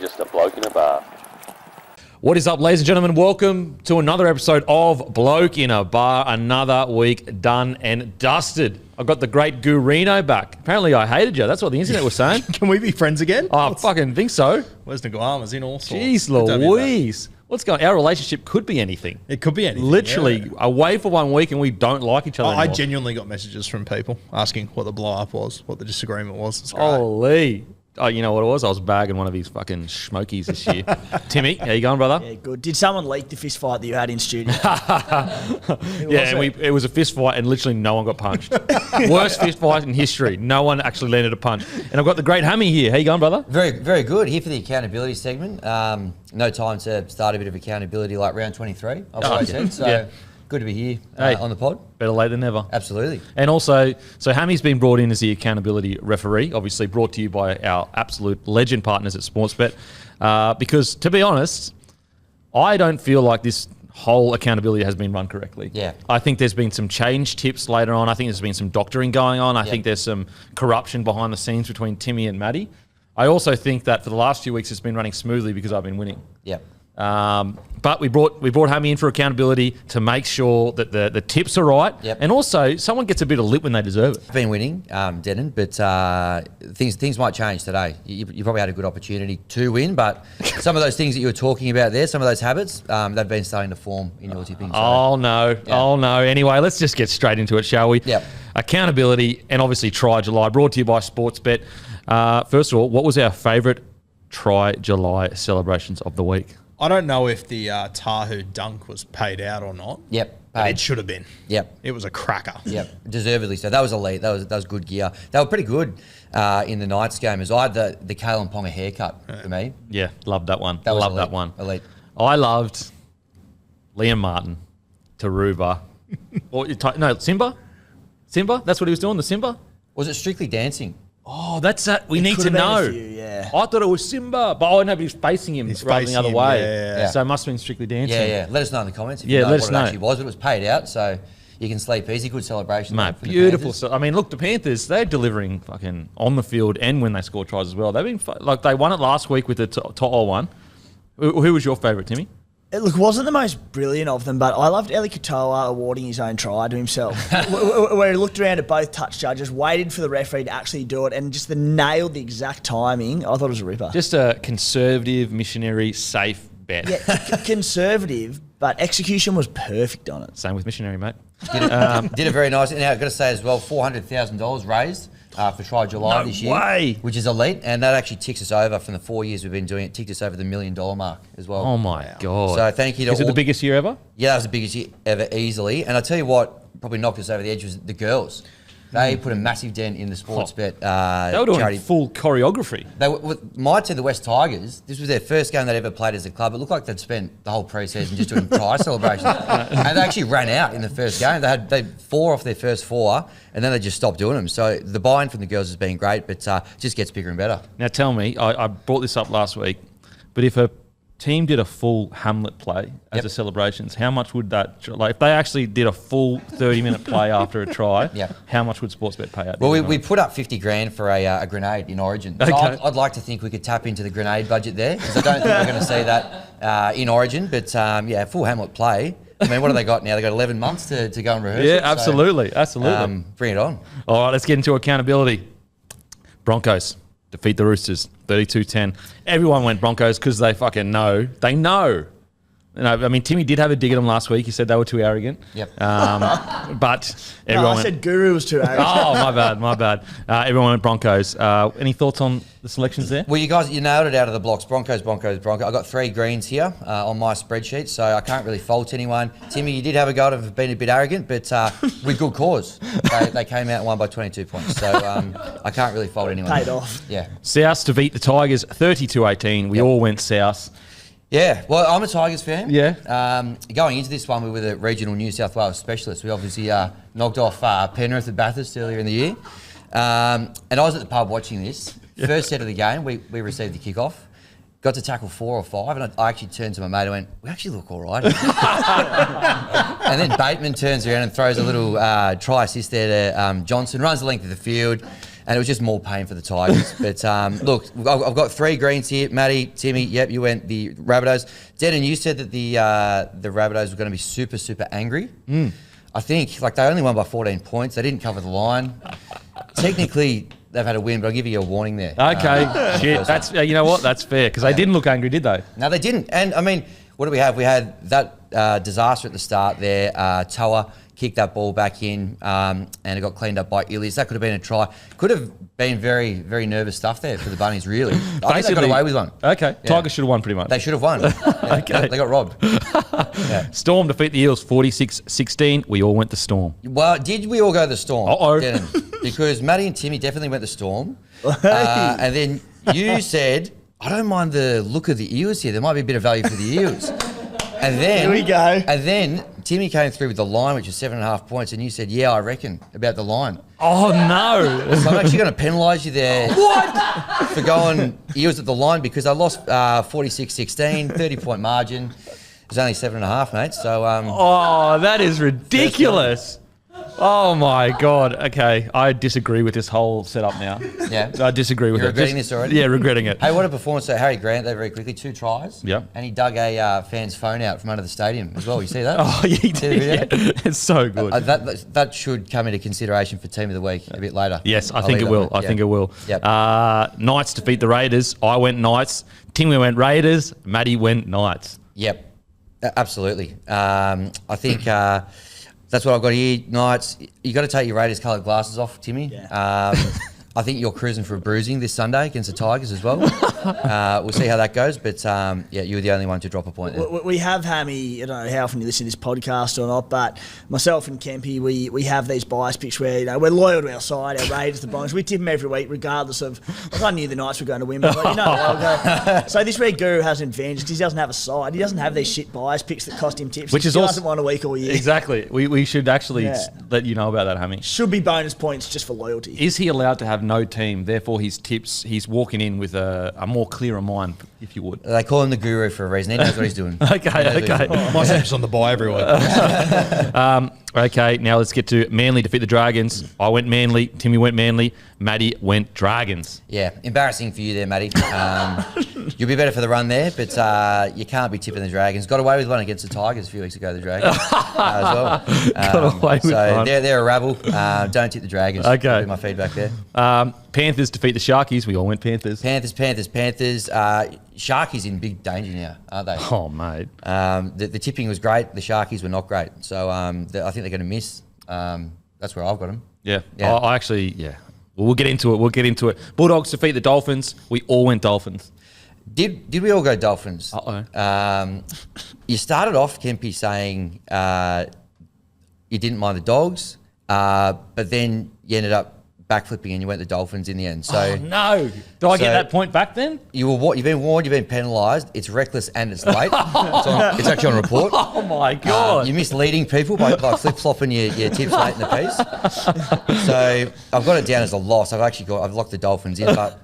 just a bloke in a bar. What is up, ladies and gentlemen? Welcome to another episode of Bloke in a Bar. Another week done and dusted. I've got the great Gurino back. Apparently I hated you. That's what the internet was saying. Can we be friends again? I fucking think so. Where's Nguama's in all sorts? Jeez Louise. What's going on? Our relationship could be anything. It could be anything. Literally away for 1 week and we don't like each other I anymore. genuinely got messages from people asking what the blow-up was, what the disagreement was. It's great. Holy. Oh, you know what it was? I was bagging one of his fucking smokies this year. Timmy, how you going, brother? Yeah, good. Did someone leak the fist fight that you had in studio? It was a fist fight and literally no one got punched. Worst fist fight in history. No one actually landed a punch. And I've got the great Hammy here. How you going, brother? Very, very good. Here for the accountability segment. No time to start a bit of accountability like round 23, I've always said. So good to be here on the pod. Better late than never. Absolutely. And also, so Hammy's been brought in as the accountability referee, obviously brought to you by our absolute legend partners at Sportsbet. Because, to be honest, I don't feel like this whole accountability has been run correctly. Yeah. I think there's been some change tips later on. I think there's been some doctoring going on. I think there's some corruption behind the scenes between Timmy and Matty. I also think that for the last few weeks it's been running smoothly because I've been winning. Yep. But we brought Hammy in for accountability to make sure that the tips are right. Yep. And also, someone gets a bit of lip when they deserve it. Been winning, Denon, but things might change today. You probably had a good opportunity to win, but some of those things that you were talking about there, some of those habits, they've been starting to form in your tipping. So. Oh, no. Yeah. Oh, no. Anyway, let's just get straight into it, shall we? Yep. Accountability and obviously Try July, brought to you by Sportsbet. First of all, what was our favourite Try July celebrations of the week? I don't know if the Tahu dunk was paid out or not. Yep. But it should have been. Yep. It was a cracker. Yep. Deservedly so. That was elite. That was good gear. They were pretty good in the Knights game as well. I had the Kalen Ponga haircut for me. Yeah, loved that one. That was loved elite. that one. Elite. I loved Liam Martin to Ruba. Simba? Simba? That's what he was doing, the Simba? Was it strictly dancing? Oh, that's that. We need could to have been know. a few, yeah. I thought it was Simba, but no, but he was facing him rather than the other way. Yeah. So it must have been strictly dancing. Yeah. Let us know in the comments if Yeah, you know let what us it know. actually was. But it was paid out, so you can sleep easy. Good celebration. Mate, from the beautiful. Panthers. So, I mean, look, the Panthers, they're delivering fucking on the field and when they score tries as well. They've been, they won it last week with the To'o one. Who was your favourite, Timmy? It wasn't the most brilliant of them, but I loved Eli Katoa awarding his own try to himself. Where he looked around at both touch judges, waited for the referee to actually do it, and just nailed the exact timing. I thought it was a ripper. Just a conservative, missionary, safe bet. Yeah, conservative, but execution was perfect on it. Same with missionary, mate. Did it very nice. Now, I've got to say as well, $400,000 raised for Try July this year. way. Which is elite. And that actually ticks us over from the 4 years we've been doing it, ticked us over the $1 million mark as well. Oh, my God. So thank you to Is it the biggest year ever? Yeah, that was the biggest year ever, easily. And I'll tell you what probably knocked us over the edge was the girls. They put a massive dent in the Sportsbet They were doing charity. full choreography. They were, my team, the West Tigers, this was their first game they'd ever played as a club. It looked like they'd spent the whole pre-season just doing try celebrations. And they actually ran out in the first game. They 4 off their first 4, and then they just stopped doing them. So the buy-in from the girls has been great, but just gets bigger and better. Now, tell me, I brought this up last week, but if a team did a full Hamlet play as a celebrations, how much would that, like if they actually did a full 30-minute play after a try, how much would Sportsbet pay out? Well, we put up 50 grand for a grenade in Origin. So I'd like to think we could tap into the grenade budget there, because I don't think we're going to see that in Origin. But full Hamlet play. I mean, what have they got now? They've got 11 months to go and rehearse. Yeah, absolutely. Absolutely. Bring it on. All right, let's get into accountability. Broncos defeat the Roosters, 32-10. Everyone went Broncos because they fucking know. They know. You know, I mean, Timmy did have a dig at them last week. He said they were too arrogant. Yep. But everyone I said Guru was too arrogant. Oh, my bad. Everyone went Broncos. Any thoughts on the selections there? Well, you guys, you nailed it out of the blocks. Broncos. I've got 3 greens here on my spreadsheet, so I can't really fault anyone. Timmy, you did have a go of being a bit arrogant, but with good cause. They came out and won by 22 points, so I can't really fault anyone. Paid off. Yeah. South to beat the Tigers, 32-18. We all went South. Yeah, well, I'm a Tigers fan. Yeah. Going into this one, we were the regional New South Wales specialists. We obviously knocked off Penrith at Bathurst earlier in the year. And I was at the pub watching this. First set of the game, we received the kickoff. Got to tackle 4 or 5, and I actually turned to my mate and went, we actually look all right. And then Bateman turns around and throws a little try assist there to Johnson, runs the length of the field. and it was just more pain for the Tigers. But look, I've got 3 greens here. Matty, Timmy, yep, you went the Rabbitohs. Denon, you said that the Rabbitohs were going to be super, super angry. I think like they only won by 14 points. They didn't cover the line. Technically, they've had a win, but I'll give you a warning there. Okay, shit. That's you know what? That's fair because they didn't look angry, did they? No, they didn't. And I mean, what do we have? We had that disaster at the start there. Toa kicked that ball back in, and it got cleaned up by Eels. That could have been a try. Could have been very, very nervous stuff there for the Bunnies, really. I think they got away with one. Okay, Yeah. Tigers should have won pretty much. They should have won. Yeah, Okay. They got robbed. Yeah. Storm defeat the Eels 46-16. We all went the Storm. Well, did we all go the Storm? Uh-oh. Denon? Because Matty and Timmy definitely went the Storm. And then you said, I don't mind the look of the Eels here. There might be a bit of value for the Eels. And then Here we go. And then Timmy came through with the line, which was 7.5 points, and you said, "Yeah, I reckon about the line." Oh no! So I'm actually going to penalise you there. What? For going Eels at the line because I lost 46-16, 30-point margin. It was only 7.5, mate. So Oh, that is ridiculous. Oh my God. Okay, I disagree with this whole setup now. yeah. I disagree with You're it. regretting this already? Yeah, regretting it. Hey, what a performance! So Harry Grant there very quickly, 2 tries. Yep. And he dug a fan's phone out from under the stadium as well. You see that? Oh, he See the video? did. Yeah. It's so good. That should come into consideration for Team of the Week a bit later. Yes, I I'll think leave it that will. with- I yeah. think it will. Yep. Knights defeat the Raiders. I went Knights. Timmy went Raiders. Matty went Knights. Yep, absolutely. I think that's what I've got here. Knights, you got to take your Raiders coloured glasses off, Timmy. Yeah. I think you're cruising for a bruising this Sunday against the Tigers as well. We'll see how that goes, but yeah, you were the only one to drop a point there. We have Hammy. I don't know how often you listen to this podcast or not, but myself and Kempy, we have these bias picks where we're loyal to our side, our Raiders, the Broncos. We tip them every week, regardless of. Like I knew the Knights were going to win, but I'll go. So this week Guru has an advantage because he doesn't have a side. He doesn't have these shit bias picks that cost him tips. Which he is still also- hasn't won a week all year. Exactly. We should actually Yeah. let you know about that, Hammy. Should be bonus points just for loyalty. Is he allowed to have no team? Therefore, his tips, he's walking in with a more clearer mind, if you would. They call him the guru for a reason. He knows what he's doing. Okay, He knows what he's okay. doing. My tips on the bye every week. Okay, now let's get to Manly defeat the Dragons. I went Manly. Timmy went Manly. Matty went Dragons. Yeah, embarrassing for you there, Matty. You'll be better for the run there, but you can't be tipping the Dragons. Got away with one against the Tigers a few weeks ago, the Dragons, as well. Got away with so one. they're a rabble. Don't tip the Dragons. Okay. That'd be my feedback there. Panthers defeat the Sharkies. We all went Panthers. Panthers. Sharkies in big danger now, aren't they? Oh, mate. The tipping was great. The Sharkies were not great. So I think they're going to miss. That's where I've got them. Yeah. Yeah. I actually, yeah. Well, we'll get into it. Bulldogs defeat the Dolphins. We all went Dolphins. Did we all go Dolphins? Uh-oh. You started off, Kempy, saying you didn't mind the Dogs, but then you ended up backflipping and you went the Dolphins in the end. So Oh, no. Do I get So- that point back then? you've been warned, you've been penalised. It's reckless and it's late. It's actually on report. Oh, my God. You're misleading people by flip-flopping your tips late in the piece. So I've got it down as a loss. I've locked the Dolphins in, but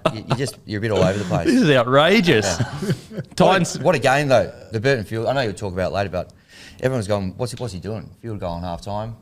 you're a bit all over the place. This is outrageous. Titans. What a game though. The Burton field. I know you'll talk about it later, but everyone's going, what's he doing? Field goal on half time.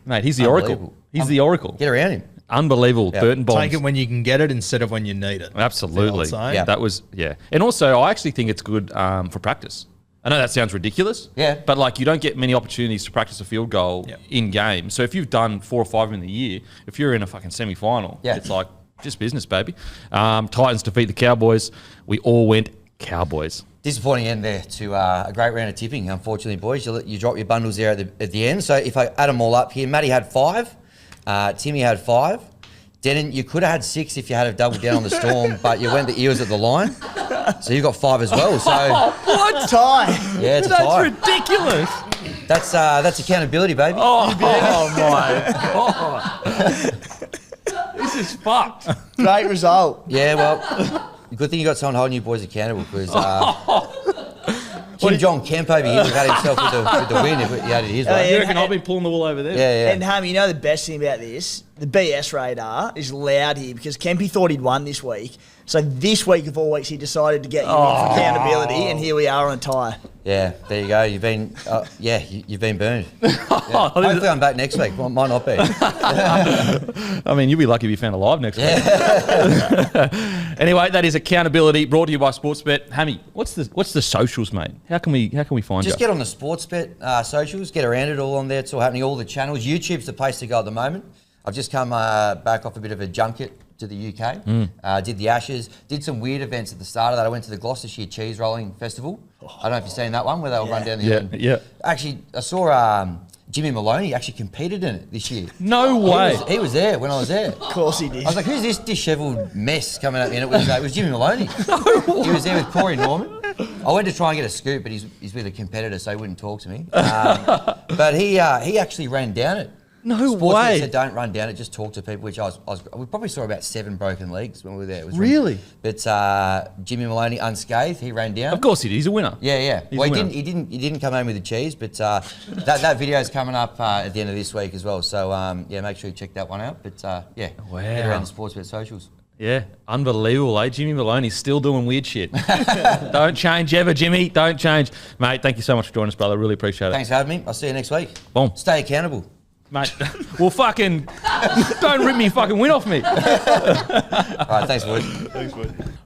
Mate, he's the Oracle. Unbelievable. He's the Oracle. Get around him. Unbelievable. Yeah. Burton bombs. Take it when you can get it instead of when you need it. Absolutely. Is that what I'm saying? Yeah. That was, yeah. And also, I actually think it's good for practice. I know that sounds ridiculous. Yeah. But, like, you don't get many opportunities to practice a field goal Yep. in game. So if you've done 4 or 5 in the year, if you're in a fucking semi-final, Yeah. it's like just business, baby. Titans defeat the Cowboys. We all went Cowboys. Disappointing end there to a great round of tipping, unfortunately, boys. You drop your bundles there at the end. So if I add them all up here, Matty had 5, Timmy had 5. Denon, you could have had 6 if you had a double down on the Storm, but you went the Eels at the line. So you got 5 as well. So What? Tie. yeah, it's a That's tie. ridiculous. That's accountability, baby. Oh my God. This is fucked. Great result. Yeah, well, good thing you got someone holding you boys accountable because Kim Jong Kemp over here would have had himself with the win if he had it his way. You reckon I've been pulling the wool over there? Yeah. And Hammy, you know the best thing about this? The BS radar is loud here because Kempy thought he'd won this week. So this week of all weeks, he decided to get you in for accountability, and here we are on a tie. Yeah, there you go. You've been, you've been burned. Yeah. Hopefully, I'm back next week. Well, might not be. I mean, you'll be lucky if you found alive next week. Anyway, that is accountability brought to you by Sportsbet. Hammy, what's the socials, mate? How can we find you? Just get on the Sportsbet socials, get around it all on there. It's all happening, all the channels. YouTube's the place to go at the moment. I've just come back off a bit of a junket to the UK. Did the Ashes, did some weird events at the start of that. I went to the Gloucestershire Cheese Rolling Festival. I don't know if you've seen that one where they all run down the hill. Yeah. Actually, I saw Jimmy Maloney actually competed in it this year. No way. He was there when I was there. Of course he did. I was like, who's this dishevelled mess coming at me? And it was Jimmy Maloney. He was there with Corey Norman. I went to try and get a scoop, but he's with a competitor, so he wouldn't talk to me. But he actually ran down it. No Sportsman way. said, don't run down it, just talk to people, which we probably saw about 7 broken legs when we were there. It was Really? But Jimmy Maloney unscathed, he ran down. Of course he did. He's a winner. Yeah. He's Well, a winner. he didn't come home with the cheese, but that video is coming up at the end of this week as well. So make sure you check that one out. But get around the Sportsbet socials. Yeah, unbelievable, eh? Jimmy Maloney's still doing weird shit. Don't change ever, Jimmy. Don't change. Mate, thank you so much for joining us, brother. Really appreciate it. Thanks for having me. I'll see you next week. Boom. Stay accountable. Mate, well, fucking, don't rip me fucking win off me. All right, thanks, Wood.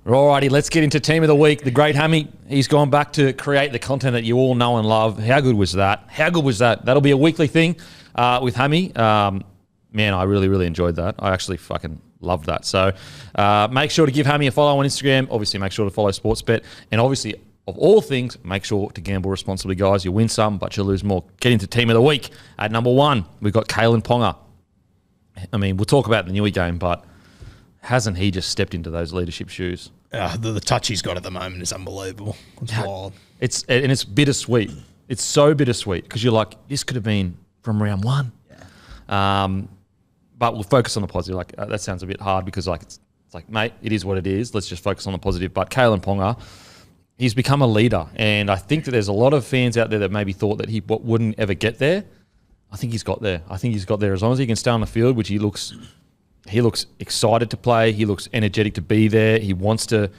Alrighty, let's get into Team of the Week. The great Hammy, he's gone back to create the content that you all know and love. How good was that? That'll be a weekly thing with Hammy. Man, I really, really enjoyed that. I actually fucking loved that. So make sure to give Hammy a follow on Instagram. Obviously, make sure to follow Sportsbet. And obviously, of all things, make sure to gamble responsibly, guys. You win some, but you lose more. Get into Team of the Week. At number 1, we've got Kalen Ponga. I mean, we'll talk about the Newey game, but hasn't he just stepped into those leadership shoes? The touch he's got at the moment is unbelievable. It's wild. It's bittersweet. It's so bittersweet because you're like, this could have been from round 1. Yeah. But we'll focus on the positive. Like that sounds a bit hard because it's like, mate, it is what it is. Let's just focus on the positive. But Kalen Ponga, he's become a leader, and I think that there's a lot of fans out there that maybe thought that he wouldn't ever get there. I think he's got there. As long as he can stay on the field, which he looks excited to play. He looks energetic to be there. He wants to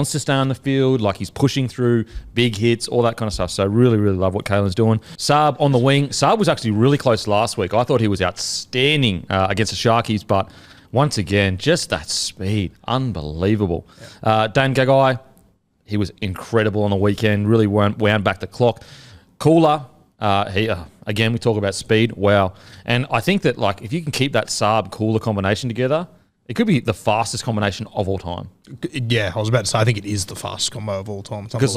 stay on the field. Like he's pushing through big hits, all that kind of stuff. So really, really love what Kalen's doing. Saab on the wing. Saab was actually really close last week. I thought he was outstanding against the Sharkies, but once again, just that speed, unbelievable. Yeah. Dan Gagai, he was incredible on the weekend. Really wound back the clock. Cooler. Again, we talk about speed. Wow. And I think that if you can keep that Saab Cooler combination together, it could be the fastest combination of all time. Yeah, I was about to say, I think it is the fastest combo of all time. Because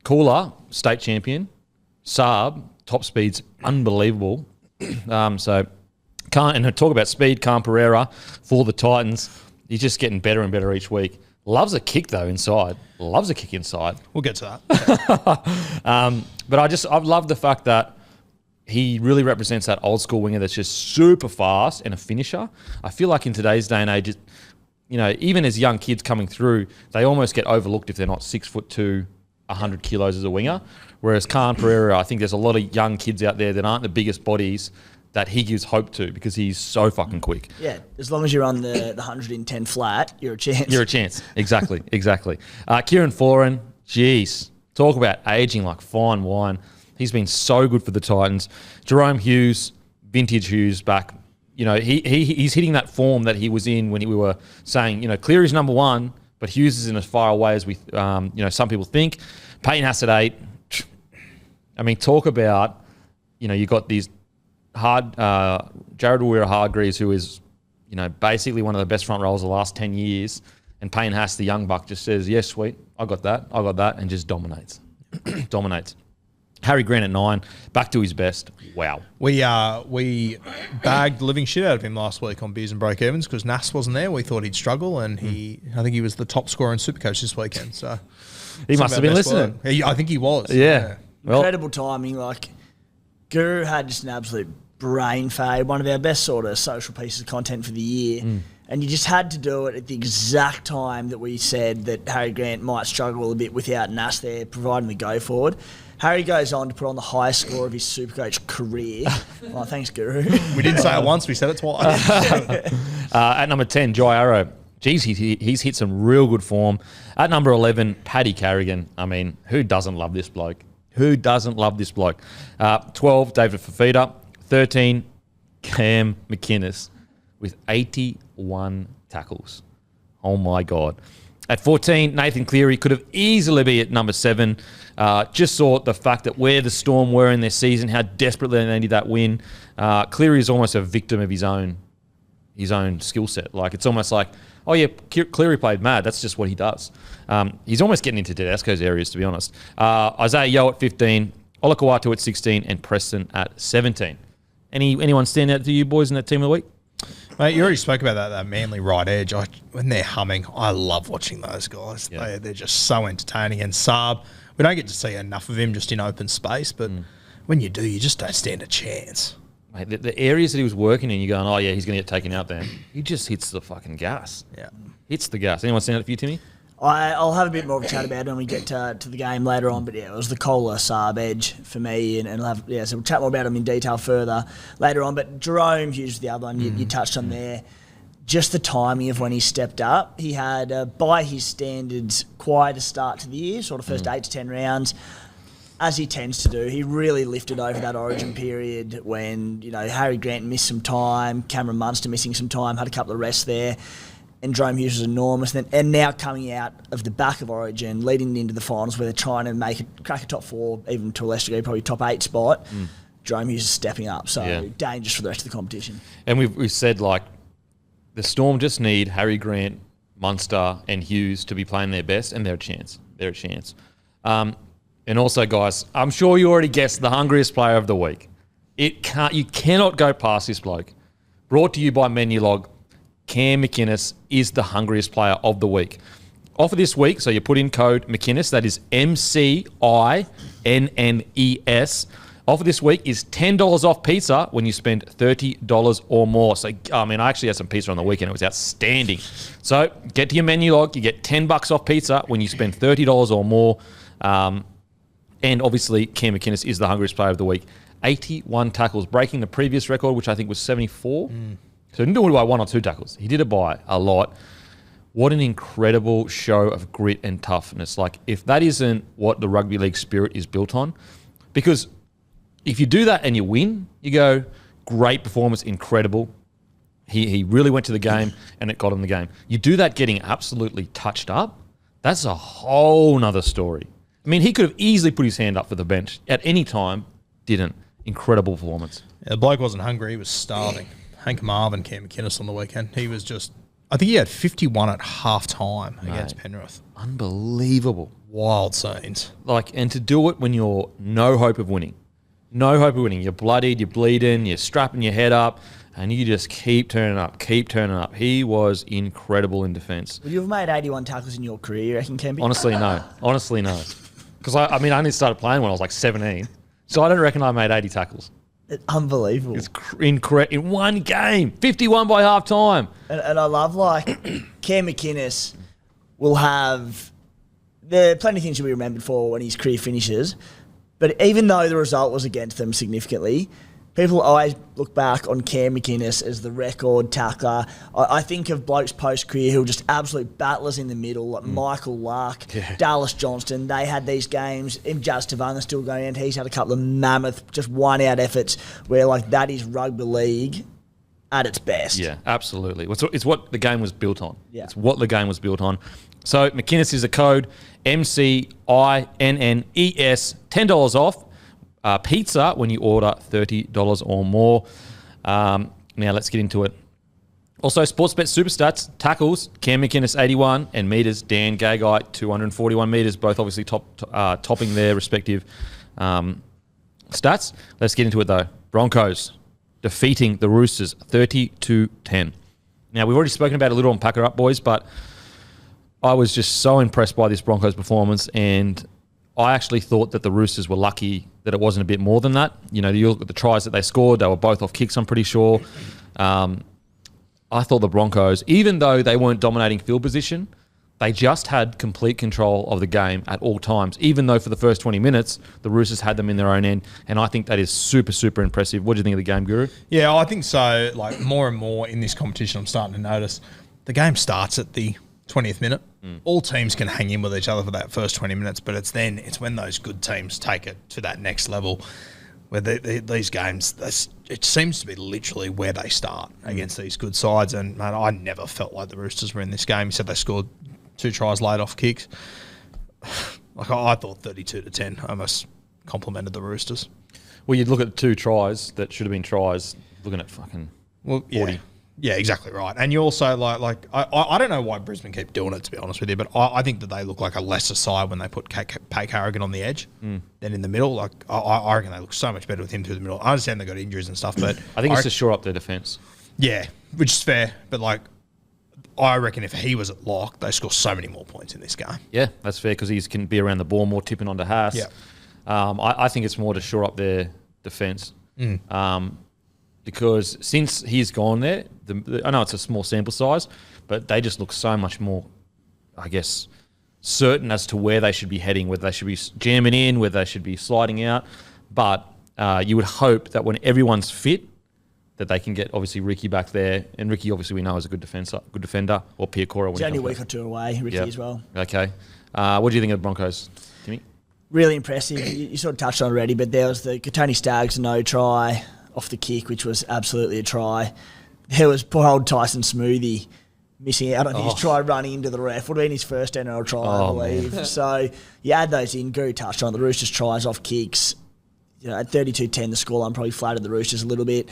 Cooler, state champion, Saab, top speed's unbelievable. So talk about speed, Khan Pereira for the Titans. He's just getting better and better each week. Loves a kick though inside. Loves a kick inside. We'll get to that. But I've loved the fact that he really represents that old school winger that's just super fast and a finisher. I feel like in today's day and age, even as young kids coming through, they almost get overlooked if they're not 6'2", 100 kilos as a winger. Whereas Khan Pereira, I think there's a lot of young kids out there that aren't the biggest bodies that he gives hope to because he's so fucking quick. Yeah, as long as you're on the 110 flat, you're a chance. You're a chance. Exactly. Kieran Foran, jeez, talk about aging like fine wine. He's been so good for the Titans. Jerome Hughes, vintage Hughes back. He's hitting that form that he was in when we were saying, Cleary's number 1, but Hughes is in as far away as we, some people think. Payne Haas at 8. I mean, talk about, you got these Jared Warrior-Hargreaves, who is, basically one of the best front rowers of the last 10 years, and Payne Haas, the young buck, just says, yes, sweet, I got that, and just dominates. Harry Grant at 9, back to his best. Wow. We bagged the living shit out of him last week on Beers and Break Evens because Nas wasn't there. We thought he'd struggle, and I think he was the top scorer in Supercoach this weekend. So he must have been listening. I think he was. Yeah. Well, incredible timing. Guru had just an absolute brain fade, one of our best sort of social pieces of content for the year. And you just had to do it at the exact time that we said that Harry Grant might struggle a bit without Nas there providing the go forward. Harry goes on to put on the highest score of his Supercoach career. Well, thanks, Guru. We didn't say it once, we said it twice. At number 10, Jai Arrow. geez, he's hit some real good form. At number 11, Paddy Carrigan. I mean, who doesn't love this bloke? Who doesn't love this bloke? 12, David Fafita. 13, Cam McInnes with 81 tackles. Oh, my God. At 14, Nathan Cleary could have easily be at number 7. Just saw the fact that where the Storm were in their season, how desperately they needed that win. Cleary is almost a victim of his own skill set. Like, it's almost like, oh, yeah, Cleary played mad. That's just what he does. He's almost getting into Tedesco's areas, to be honest. Isaiah Yeo at 15, Olakau'atu at 16, and Preston at 17. Anyone stand out to you boys in that team of the week? Mate, you already spoke about that Manly right edge. When they're humming, I love watching those guys. Yeah. They're just so entertaining. And Saab, we don't get to see enough of him just in open space, but when you do, you just don't stand a chance. Mate, the areas that he was working in, you're going, oh, yeah, he's going to get taken out there. He just hits the fucking gas. Yeah. Hits the gas. Anyone stand out for you, Timmy? I'll have a bit more of a chat about it when we get to the game later on, but yeah, it was the Kohler Saab edge for me, and so we'll chat more about him in detail further later on. But Jerome Hughes was the other one you touched on there. Just the timing of when he stepped up. He had, by his standards, quite a start to the year, sort of first 8 to 10 rounds. As he tends to do, he really lifted over that origin period when, Harry Grant missed some time, Cameron Munster missing some time, had a couple of rests there. And Jerome Hughes was enormous. And now coming out of the back of Origin, leading into the finals where they're trying to crack a top 4, even to a less degree, probably top 8 spot, Jerome Hughes is stepping up. So dangerous for the rest of the competition. And we've said, like, the Storm just need Harry Grant, Munster, and Hughes to be playing their best, and they're a chance. They're a chance. And also, guys, I'm sure you already guessed the hungriest player of the week. You cannot go past this bloke. Brought to you by Menulog. Cam McInnes is the hungriest player of the week. Offer this week, so you put in code McInnes, that is MCINNES. Offer this week is $10 off pizza when you spend $30 or more. So, I actually had some pizza on the weekend. It was outstanding. So, get to your menu log. You get $10 off pizza when you spend $30 or more. And obviously, Cam McInnes is the hungriest player of the week. 81 tackles, breaking the previous record, which I think was 74. So he didn't do it by 1 or 2 tackles. He did it by a lot. What an incredible show of grit and toughness. Like, if that isn't what the rugby league spirit is built on, because if you do that and you win, you go, great performance, incredible. He really went to the game and it got him the game. You do that getting absolutely touched up, that's a whole nother story. He could have easily put his hand up for the bench at any time, didn't. Incredible performance. Yeah, the bloke wasn't hungry, he was starving. Hank Marvin, Cam McInnes on the weekend. He was just, I think he had 51 at half time against Penrith. Unbelievable. Wild scenes. And to do it when you're no hope of winning. No hope of winning. You're bloodied, you're bleeding, you're strapping your head up, and you just keep turning up. He was incredible in defence. Would you have made 81 tackles in your career, you reckon, Kempy? Honestly, no. Because I only started playing when I was like 17. So I don't reckon I made 80 tackles. It's unbelievable. It's incorrect in one game, 51 by half time. And I love, Cam McInnes will have plenty of things to be remembered for when his career finishes. But even though the result was against them significantly, people always look back on Cam McInnes as the record tackler. I think of blokes post-career who are just absolute battlers in the middle, like Michael Lark, Dallas Johnston. They had these games. Jazz Tavana's still going in. He's had a couple of mammoth, just one-out efforts where, that is rugby league at its best. Yeah, absolutely. It's what the game was built on. Yeah. It's what the game was built on. So McInnes is a code, MCINNES, $10 off. Pizza when you order $30 or more. Now let's get into it. Also, Sportsbet Superstats, tackles, Cam McInnes 81 and metres, Dan Gagai 241 metres, both obviously topping their respective stats. Let's get into it though. Broncos defeating the Roosters 30-10. Now we've already spoken about it a little on Packer Up Boys, but I was just so impressed by this Broncos performance, and I actually thought that the Roosters were lucky that it wasn't a bit more than that. You look at the tries that they scored, they were both off kicks, I'm pretty sure. I thought the Broncos, even though they weren't dominating field position, they just had complete control of the game at all times, even though for the first 20 minutes, the Roosters had them in their own end. And I think that is super, super impressive. What do you think of the game, Guru? Yeah, I think so. More and more in this competition, I'm starting to notice the game starts at the 20th minute. All teams can hang in with each other for that first 20 minutes, but it's when those good teams take it to that next level where these games, it seems to be literally where they start against these good sides. And, man, I never felt like the Roosters were in this game. You said they scored 2 tries late off kicks. Like I thought 32-10 almost complimented the Roosters. Well, you'd look at 2 tries that should have been tries, looking at fucking 40. Yeah, exactly right. And you also like I don't know why Brisbane keep doing it, to be honest with you, but I think that they look like a lesser side when they put Pat Carrigan on the edge than in the middle. Like I reckon they look so much better with him through the middle. I understand they got injuries and stuff, but I think it's to shore up their defence. Yeah, which is fair. But like, I reckon if he was at lock, they score so many more points in this game. Yeah, that's fair because he can be around the ball more, tipping onto Haas. Yeah. I think it's more to shore up their defence. Because since he's gone there, I know it's a small sample size, but they just look so much more, I guess, certain as to where they should be heading, whether they should be jamming in, whether they should be sliding out. But you would hope that when everyone's fit, that they can get obviously Ricky back there, and Ricky obviously we know is a good defender, or Piacora. He's only a week or 2 away, Ricky as well. Okay. What do you think of the Broncos, Timmy? Really impressive. You sort of touched on it already, but there was the Tony Staggs no try off the kick, which was absolutely a try. There was poor old Tyson Smoothie missing out on his try running into the ref. Would have been his first NRL try, I believe. Man. So you add those in. Guru touched on it. The Roosters tries off kicks. You know, at 32-10, the scoreline probably flattered the Roosters a little bit.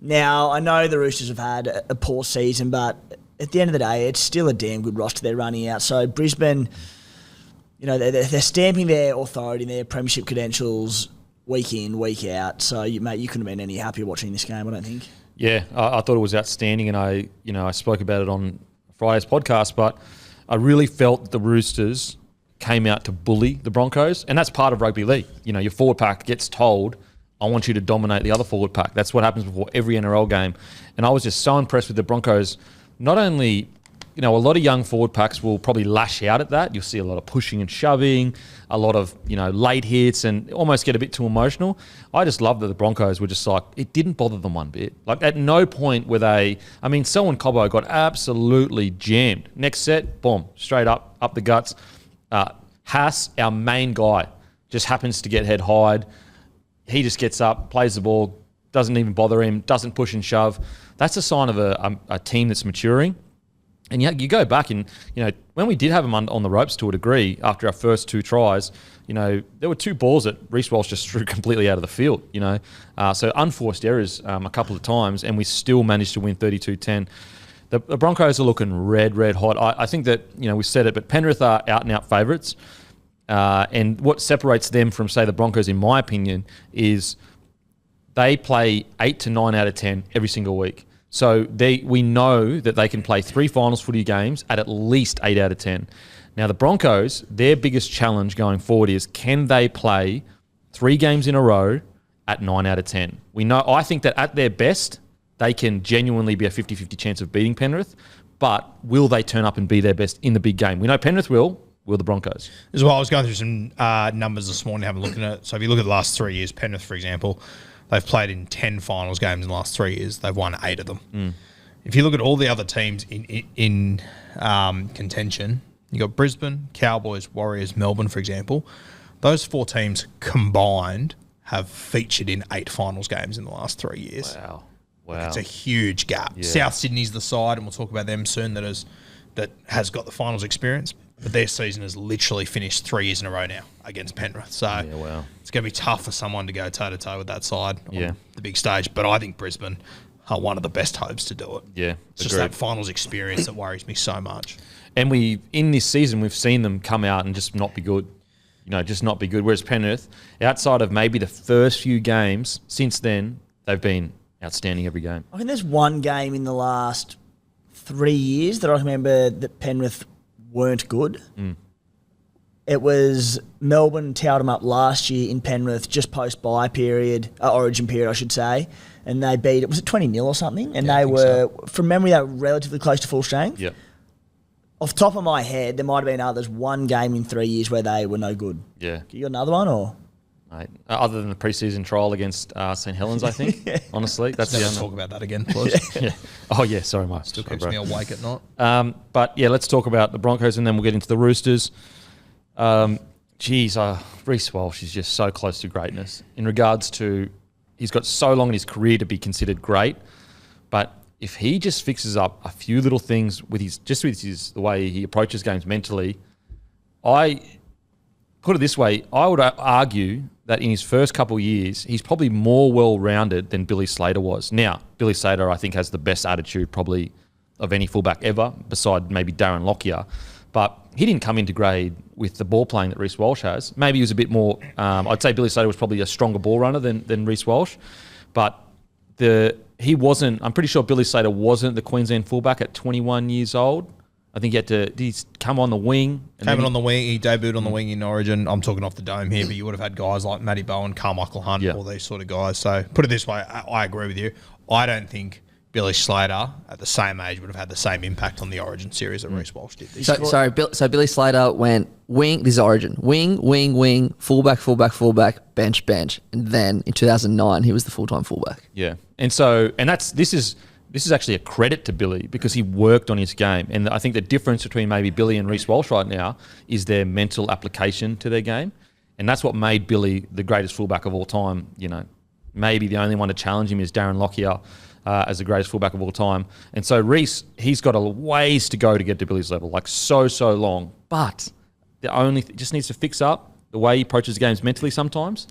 Now, I know the Roosters have had a poor season, but at the end of the day, it's still a damn good roster they're running out. So Brisbane, you know, they're stamping their authority and their premiership credentials week in, week out. So, mate, you couldn't have been any happier watching this game, I don't think. Yeah, I thought it was outstanding, and I spoke about it on Friday's podcast, but I really felt that the Roosters came out to bully the Broncos, and that's part of rugby league. You know, your forward pack gets told, I want you to dominate the other forward pack. That's what happens before every NRL game. And I was just so impressed with the Broncos. Not only, you know, a lot of young forward packs will probably lash out at that. You'll see a lot of pushing and shoving, a lot of, you know, late hits and almost get a bit too emotional. I just love that the Broncos were just like, it didn't bother them one bit. Like at no point were they, I mean, Selwyn Cobbo got absolutely jammed. Next set, boom, straight up the guts. Haas, our main guy, just happens to get head high. He just gets up, plays the ball, doesn't even bother him, doesn't push and shove. That's a sign of a team that's maturing. And you go back and, you know, when we did have him on the ropes to a degree after our first 2 tries, you know, there were 2 balls that Reece Walsh just threw completely out of the field, you know. So unforced errors a couple of times, and we still managed to win 32-10. The Broncos are looking red hot. I think that, you know, we said it, but Penrith are out-and-out favourites. And what separates them from, say, the Broncos, in my opinion, is they play 8 to 9 out of 10 every single week. So we know that they can play 3 finals footy games at least 8 out of 10. Now, the Broncos, their biggest challenge going forward is, can they play 3 games in a row at 9 out of 10? I think that at their best, they can genuinely be a 50-50 chance of beating Penrith, but will they turn up and be their best in the big game? We know Penrith will the Broncos. As well, I was going through some numbers this morning, having a look at it. So if you look at the last 3 years, Penrith, for example, they've played in 10 finals games in the last 3 years. They've won 8 of them. If you look at all the other teams in contention, you got Brisbane, Cowboys, Warriors, Melbourne, for example. Those 4 teams combined have featured in 8 finals games in the last 3 years. Wow. It's a huge gap. Yeah. South Sydney's the side, and we'll talk about them soon, that has got the finals experience. But their season has literally finished 3 years in a row now against Penrith. So it's going to be tough for someone to go toe-to-toe with that side on the big stage. But I think Brisbane are one of the best hopes to do it. Yeah, it's just that finals experience that worries me so much. And in this season, we've seen them come out and just not be good. You know, just not be good. Whereas Penrith, outside of maybe the first few games, since then, they've been outstanding every game. I think there's one game in the last 3 years that I remember that Penrith weren't good. It was Melbourne towed them up last year in Penrith, just post-bye period, origin period, I should say, and they beat, was it 20-0 or something? And they were, from memory, they were relatively close to full strength. Yep. Off the top of my head, there might have been one game in 3 years where they were no good. Yeah. You got another one, or? Mate, other than the preseason trial against St Helens, I think. Honestly, that's Never the talk about that again, please. yeah. Oh yeah, sorry, mate. Still keeps me awake at night. But yeah, let's talk about the Broncos and then we'll get into the Roosters. Reece Walsh is just so close to greatness in regards to he's got so long in his career to be considered great, but if he just fixes up a few little things with the way he approaches games mentally, I put it this way, I would argue that in his first couple of years, he's probably more well-rounded than Billy Slater was. Now, Billy Slater, I think, has the best attitude probably of any fullback ever, beside maybe Darren Lockyer. But he didn't come into grade with the ball playing that Reece Walsh has. Maybe he was a bit more, I'd say Billy Slater was probably a stronger ball runner than Reece Walsh. But he wasn't, I'm pretty sure Billy Slater wasn't the Queensland fullback at 21 years old. I think he's come on the wing. Came on the wing, he debuted on the wing in Origin. I'm talking off the dome here, but you would have had guys like Matty Bowen, Carmichael Hunt, all these sort of guys. So put it this way, I agree with you. I don't think Billy Slater at the same age would have had the same impact on the Origin series that Reece Walsh did. So Billy Slater went wing, this is Origin, wing, fullback, bench, and then in 2009 he was the full-time fullback. Yeah, and this is actually a credit to Billy because he worked on his game. And I think the difference between maybe Billy and Reece Walsh right now is their mental application to their game. And that's what made Billy the greatest fullback of all time. You know, maybe the only one to challenge him is Darren Lockyer as the greatest fullback of all time. And so Reece, he's got a ways to go to get to Billy's level, like so long. But just needs to fix up the way he approaches games mentally sometimes.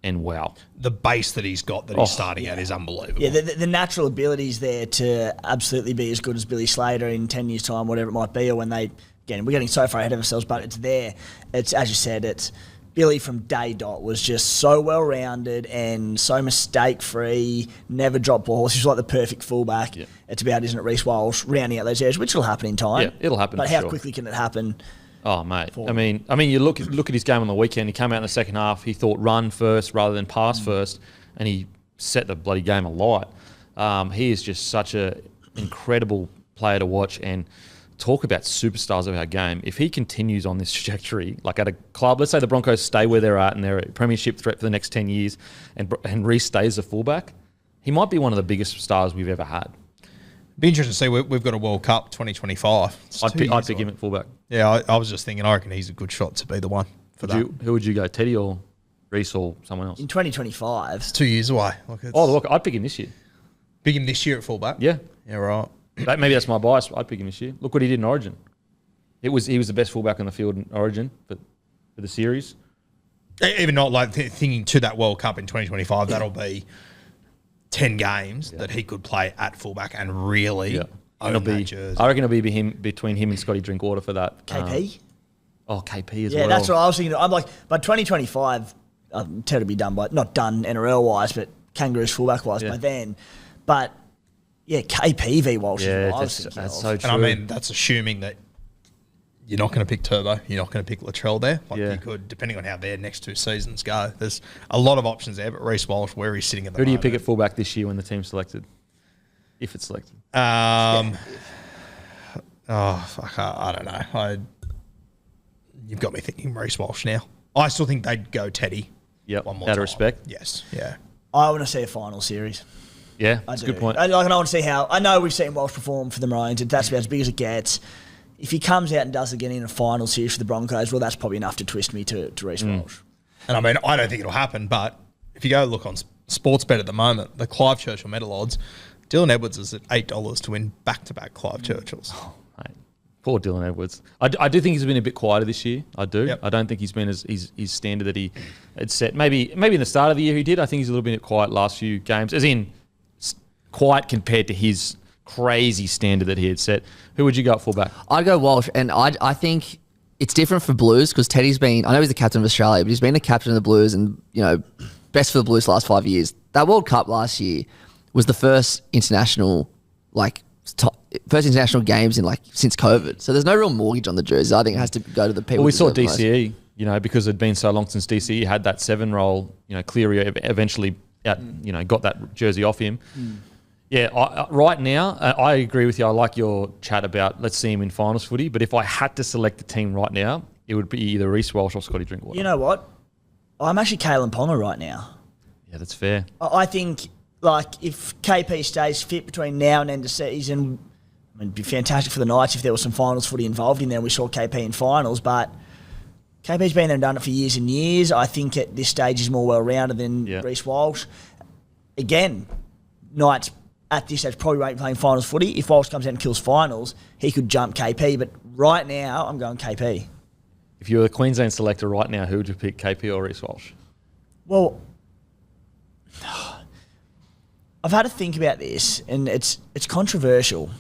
And wow. The base that he's got that he's starting at is unbelievable. Yeah, the natural abilities there to absolutely be as good as Billy Slater in 10 years' time, whatever it might be, or when we're getting so far ahead of ourselves, but it's there. It's, as you said, it's Billy from day dot was just so well-rounded and so mistake-free, never dropped balls. He was like the perfect fullback. Yeah. It's about, isn't it, Reece Walsh rounding out those areas, which will happen in time. Yeah, it'll happen. But how quickly can it happen? Oh, mate. I mean, you look at his game on the weekend. He came out in the second half. He thought run first rather than pass first, and he set the bloody game alight. He is just such an incredible player to watch and talk about superstars of our game. If he continues on this trajectory, like at a club, let's say the Broncos stay where they're at and they're a premiership threat for the next 10 years, and Reece stays a fullback, he might be one of the biggest stars we've ever had. Be interesting to see. We've got a World Cup 2025. I'd pick him at fullback. Yeah, I was just thinking, I reckon he's a good shot to be the one for that. Who would you go, Teddy or Reece or someone else? In 2025. It's 2 years away. Look, I'd pick him this year. Pick him this year at fullback? Yeah. Yeah, right. Maybe that's my bias. I'd pick him this year. Look what he did in Origin. He was the best fullback on the field in Origin for the series. Even not like thinking to that World Cup in 2025, that'll be 10 games that he could play at fullback and really own that jersey. I reckon it'll be between him and Scotty Drinkwater for that. KP? KP as well. Yeah, that's what I was thinking. I'm like, by 2025, I'm to be done by, not done NRL-wise, but Kangaroos fullback-wise by then. But, yeah, KP v. Walsh is what I was thinking that's of. so true. And I mean, that's assuming that you're not going to pick Turbo, you're not going to pick Latrell there. You could, depending on how their next 2 seasons go. There's a lot of options there, but Reece Walsh, where he's sitting at the moment. Who do you pick at fullback this year when the team's selected? If it's selected. I don't know. You've got me thinking Reece Walsh now. I still think they'd go Teddy. Yep. One more out time. of respect. Yes. Yeah. I want to see a final series. Yeah, that's a good point. I want to see how. I know we've seen Walsh perform for the Maroons. That's about as big as it gets. If he comes out and does it again in a final series for the Broncos, well, that's probably enough to twist me to Reece Walsh. And I mean, I don't think it'll happen, but if you go look on Sportsbet at the moment, the Clive Churchill medal odds, Dylan Edwards is at $8 to win back-to-back Clive Churchills. Oh, mate. Poor Dylan Edwards. I do think he's been a bit quieter this year. I do. Yep. I don't think he's been his standard that he had set. Maybe in the start of the year he did. I think he's a little bit quiet last few games, as in quiet compared to his crazy standard that he had set. Who would you go at fullback? I'd go Walsh, and I think it's different for Blues because Teddy's been, I know he's the captain of Australia, but he's been the captain of the Blues and, best for the Blues the last 5 years. That World Cup last year was the first international games in since COVID. So there's no real mortgage on the jersey. I think it has to go to the people. Well, we saw DCE, because it had been so long since DCE had that 7 role, Cleary eventually got that jersey off him. Yeah, right now, I agree with you. I like your chat about let's see him in finals footy. But if I had to select a team right now, it would be either Reece Walsh or Scotty Drinkwater. You know what? I'm actually Kalen Ponga right now. Yeah, that's fair. I think, like, if KP stays fit between now and end of season, I mean, it'd be fantastic for the Knights if there was some finals footy involved in there. We saw KP in finals, but KP's been there and done it for years and years. I think at this stage he's more well-rounded than Reece Walsh. Again, Knights at this stage probably won't be playing finals footy. If Walsh comes out and kills finals, he could jump KP, but right now I'm going KP. If you were a Queensland selector right now, who would you pick, KP or Reece Walsh? Well, I've had to think about this, and it's controversial,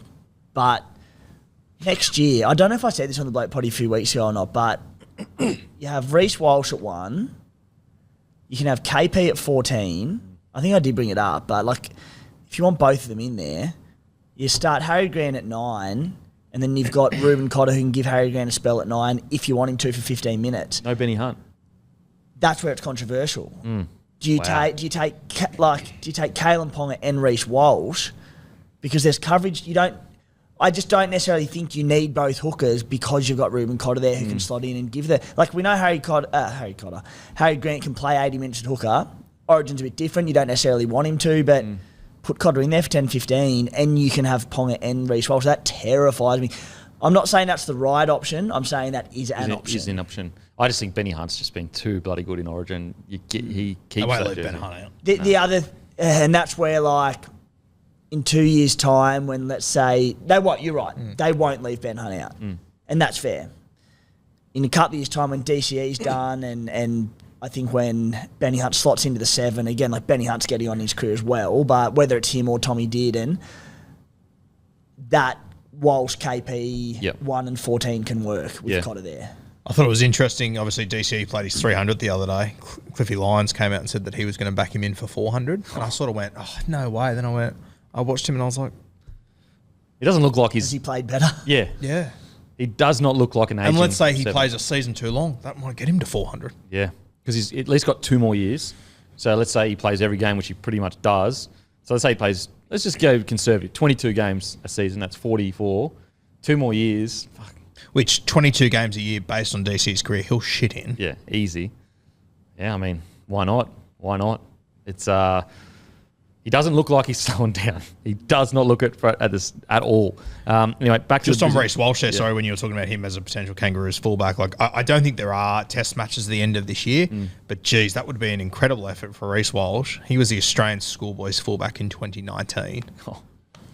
but next year, I don't know if I said this on the Bloke Potty a few weeks ago or not, but you have Reece Walsh at 1, you can have KP at 14. I think I did bring it up, but like, if you want both of them in there, you start Harry Grant at 9, and then you've got Ruben Cotter who can give Harry Grant a spell at 9 if you want him to for 15 minutes. No Benny Hunt. That's where it's controversial. Do you Wow. take Kalen Ponga and Reece Walsh because there's coverage? I just don't necessarily think you need both hookers because you've got Ruben Cotter there who can slot in and give we know Harry Grant can play 80 minutes at hooker. Origin's a bit different. You don't necessarily want him to, but put Cotter in there for 10, 15 and you can have Ponga and Reece Walsh. That terrifies me. I'm not saying that's the right option. I'm saying that is an option. Is an option. I just think Benny Hunt's just been too bloody good in Origin. He keeps I won't that leave Ben jersey. Hunt out. The other, and that's where like in 2 years' time, when let's say you're right, they won't leave Ben Hunt out, and that's fair. In a couple of years' time, when DCE's done, and I think when Benny Hunt slots into the 7 again, like Benny Hunt's getting on in his career as well, but whether it's him or Tommy Dearden, that Walsh KP 1 and 14 can work with Cotter there. I thought it was interesting. Obviously, DCE played his 300 the other day. Cliffy Lyons came out and said that he was going to back him in for 400. And I sort of went, oh, no way. Then I watched him and I was like... He doesn't look like Has he played better? Yeah. Yeah. He does not look like an aging And let's say he 7. plays a season too long. That might get him to 400. Yeah. Because he's at least got 2 more years. So let's say he plays every game, which he pretty much does. So let's say he plays... Let's just go conservative. 22 games a season. That's 44. 2 more years. Fuck. Which 22 games a year based on DC's career, he'll shit in. Yeah, easy. Yeah, I mean, why not? Why not? It's he doesn't look like he's slowing down. He does not look at this at all. Anyway, back to Just on Reece Walsh there, sorry, when you were talking about him as a potential Kangaroos fullback, like I don't think there are test matches at the end of this year, but geez, that would be an incredible effort for Reece Walsh. He was the Australian schoolboys fullback in 2019. Oh.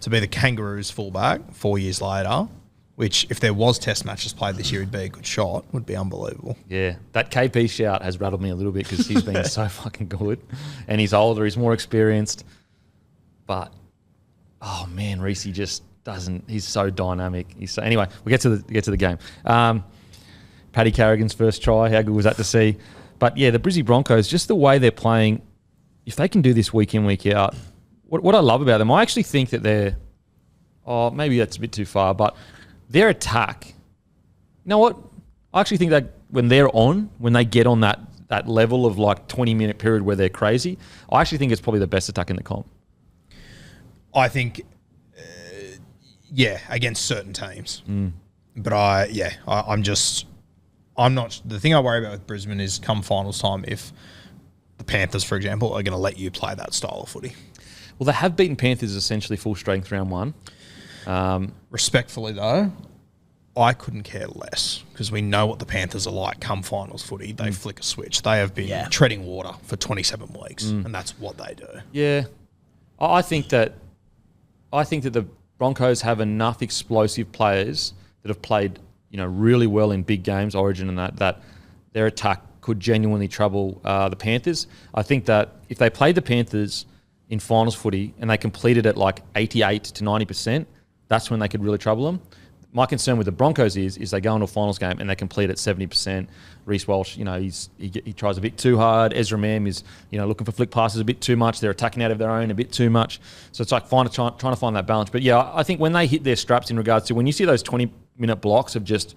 To be the Kangaroos fullback 4 years later, which if there was test matches played this year, it'd be a good shot, would be unbelievable. Yeah, that KP shout has rattled me a little bit because he's been so fucking good, and he's older, he's more experienced. But oh man, Reece just doesn't. He's so dynamic. Anyway. We get to the game. Paddy Carrigan's first try. How good was that to see? But yeah, the Brizzy Broncos, just the way they're playing. If they can do this week in, week out, what I love about them, I actually think that they're. Oh, maybe that's a bit too far, but their attack. You know what? I actually think that when they get on that level of like 20-minute period where they're crazy, I actually think it's probably the best attack in the comp. I think, against certain teams. But I'm not. The thing I worry about with Brisbane is come finals time, if the Panthers, for example, are going to let you play that style of footy. Well, they have beaten Panthers essentially full strength round 1. Respectfully, though, I couldn't care less because we know what the Panthers are like come finals footy. They flick a switch. They have been treading water for 27 weeks, and that's what they do. Yeah. I think that the Broncos have enough explosive players that have played, really well in big games, Origin and that their attack could genuinely trouble the Panthers. I think that if they played the Panthers in finals footy and they completed it like 88 to 90%, that's when they could really trouble them. My concern with the Broncos is they go into a finals game and they complete at 70%. Reece Walsh, he tries a bit too hard. Ezra Mam is, looking for flick passes a bit too much. They're attacking out of their own a bit too much. So it's like trying to find that balance. But yeah, I think when they hit their straps in regards to when you see those 20-minute blocks of just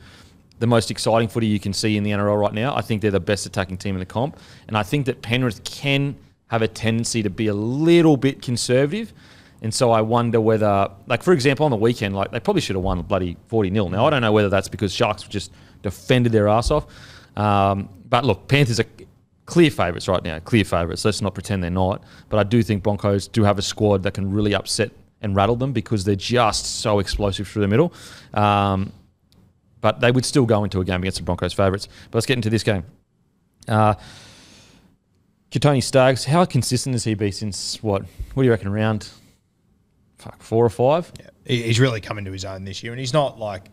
the most exciting footy you can see in the NRL right now, I think they're the best attacking team in the comp. And I think that Penrith can have a tendency to be a little bit conservative. And so I wonder whether, like, for example, on the weekend, like, they probably should have won bloody 40-0. Now, I don't know whether that's because Sharks just defended their ass off. But look, Panthers are clear favourites right now. Clear favourites. Let's not pretend they're not. But I do think Broncos do have a squad that can really upset and rattle them because they're just so explosive through the middle. But they would still go into a game against the Broncos favourites. But let's get into this game. Tony Staggs, how consistent has he been since, what do you reckon, round 4 or 5? Yeah. He's really come into his own this year, and he's not like...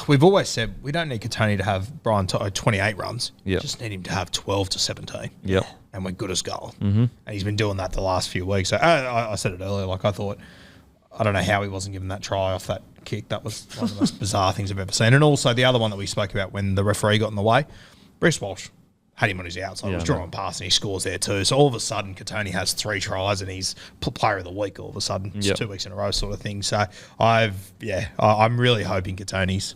We've always said we don't need Katoni to have Brian 28 runs. Yep. Just need him to have 12 to 17. Yep. And we're good as gold. Mm-hmm. And he's been doing that the last few weeks. So I said it earlier, like I don't know how he wasn't given that try off that kick. That was one of the most bizarre things I've ever seen. And also the other one that we spoke about when the referee got in the way, Bruce Walsh had him on his outside. He was drawing past and he scores there too. So all of a sudden, Katoni has 3 tries and he's player of the week all of a sudden. It's 2 weeks in a row sort of thing. So I'm really hoping Katoni's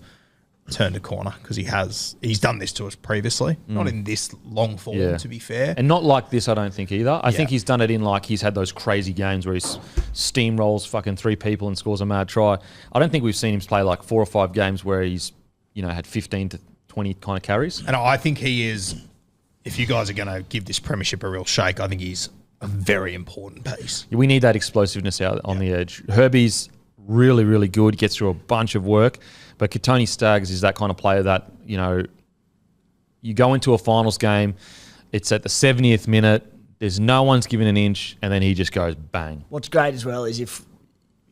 turned a corner because he's done this to us previously. Not in this long form, to be fair. And not like this, I don't think either. I think he's done it in like he's had those crazy games where he steamrolls fucking 3 people and scores a mad try. I don't think we've seen him play like 4 or 5 games where he's, had 15 to 20 kind of carries. And I think he is... If you guys are going to give this premiership a real shake, I think he's a very important piece. We need that explosiveness out on the edge. Herbie's really, really good, gets through a bunch of work, but Katoni Staggs is that kind of player that, you go into a finals game, it's at the 70th minute, there's no one's given an inch, and then he just goes bang. What's great as well is if,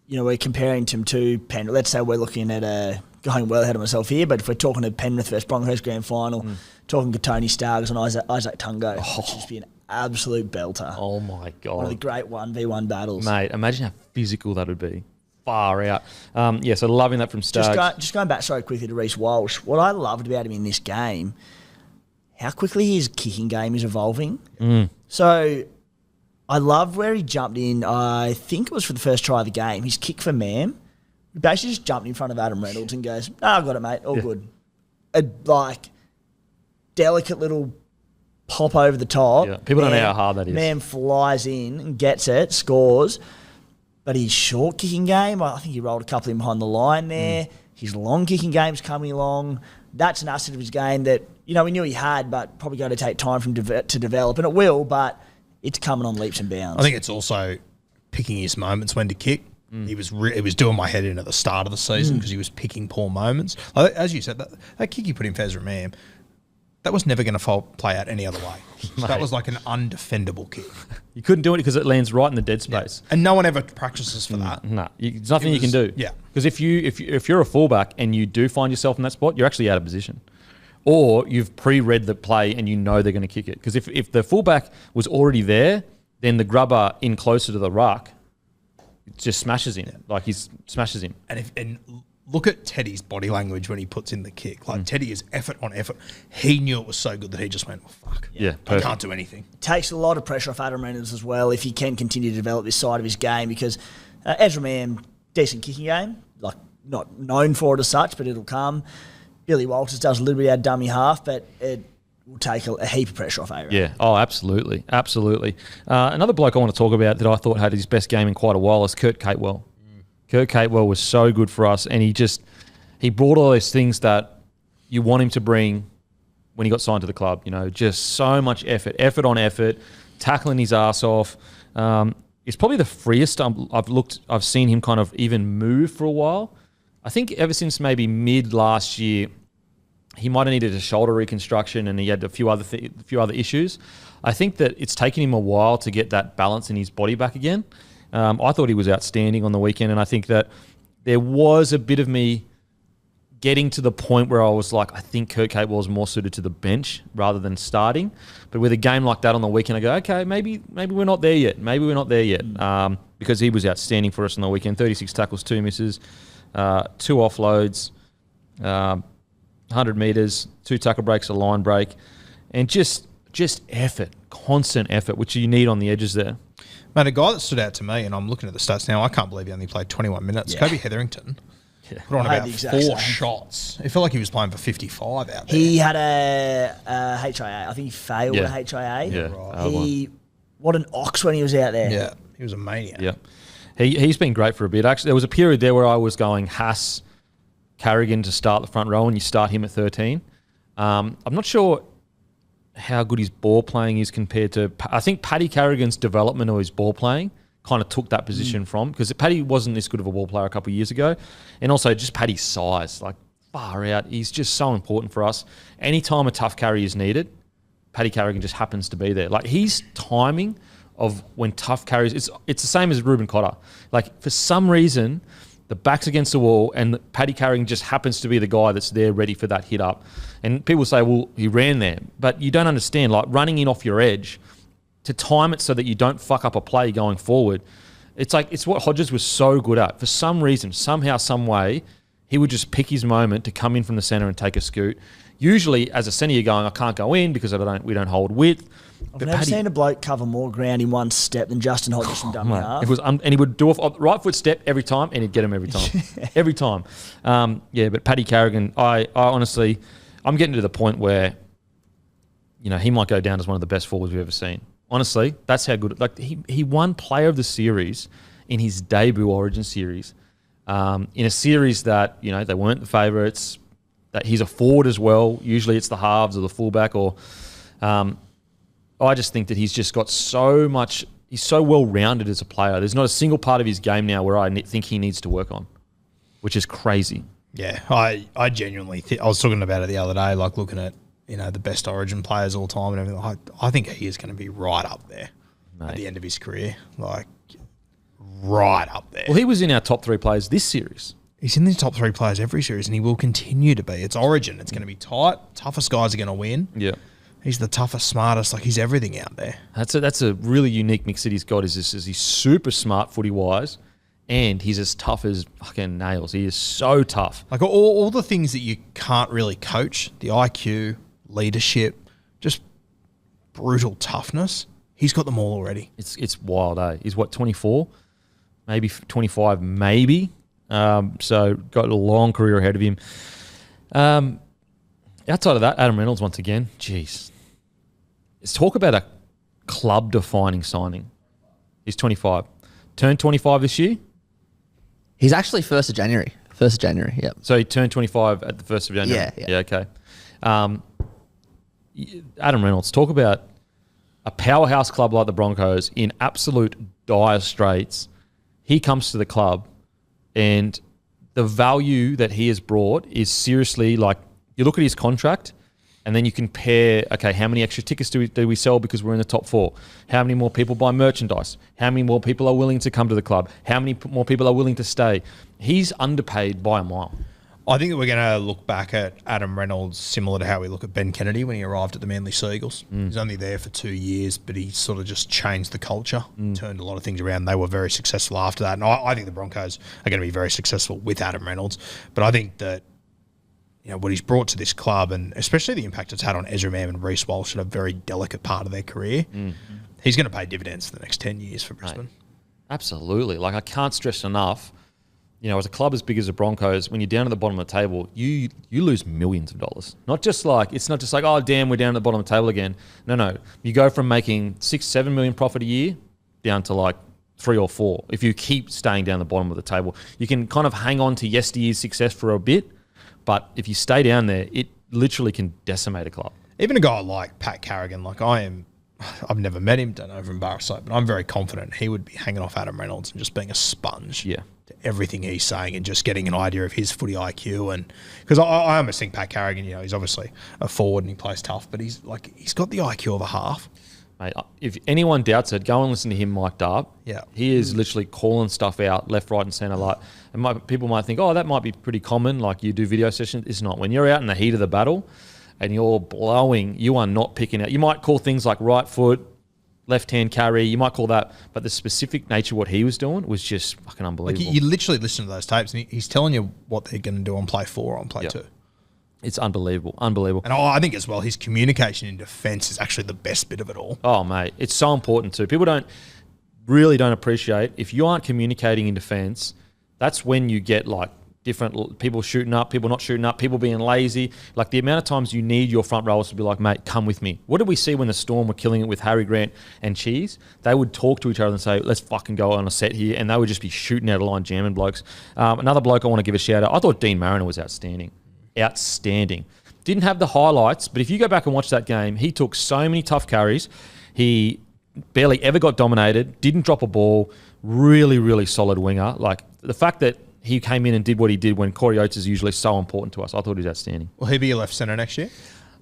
we're comparing him to Penrith, let's say we're looking at going well ahead of myself here, but if we're talking to Penrith versus Broncos grand final, talking to Tony Staggs and Isaac Tungo, which would just be an absolute belter. Oh my God. One of the great 1v1 battles. Mate, imagine how physical that would be. Far out. So loving that from Staggs. Just going back so quickly to Reece Walsh, what I loved about him in this game, how quickly his kicking game is evolving. So I loved where he jumped in, I think it was for the first try of the game, his kick for Mam. He basically just jumped in front of Adam Reynolds and goes, I've got it, mate, all good. A delicate little pop over the top. Yeah. People don't know how hard that is. Man flies in and gets it, scores. But his short kicking game, I think he rolled a couple in behind the line there. His long kicking game's coming along. That's an asset of his game that, we knew he had, but probably going to take time for him to develop. And it will, but it's coming on leaps and bounds. I think it's also picking his moments when to kick. It was doing my head in at the start of the season because he was picking poor moments. Like, as you said, that kick he put in Fezra Mam, that was never going to play out any other way. That was like an undefendable kick. You couldn't do it because it lands right in the dead space. And no one ever practices for that. No, there's nothing you can do. Yeah. Because if you're a fullback and you do find yourself in that spot, you're actually out of position. Or you've pre-read the play and you know they're going to kick it. Because if the fullback was already there, then the grubber in closer to the ruck just smashes him. Like he smashes him. And look at Teddy's body language when he puts in the kick. Like Teddy is effort on effort. He knew it was so good that he just went, fuck. Yeah, I can't do anything. Takes a lot of pressure off Adam Reynolds as well if he can continue to develop this side of his game because Ezra Mam, decent kicking game, like not known for it as such, but it'll come. Billy Walters does a little bit out of dummy half, but it will take a heap of pressure off Aaron. Yeah, absolutely. Absolutely. Another bloke I want to talk about that I thought had his best game in quite a while is Kurt Catewell. Kurt Catewell was so good for us, and he brought all those things that you want him to bring when he got signed to the club. Just so much effort on effort, tackling his ass off. It's probably the freest I've seen him kind of even move for a while. I think ever since maybe mid last year, he might have needed a shoulder reconstruction and he had a few other issues. I think that it's taken him a while to get that balance in his body back again. I thought he was outstanding on the weekend, and I think that there was a bit of me getting to the point where I was like, I think Kurt Catewell is more suited to the bench rather than starting. But with a game like that on the weekend, I go, okay, maybe we're not there yet. Because he was outstanding for us on the weekend. 36 tackles, 2 misses, 2 offloads, 100 metres, 2 tackle breaks, a line break, and just effort, constant effort, which you need on the edges there. Mate, a guy that stood out to me, and I'm looking at the stats now, I can't believe he only played 21 minutes. Kobe Hetherington put on about 4 shots. It felt like he was playing for 55 out there. He had a HIA. I think he failed a HIA. Yeah, right. What an ox when he was out there. Yeah, he was a maniac. Yeah, he's been great for a bit. Actually, there was a period there where I was going Haas, Carrigan to start the front row, and you start him at 13. I'm not sure how good his ball playing is compared to. I think Paddy Carrigan's development of his ball playing kind of took that position from, because Paddy wasn't this good of a ball player a couple of years ago, and also just Paddy's size, like far out. He's just so important for us. Anytime a tough carry is needed, Paddy Carrigan just happens to be there. Like his timing of when tough carries, it's the same as Ruben Cotter. Like for some reason, the back's against the wall and Paddy Carrigan just happens to be the guy that's there ready for that hit up. And people say, well, he ran there. But you don't understand, like running in off your edge, to time it so that you don't fuck up a play going forward. It's what Hodges was so good at. For some reason, somehow, some way, he would just pick his moment to come in from the centre and take a scoot. Usually, as a centre, you're going, I can't go in because we don't hold width. I've never seen a bloke cover more ground in one step than Justin Hodges from dummy half. And he would do a right foot step every time, and he'd get him every time. Every time. But Paddy Carrigan, I honestly, I'm getting to the point where, he might go down as one of the best forwards we've ever seen. Honestly, that's how good. Like he won Player of the Series in his debut Origin series, in a series that they weren't the favourites. That he's a forward as well. Usually it's the halves or the fullback. Or I just think that he's just got so much. He's so well rounded as a player. There's not a single part of his game now where I think he needs to work on, which is crazy. Yeah, I genuinely I was talking about it the other day, like looking at the best Origin players all time and everything. I think he is going to be right up there at the end of his career, like right up there. Well, he was in our top 3 players this series. He's in the top 3 players every series, and he will continue to be. It's Origin. It's going to be tight. Toughest guys are going to win. Yeah, he's the toughest, smartest. Like he's everything out there. That's a really unique mix that he's got. Is he's super smart footy wise, and he's as tough as fucking nails. He is so tough. Like all the things that you can't really coach, the IQ, leadership, just brutal toughness. He's got them all already. It's wild, eh? He's what, 24, maybe 25, maybe. So got a long career ahead of him. Outside of that, Adam Reynolds once again. Jeez, let's talk about a club-defining signing. He's 25, turned 25 this year. He's actually 1st of January. 1st of January. Yep. So he turned 25 at the 1st of January. Yeah. Okay. Adam Reynolds, talk about a powerhouse club like the Broncos in absolute dire straits. He comes to the club, and the value that he has brought is seriously, like, you look at his contract and then you compare, okay, how many extra tickets do we sell because we're in the top 4? How many more people buy merchandise? How many more people are willing to come to the club? How many more people are willing to stay? He's underpaid by a mile. I think that we're going to look back at Adam Reynolds similar to how we look at Ben Kennedy when he arrived at the Manly Seagulls. He's only there for 2 years, but he sort of just changed the culture, turned a lot of things around. They were very successful after that. And I think the Broncos are going to be very successful with Adam Reynolds. But I think that what he's brought to this club, and especially the impact it's had on Ezra Mam and Reece Walsh at a very delicate part of their career, he's going to pay dividends for the next 10 years for Brisbane. Right. Absolutely. Like, I can't stress enough, as a club as big as the Broncos, when you're down at the bottom of the table, you lose millions of dollars. It's not just like, oh, damn, we're down at the bottom of the table again. No. You go from making 6-7 million profit a year down to like 3 or 4. If you keep staying down the bottom of the table, you can kind of hang on to yesteryear's success for a bit, but if you stay down there, it literally can decimate a club. Even a guy like Pat Carrigan, like I've never met him, don't know if I'm embarrassed, but I'm very confident he would be hanging off Adam Reynolds and just being a sponge to everything he's saying and just getting an idea of his footy IQ. And because I almost think Pat Carrigan, he's obviously a forward and he plays tough, but he's got the IQ of a half. Mate, if anyone doubts it, go and listen to him mic'd up. Yeah. He is literally calling stuff out left, right and centre. Like, and people might think, oh, that might be pretty common, like you do video sessions. It's not. When you're out in the heat of the battle and you're blowing, you are not picking out. You might call things like right foot, left-hand carry, you might call that, but the specific nature of what he was doing was just fucking unbelievable. Like you literally listen to those tapes and he's telling you what they're going to do on play 4 or on play 2. It's unbelievable. And I think as well, his communication in defence is actually the best bit of it all. Oh, mate, it's so important too. People don't appreciate, if you aren't communicating in defence, that's when you get like different people shooting up, people not shooting up, people being lazy. Like the amount of times you need your front rowers to be like, mate, come with me. What did we see when the Storm were killing it with Harry Grant and Cheese? They would talk to each other and say, let's fucking go on a set here. And they would just be shooting out of line, jamming blokes. Another bloke I want to give a shout out. I thought Dean Mariner was outstanding. Didn't didn't have the highlights, but if you go back and watch that game, he took so many tough carries. He barely ever got dominated, didn't drop a ball, really, really solid winger. Like, the fact that he came in and did what he did when Corey Oates is usually so important to us, I thought he was outstanding. Will he be your left centre next year?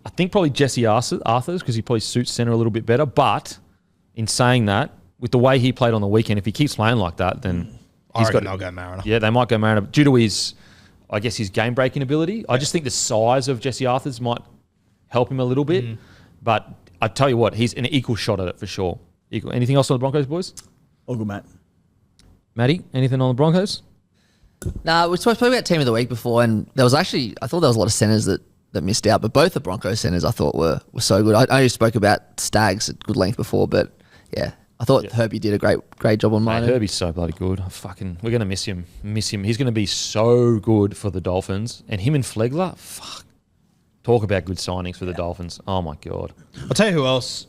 I think probably Jesse Arthurs, because he probably suits centre a little bit better. But in saying that, with the way he played on the weekend, if he keeps playing like that, then I reckon they'll go Mariner. Yeah, they might go Mariner. Due to his, I guess, his game-breaking ability. I just think the size of Jesse Arthurs might help him a little bit. But I tell you what, he's an equal shot at it for sure. Equal. Anything else on the Broncos, boys? All good, mate. Matty, anything on the Broncos? Nah, we spoke about Team of the Week before, and there was actually, I thought there was a lot of centres that missed out, but both the Broncos centres I thought were so good. I only spoke about Stags at good length before, but yeah, I thought Herbie did a great job on mine. Herbie's so bloody good. We're going to miss him. He's going to be so good for the Dolphins. And him and Flegler, talk about good signings for the Dolphins. Oh, my God. I'll tell you who else.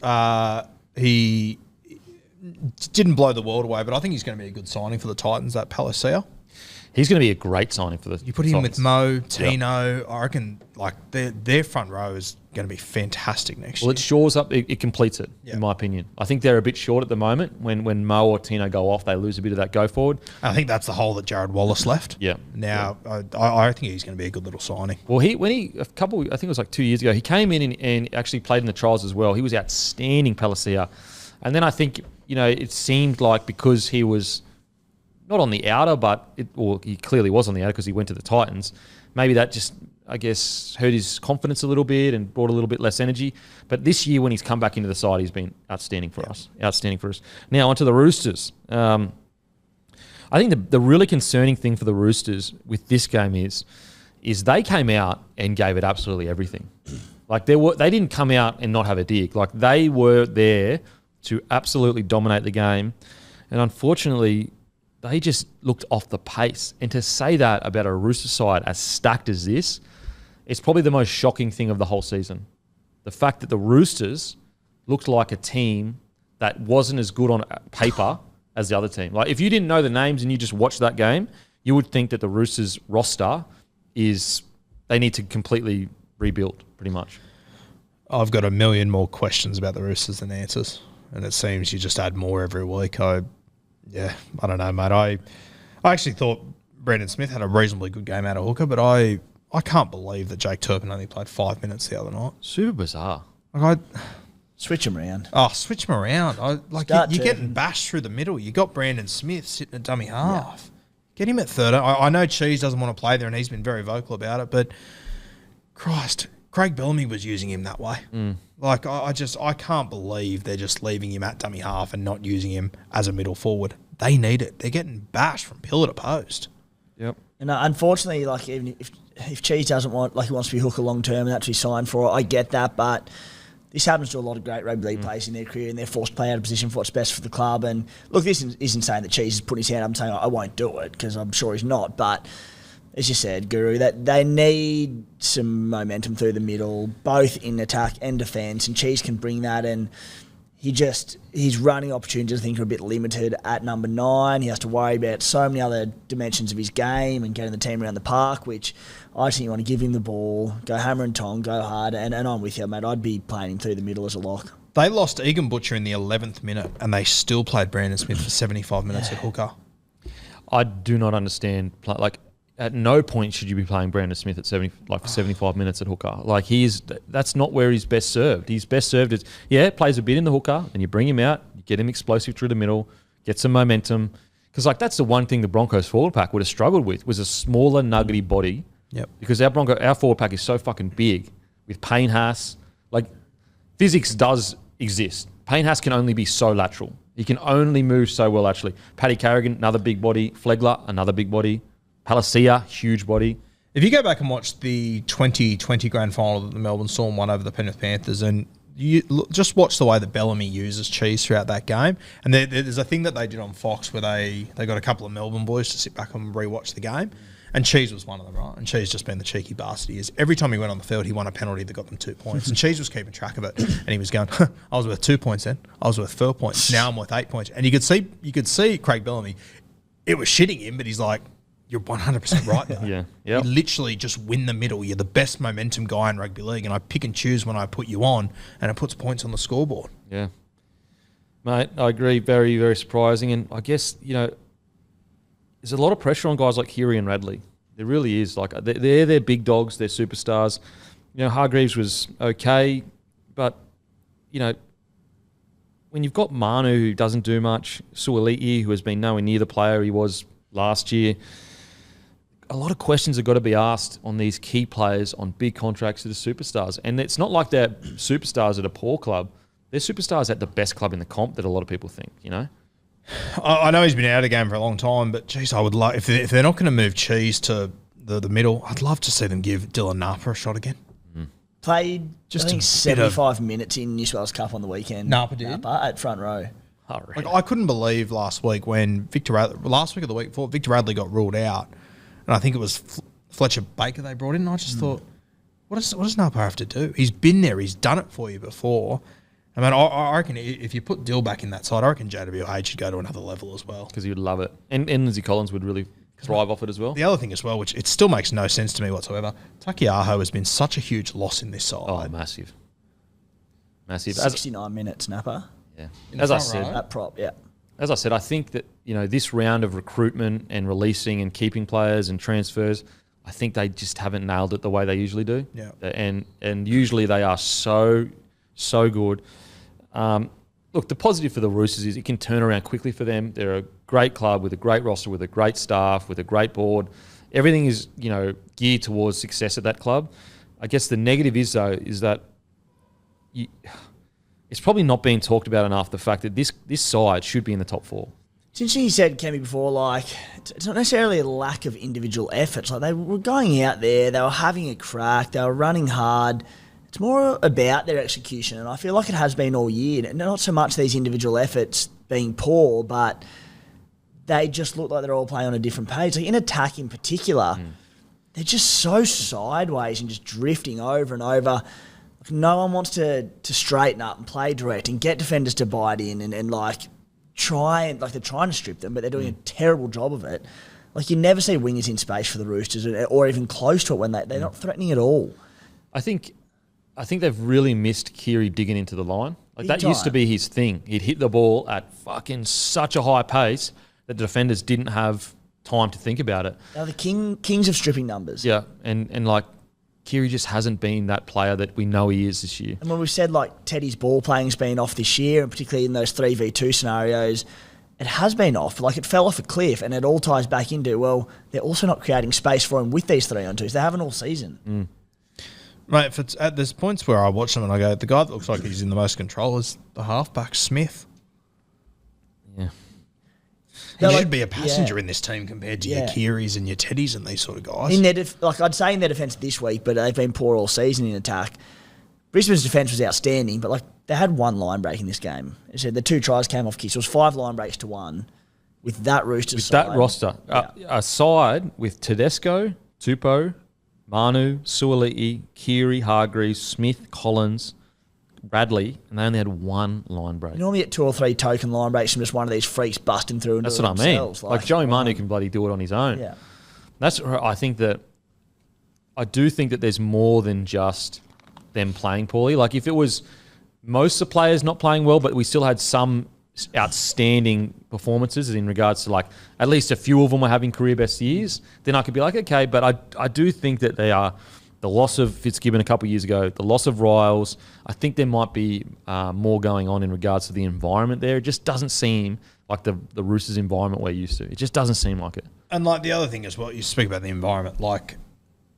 He didn't blow the world away, but I think he's going to be a good signing for the Titans, that Palacia. He's going to be a great signing for the You put him Titans. with Mo, Tino, I reckon like their front row is going to be fantastic next year. Well, it shores up, it completes it, Yeah. in my opinion. I think they're a bit short at the moment. When Mo or Tino go off, they lose a bit of that go forward. I think that's the hole that Jared Wallace left. Yeah. Now, I think he's going to be a good little signing. Well, I think it was like 2 years ago, he came in and actually played in the trials as well. He was outstanding, Palacia. And then I think, it seemed like because he was not on the outer, but he clearly was on the outer because he went to the Titans. Maybe that just, I guess, hurt his confidence a little bit and brought a little bit less energy. But this year, when he's come back into the side, he's been outstanding for us. Outstanding for us. Now, onto the Roosters. I think the really concerning thing for the Roosters with this game is they came out and gave it absolutely everything. Like, they didn't come out and not have a dig. Like, they were there to absolutely dominate the game. And unfortunately, they just looked off the pace. And to say that about a Rooster side as stacked as this, it's probably the most shocking thing of the whole season. The fact that the Roosters looked like a team that wasn't as good on paper as the other team. Like, if you didn't know the names and you just watched that game, you would think that the Roosters roster they need to completely rebuild, pretty much. I've got a million more questions about the Roosters than answers. And it seems you just add more every week. I don't know, mate. I actually thought Brandon Smith had a reasonably good game out of hooker, but I can't believe that Jake Turpin only played 5 minutes the other night. Super bizarre. Switch him around. Switch him around. You're getting bashed through the middle. You got Brandon Smith sitting at dummy half. Yeah. Get him at third. I know Cheese doesn't want to play there, and he's been very vocal about it, but Christ, Craig Bellamy was using him that way. Like, I can't believe they're just leaving him at dummy half and not using him as a middle forward. They need it. They're getting bashed from pillar to post. Yep. And unfortunately, like, even if Cheese doesn't want, like, he wants to be hooker long term and that's what he signed for, I get that, but this happens to a lot of great rugby league players in their career, and they're forced to play out of position for what's best for the club. And look, this isn't saying that Cheese is putting his hand up and saying, I won't do it, because I'm sure he's not, but as you said, Guru, that they need some momentum through the middle, both in attack and defence, and Cheese can bring that. And his running opportunities, I think, are a bit limited at number 9. He has to worry about so many other dimensions of his game and getting the team around the park, which I just think you want to give him the ball, go hammer and tong, go hard, and I'm with you, mate. I'd be playing him through the middle as a lock. They lost Egan Butcher in the 11th minute, and they still played Brandon Smith for 75 minutes at hooker. I do not understand. At no point should you be playing Brandon Smith at 75 minutes at hooker. Like, that's not where he's best served. He's best served as, plays a bit in the hooker, and you bring him out, you get him explosive through the middle, get some momentum. Because, that's the one thing the Broncos forward pack would have struggled with, was a smaller, nuggety body. Yep. Because our forward pack is so fucking big with Payne Haas. Like, physics does exist. Payne Haas can only be so lateral. He can only move so well laterally. Paddy Carrigan, another big body. Flegler, another big body. Palacia, huge body. If you go back and watch the 2020 grand final that the Melbourne Storm won over the Penrith Panthers, and you just watch the way that Bellamy uses Cheese throughout that game, and there's a thing that they did on Fox where they got a couple of Melbourne boys to sit back and rewatch the game, and Cheese was one of them, right? And Cheese just been the cheeky bastard he is. Every time he went on the field, he won a penalty that got them 2 points, and Cheese was keeping track of it, and he was going, I was worth 2 points then, I was worth 4 points, now I'm worth 8 points, and you could see Craig Bellamy, it was shitting him, but he's like, You're 100% right, though. Yeah. Yep. You literally just win the middle. You're the best momentum guy in rugby league, and I pick and choose when I put you on, and it puts points on the scoreboard. Yeah. Mate, I agree. Very, very surprising. And I guess, there's a lot of pressure on guys like Keary and Radley. There really is. Like, they're big dogs. They're superstars. Hargreaves was okay, but, when you've got Manu, who doesn't do much, Suoliti, who has been nowhere near the player he was last year, a lot of questions have got to be asked on these key players on big contracts that are superstars. And it's not like they're superstars at a poor club. They're superstars at the best club in the comp that a lot of people think, I know he's been out of the game for a long time, but, geez, I would love... If they're not going to move Cheese to the middle, I'd love to see them give Dylan Napa a shot again. Played just 75 minutes in New South Wales Cup on the weekend. Napa did? At front row. Like, I couldn't believe last week when last week or the week before, Victor Radley got ruled out, and I think it was Fletcher Baker they brought in, and I just thought, what does Napa have to do? He's been there. He's done it for you before. I mean, I reckon if you put Dill back in that side, I reckon JWH should go to another level as well. Because he would love it. And Lindsay Collins would really thrive off it as well. The other thing as well, which it still makes no sense to me whatsoever, Takiaho has been such a huge loss in this side. Oh, massive. 69 minutes, Napa. Yeah. As I said, that prop, yeah. As I said, I think that, this round of recruitment and releasing and keeping players and transfers, I think they just haven't nailed it the way they usually do. Yeah. And usually they are so good. Look, the positive for the Roosters is it can turn around quickly for them. They're a great club with a great roster, with a great staff, with a great board. Everything is, geared towards success at that club. I guess the negative is, though, is that it's probably not being talked about enough, the fact that this side should be in the top 4. It's interesting you said, Kemi, before, like, it's not necessarily a lack of individual efforts. Like, they were going out there, they were having a crack, they were running hard. It's more about their execution, and I feel like it has been all year. And not so much these individual efforts being poor, but they just look like they're all playing on a different page. Like in attack in particular, they're just so sideways and just drifting over and over. Like no one wants to straighten up and play direct and get defenders to bite in and they're trying to strip them, but they're doing a terrible job of it. Like you never see wingers in space for the Roosters or even close to it when they're not threatening at all. I think they've really missed Keary digging into the line. Like that used to be his thing. He'd hit the ball at fucking such a high pace that the defenders didn't have time to think about it. They're the kings of stripping numbers. Yeah, and like Keary just hasn't been that player that we know he is this year. And when we've said like Teddy's ball playing's been off this year, and particularly in those 3v2 scenarios, it has been off. Like it fell off a cliff, and it all ties back into, well, they're also not creating space for him with these 3-on-2s. They haven't all season. Mate, if it's at there's points where I watch them and I go, the guy that looks like he's in the most control is the halfback, Smith. Yeah. He should be a passenger in this team compared to your Kearys and your Teddies and these sort of guys. In their I'd say in their defence this week, but they've been poor all season in attack. Brisbane's defence was outstanding, but they had one line break in this game. It said the 2 tries came off kicks. It was 5 line breaks to 1 with that Roosters side. That roster. A side with Tedesco, Tupou, Manu, Suoliti, Keary, Hargreaves, Smith, Collins, Bradley, and they only had 1 line break. You normally get 2 or 3 token line breaks from just one of these freaks busting through and That's doing what it themselves. I mean. Like Joey Manu can bloody do it on his own. Yeah. I do think that there's more than just them playing poorly. Like if it was most of the players not playing well, but we still had some outstanding performances in regards to at least a few of them were having career best years, then I could be like, okay, but I do think that they are the loss of Fitzgibbon a couple of years ago, the loss of Riles. I think there might be more going on in regards to the environment there. It just doesn't seem like the Roosters environment we're used to. It just doesn't seem like it. And the other thing as well, you speak about the environment,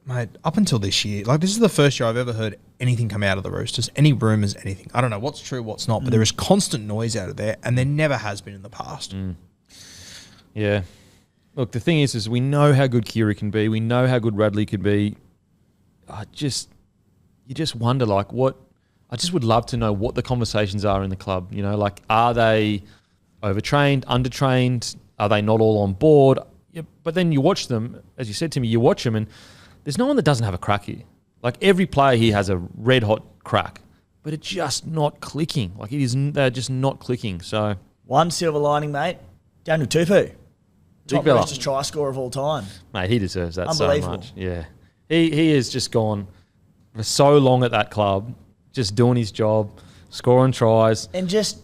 mate, up until this year, this is the first year I've ever heard anything come out of the Roosters, any rumours, anything. I don't know what's true, what's not, but there is constant noise out of there, and there never has been in the past. Yeah. Look, the thing is we know how good Keary can be. We know how good Radley can be. You just wonder, what... I just would love to know what the conversations are in the club. Are they overtrained, undertrained? Are they not all on board? Yeah, but then you watch them, as you said to me, you watch them and there's no one that doesn't have a crack here. Every player here has a red hot crack, but it's just not clicking. They're just not clicking. So one silver lining, mate, Daniel Tupou. Top fella. Roosters try scorer of all time. Mate, he deserves that so Unbelievable. much. Yeah. He has just gone for so long at that club, just doing his job, scoring tries. And just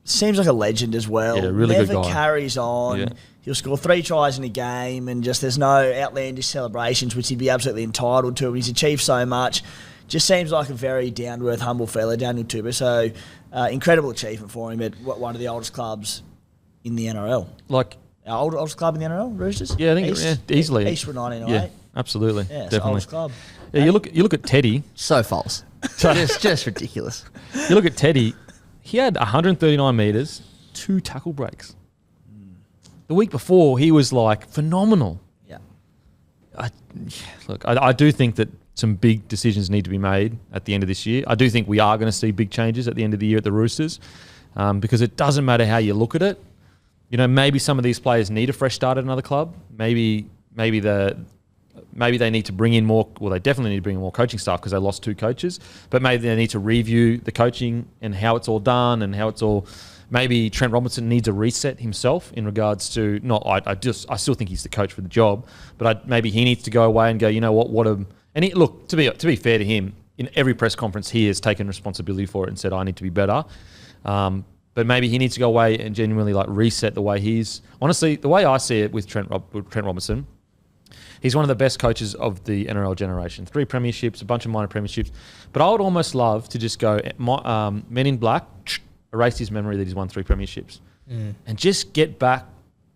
seems like a legend as well. Yeah, really good Never guy. carries on. Yeah. He'll score 3 tries in a game, and just there's no outlandish celebrations, which he'd be absolutely entitled to. He's achieved so much. Just seems like a very down-to-earth, humble fella, Daniel Tuber. So, incredible achievement for him at one of the oldest clubs in the NRL. Like, Our oldest club in the NRL, Roosters? yeah, I think East, easily. East were 1908. Yeah, absolutely. Yeah, it's the definitely. oldest club. Yeah, you look at Teddy. So false. just ridiculous. You look at Teddy. He had 139 metres, 2 tackle breaks. The week before, he was like phenomenal. Yeah. I do think that some big decisions need to be made at the end of this year. I do think we are going to see big changes at the end of the year at the Roosters, because it doesn't matter how you look at it. You know, maybe some of these players need a fresh start at another club. Maybe they need to bring in more. Well, they definitely need to bring in more coaching staff because they lost 2 coaches. But maybe they need to review the coaching and how it's all done and how it's all. Maybe Trent Robinson needs a reset himself in regards to I still think he's the coach for the job, but maybe he needs to go away and go. You know what? Look, to be fair to him, in every press conference he has taken responsibility for it and said I need to be better. But maybe he needs to go away and genuinely like reset the way he's. Honestly, the way I see it with Trent Robinson, he's one of the best coaches of the NRL generation. 3 premierships, a bunch of minor premierships. But I would almost love to just go, Men in Black, erase his memory that he's won 3 premierships. And just get back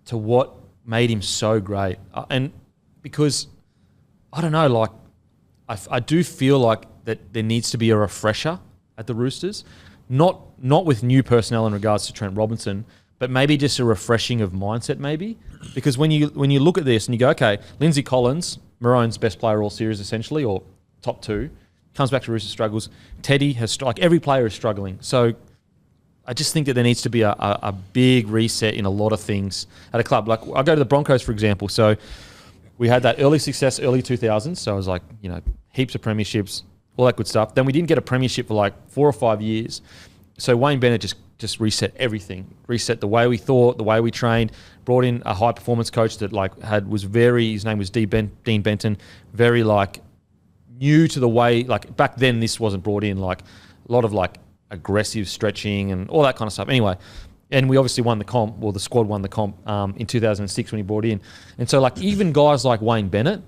to what made him so great. And because, I don't know, like, I do feel like that there needs to be a refresher at the Roosters. Not with new personnel in regards to Trent Robinson, but maybe just a refreshing of mindset maybe. Because when you look at this and you go, okay, Lindsay Collins, Maroon's best player all series essentially, or top 2, comes back to Roosters, struggles. Teddy has, like every player is struggling. So I just think that there needs to be a big reset in a lot of things at a club. Like I go to the Broncos, for example. So we had that early success, early 2000s. So I was like, heaps of premierships, all that good stuff. Then we didn't get a premiership for like 4 or 5 years. So Wayne Bennett just reset everything, reset the way we thought, the way we trained, brought in a high performance coach that his name was Dean Benton, very like new to the way, like back then this wasn't brought in, like a lot of like aggressive stretching and all that kind of stuff. Anyway, and we obviously won the comp, the squad won the comp in 2006 when he brought in. And so like even guys like Wayne Bennett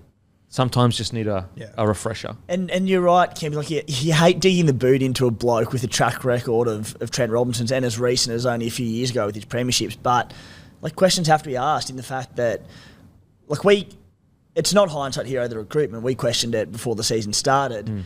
sometimes just need a refresher. And you're right, Kim. Like you hate digging the boot into a bloke with a track record of Trent Robinson's and as recent as only a few years ago with his premierships. But like questions have to be asked in the fact that it's not hindsight here, the recruitment. We questioned it before the season started.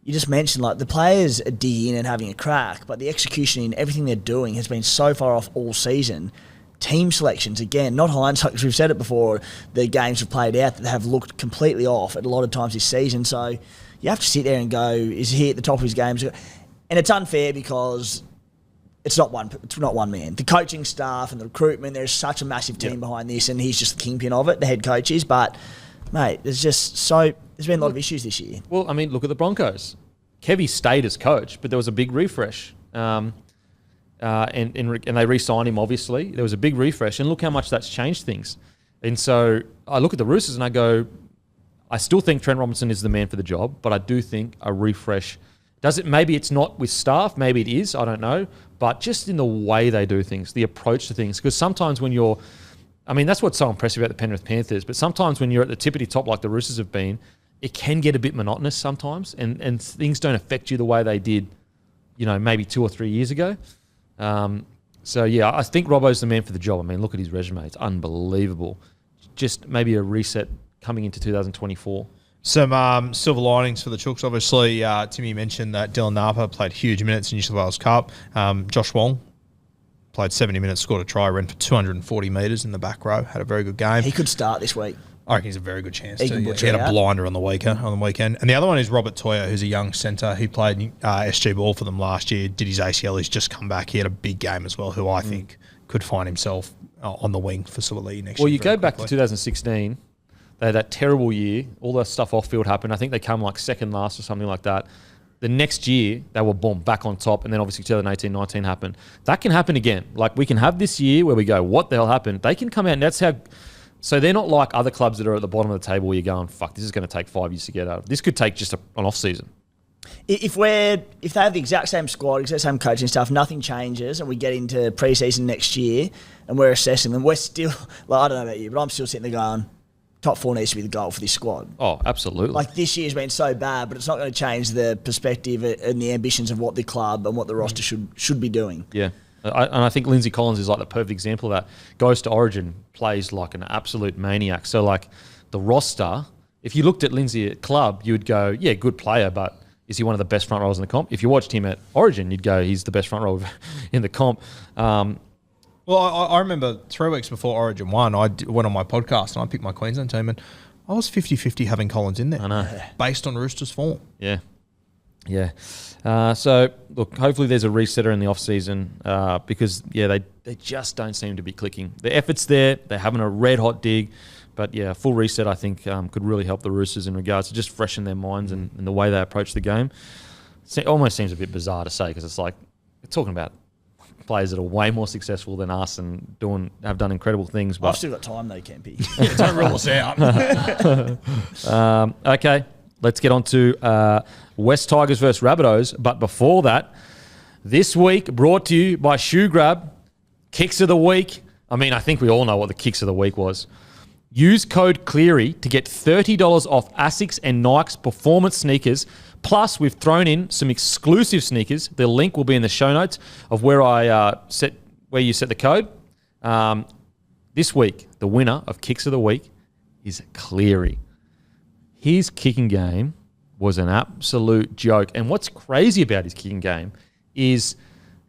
You just mentioned like the players are digging in and having a crack, but the execution in everything they're doing has been so far off all season. Team selections, again, not hindsight, because we've said it before, the games have played out that have looked completely off at a lot of times this season. So you have to sit there and go, is he at the top of his games? And it's unfair because it's not one man. The coaching staff and the recruitment, there's such a massive team behind this, and he's just the kingpin of it, the head coach is. But, mate, there's been a lot of issues this year. Well, I mean, look at the Broncos. Kevy stayed as coach, but there was a big refresh. And they re-signed him, obviously. There was a big refresh, and look how much that's changed things. And so I look at the Roosters and I go, I still think Trent Robinson is the man for the job, but I do think a refresh maybe it's not with staff, maybe it is, I don't know, but just in the way they do things, the approach to things. Because sometimes when that's what's so impressive about the Penrith Panthers, but sometimes when you're at the tippity top like the Roosters have been, it can get a bit monotonous sometimes, and things don't affect you the way they did, maybe 2 or 3 years ago. So yeah, I think Robbo's the man for the job. I mean, look at his resume; it's unbelievable. Just maybe a reset coming into 2024. Some silver linings for the Chooks. Obviously, Timmy mentioned that Dylan Napa played huge minutes in New South Wales Cup. Josh Wong played 70 minutes, scored a try, ran for 240 metres in the back row. Had a very good game. He could start this week. I reckon he's a very good chance. He had a blinder on the weekend. And the other one is Robert Toya, who's a young centre. He played SG ball for them last year. Did his ACL. He's just come back. He had a big game as well. Who I think could find himself on the wing for Silverlea next year. Well, you go back to 2016. They had that terrible year. All the stuff off field happened. I think they come like second last or something like that. The next year, they were boom, back on top. And then obviously 2018-19 happened. That can happen again. Like we can have this year where we go, what the hell happened? They can come out and that's how... So they're not like other clubs that are at the bottom of the table where you're going, fuck, this is going to take 5 years to get out of. This could take just an off season. If they have the exact same squad, exact same coaching stuff, nothing changes, and we get into pre-season next year and we're assessing them, we're still, like, I don't know about you, but I'm still sitting there going, top 4 needs to be the goal for this squad. Oh, absolutely. Like this year's been so bad, but it's not going to change the perspective and the ambitions of what the club and what the roster should be doing. Yeah. And I think Lindsay Collins is like the perfect example of that. Goes to Origin, plays like an absolute maniac. So like the roster, if you looked at Lindsay at club, you would go, yeah, good player, but is he one of the best front rowers in the comp? If you watched him at Origin, you'd go, he's the best front rower in the comp. Well, I remember 3 weeks before Origin 1, went on my podcast and I picked my Queensland team and I was 50-50 having Collins in there. I know. Based on Roosters' form. Yeah. Yeah. So, look, hopefully there's a resetter in the off-season because, yeah, they just don't seem to be clicking. The effort's there. They're having a red-hot dig. But, yeah, a full reset, I think, could really help the Roosters in regards to just freshen their minds and the way they approach the game. It almost seems a bit bizarre to say because it's like we're talking about players that are way more successful than us and have done incredible things. But I've still got time though, Kempy. Don't rule us out. Okay, let's get on to West Tigers versus Rabbitohs. But before that, this week brought to you by Shoe Grab, Kicks of the Week. I mean, I think we all know what the Kicks of the Week was. Use code Cleary to get $30 off Asics and Nike's performance sneakers. Plus, we've thrown in some exclusive sneakers. The link will be in the show notes of where where you set the code. This week, the winner of Kicks of the Week is Cleary. His kicking game was an absolute joke. And what's crazy about his kicking game is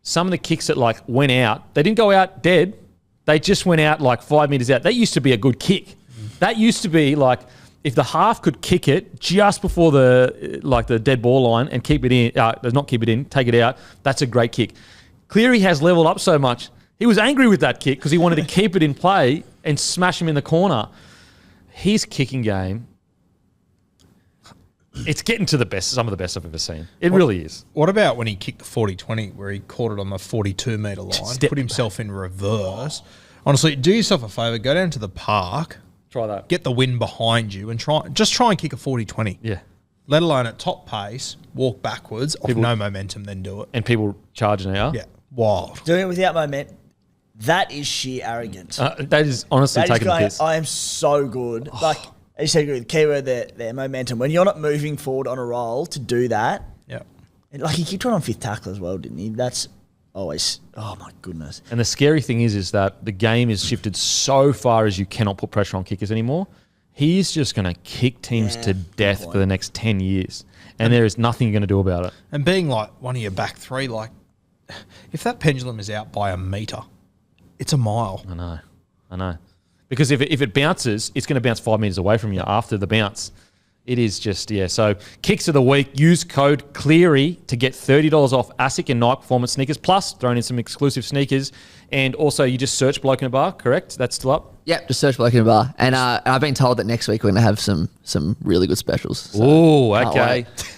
some of the kicks that like went out, they didn't go out dead. They just went out like 5 meters out. That used to be a good kick. That used to be like if the half could kick it just before the dead ball line and keep it in, not keep it in, take it out. That's a great kick. Cleary has leveled up so much. He was angry with that kick because he wanted to keep it in play and smash him in the corner. His kicking game, it's getting to some of the best I've ever seen. It really is. What about when he kicked the 40-20 where he caught it on the 42-metre line, put himself in reverse? Honestly, do yourself a favour, go down to the park, Try that. get the wind behind you and try and kick a 40-20. Yeah. Let alone at top pace, walk backwards, off no momentum, then do it. And people charging out. Yeah, wild. Doing it without momentum, that is sheer arrogance. That is honestly taking the piss. I am so good. Like, as you said, the keyword there, momentum. When you're not moving forward on a roll to do that, Yeah. like he kicked one on fifth tackle as well, didn't he? That's always, oh my goodness. And the scary thing is that the game has shifted so far as you cannot put pressure on kickers anymore. He's just going to kick teams to death for the next 10 years. And there is nothing you're going to do about it. And being like one of your back three, like if that pendulum is out by a metre, it's a mile. I know. Because if it bounces, it's going to bounce 5 meters away from you after the bounce. It is just, yeah. So, Kicks of the Week, use code Cleary to get $30 off ASIC and Nike performance sneakers, plus throwing in some exclusive sneakers. And also, you just search Bloke in a Bar, correct? That's still up? Yep, just search Bloke in a Bar. And I've been told that next week we're going to have some really good specials. So Ooh, can't okay. wait.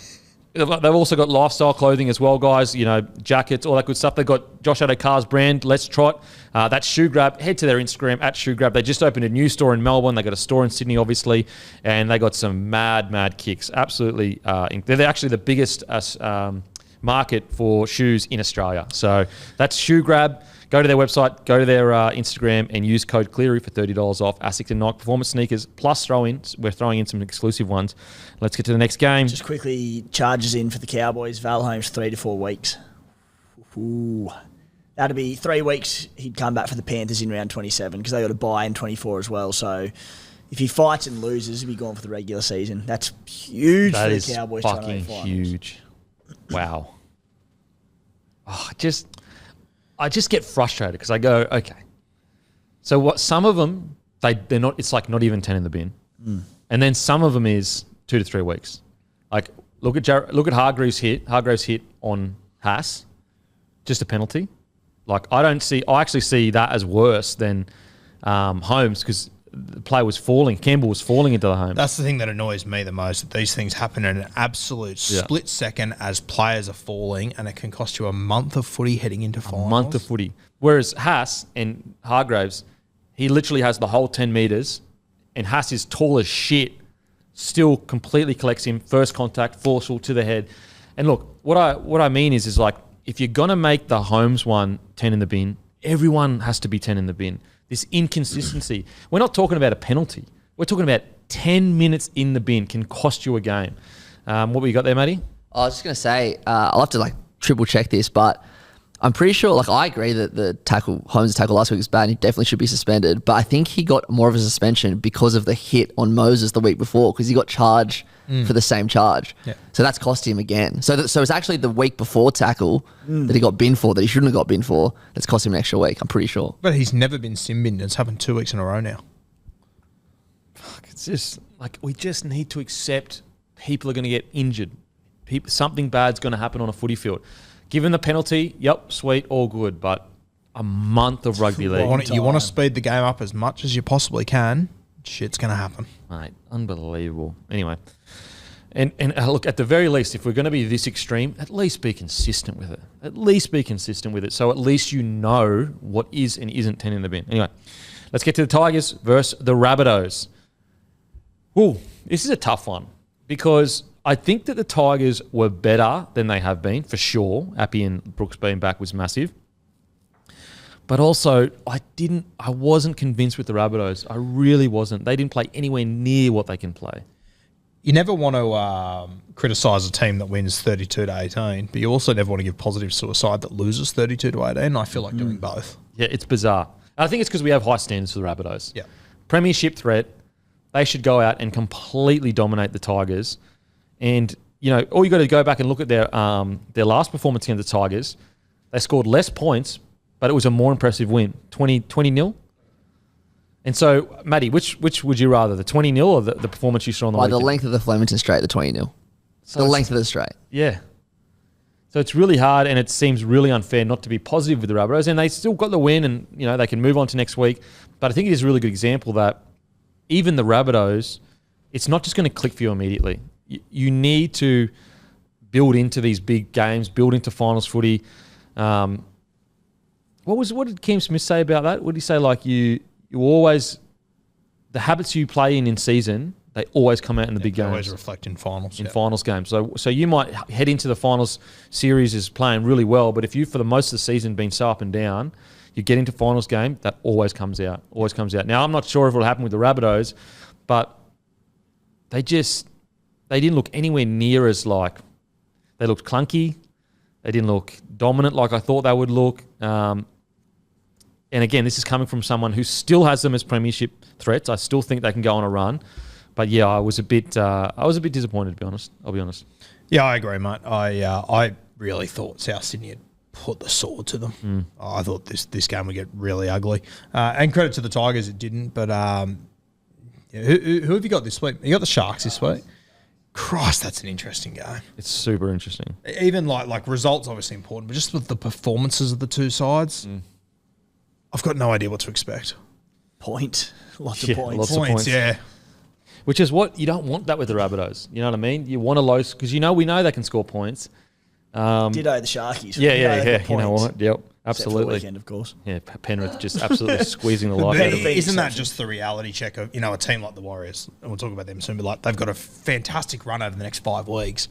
They've also got lifestyle clothing as well, guys. You know, jackets, all that good stuff. They've got Josh Addo-Carr's brand, Let's Trot. That's Shoe Grab. Head to their Instagram, @ShoeGrab. They just opened a new store in Melbourne. They got a store in Sydney, obviously. And they got some mad kicks. Absolutely. They're actually the biggest market for shoes in Australia. So that's Shoe Grab. Go to their website, go to their Instagram, and use code Cleary for $30 off ASICS and Nike performance sneakers. Plus, we're throwing in some exclusive ones. Let's get to the next game. Just quickly, charges in for the Cowboys. Val Holmes 3 to 4 weeks. Ooh. That'd be 3 weeks. He'd come back for the Panthers in round 27 because they got a bye in 24 as well. So if he fights and loses, he'll be gone for the regular season. That's huge for the Cowboys. That is fucking huge. Wow. I just get frustrated because I go, okay. So what? Some of them they're not. It's like not even 10 in the bin, and then some of them is 2 to 3 weeks. Like look at Hargreaves hit on Haas, just a penalty. Like I actually see that as worse than Holmes because the play was falling. Campbell was falling into the home. That's the thing that annoys me the most, that these things happen in an absolute split second as players are falling, and it can cost you a month of footy heading into finals. A month of footy. Whereas Haas and Hargraves, he literally has the whole 10 metres, and Haas is tall as shit, still completely collects him, first contact, forceful to the head. And look, what I mean is like, if you're going to make the Holmes one 10 in the bin, everyone has to be 10 in the bin. This inconsistency. We're not talking about a penalty. We're talking about 10 minutes in the bin can cost you a game. What we got there, Matty? I was just going to say, I'll have to like triple check this, but I'm pretty sure, like I agree that the tackle, Holmes' tackle last week was bad and he definitely should be suspended, but I think he got more of a suspension because of the hit on Moses the week before, because he got charged for the same charge. Yeah. So that's cost him again. So it's actually the week before tackle that he got binned for, that he shouldn't have got binned for, that's cost him an extra week, I'm pretty sure. But he's never been sim binned. It's happened 2 weeks in a row now. Fuck, it's just like, we just need to accept people are going to get injured. Something bad's going to happen on a footy field. Given the penalty, yep, sweet, all good, but a month of rugby league. You want to speed the game up as much as you possibly can, shit's going to happen. Mate, unbelievable. Anyway, and look, at the very least, if we're going to be this extreme, at least be consistent with it. At least be consistent with it, so at least you know what is and isn't 10 in the bin. Anyway, let's get to the Tigers versus the Rabbitohs. Ooh, this is a tough one, because I think that the Tigers were better than they have been, for sure. Appy and Brooks being back was massive. But also, I wasn't convinced with the Rabbitohs. I really wasn't. They didn't play anywhere near what they can play. You never want to criticise a team that wins 32-18, but you also never want to give positives to a side that loses 32-18. I feel like doing both. Yeah, it's bizarre. I think it's because we have high standards for the Rabbitohs. Yeah. Premiership threat. They should go out and completely dominate the Tigers. And, you know, all you got to go back and look at their last performance against the Tigers. They scored less points, but it was a more impressive win, 20-0. And so, Matty, which would you rather, the 20-0 or the performance you saw on the weekend? The length of the Flemington straight, the 20-0. So the length of the straight. Yeah. So it's really hard, and it seems really unfair not to be positive with the Rabbitohs. And they still got the win, and, you know, they can move on to next week. But I think it is a really good example that even the Rabbitohs, it's not just going to click for you immediately. You need to build into these big games, build into finals footy. What did Kim Smith say about that? What did he say? Like you always, the habits you play in season, they always come out in the big games. Always reflect in finals. Finals games. So you might head into the finals series as playing really well, but if you for the most of the season been so up and down, you get into finals game, that always comes out. Always comes out. Now I'm not sure if it'll happen with the Rabbitohs, but they didn't look anywhere near as like, they looked clunky. They didn't look dominant like I thought they would look. And again, this is coming from someone who still has them as premiership threats. I still think they can go on a run. But yeah, I was a bit disappointed, to be honest. I'll be honest. Yeah, I agree, mate. I really thought South Sydney had put the sword to them. I thought this game would get really ugly. And credit to the Tigers, it didn't. But who have you got this week? You got the Sharks this week. Christ, that's an interesting game. It's super interesting. Even like results obviously important, but just with the performances of the two sides, I've got no idea what to expect. Lots of points. Lots of points. Yeah. Which is what you don't want that with the Rabbitohs. You know what I mean? You want a low, because we know they can score points. Ditto the Sharkies. Yeah. You know what? Yep, absolutely. Except for the weekend, of course. Yeah, Penrith just absolutely squeezing the life out of it. Isn't that just the reality check of, a team like the Warriors, and we'll talk about them soon, but like they've got a fantastic run over the next 5 weeks.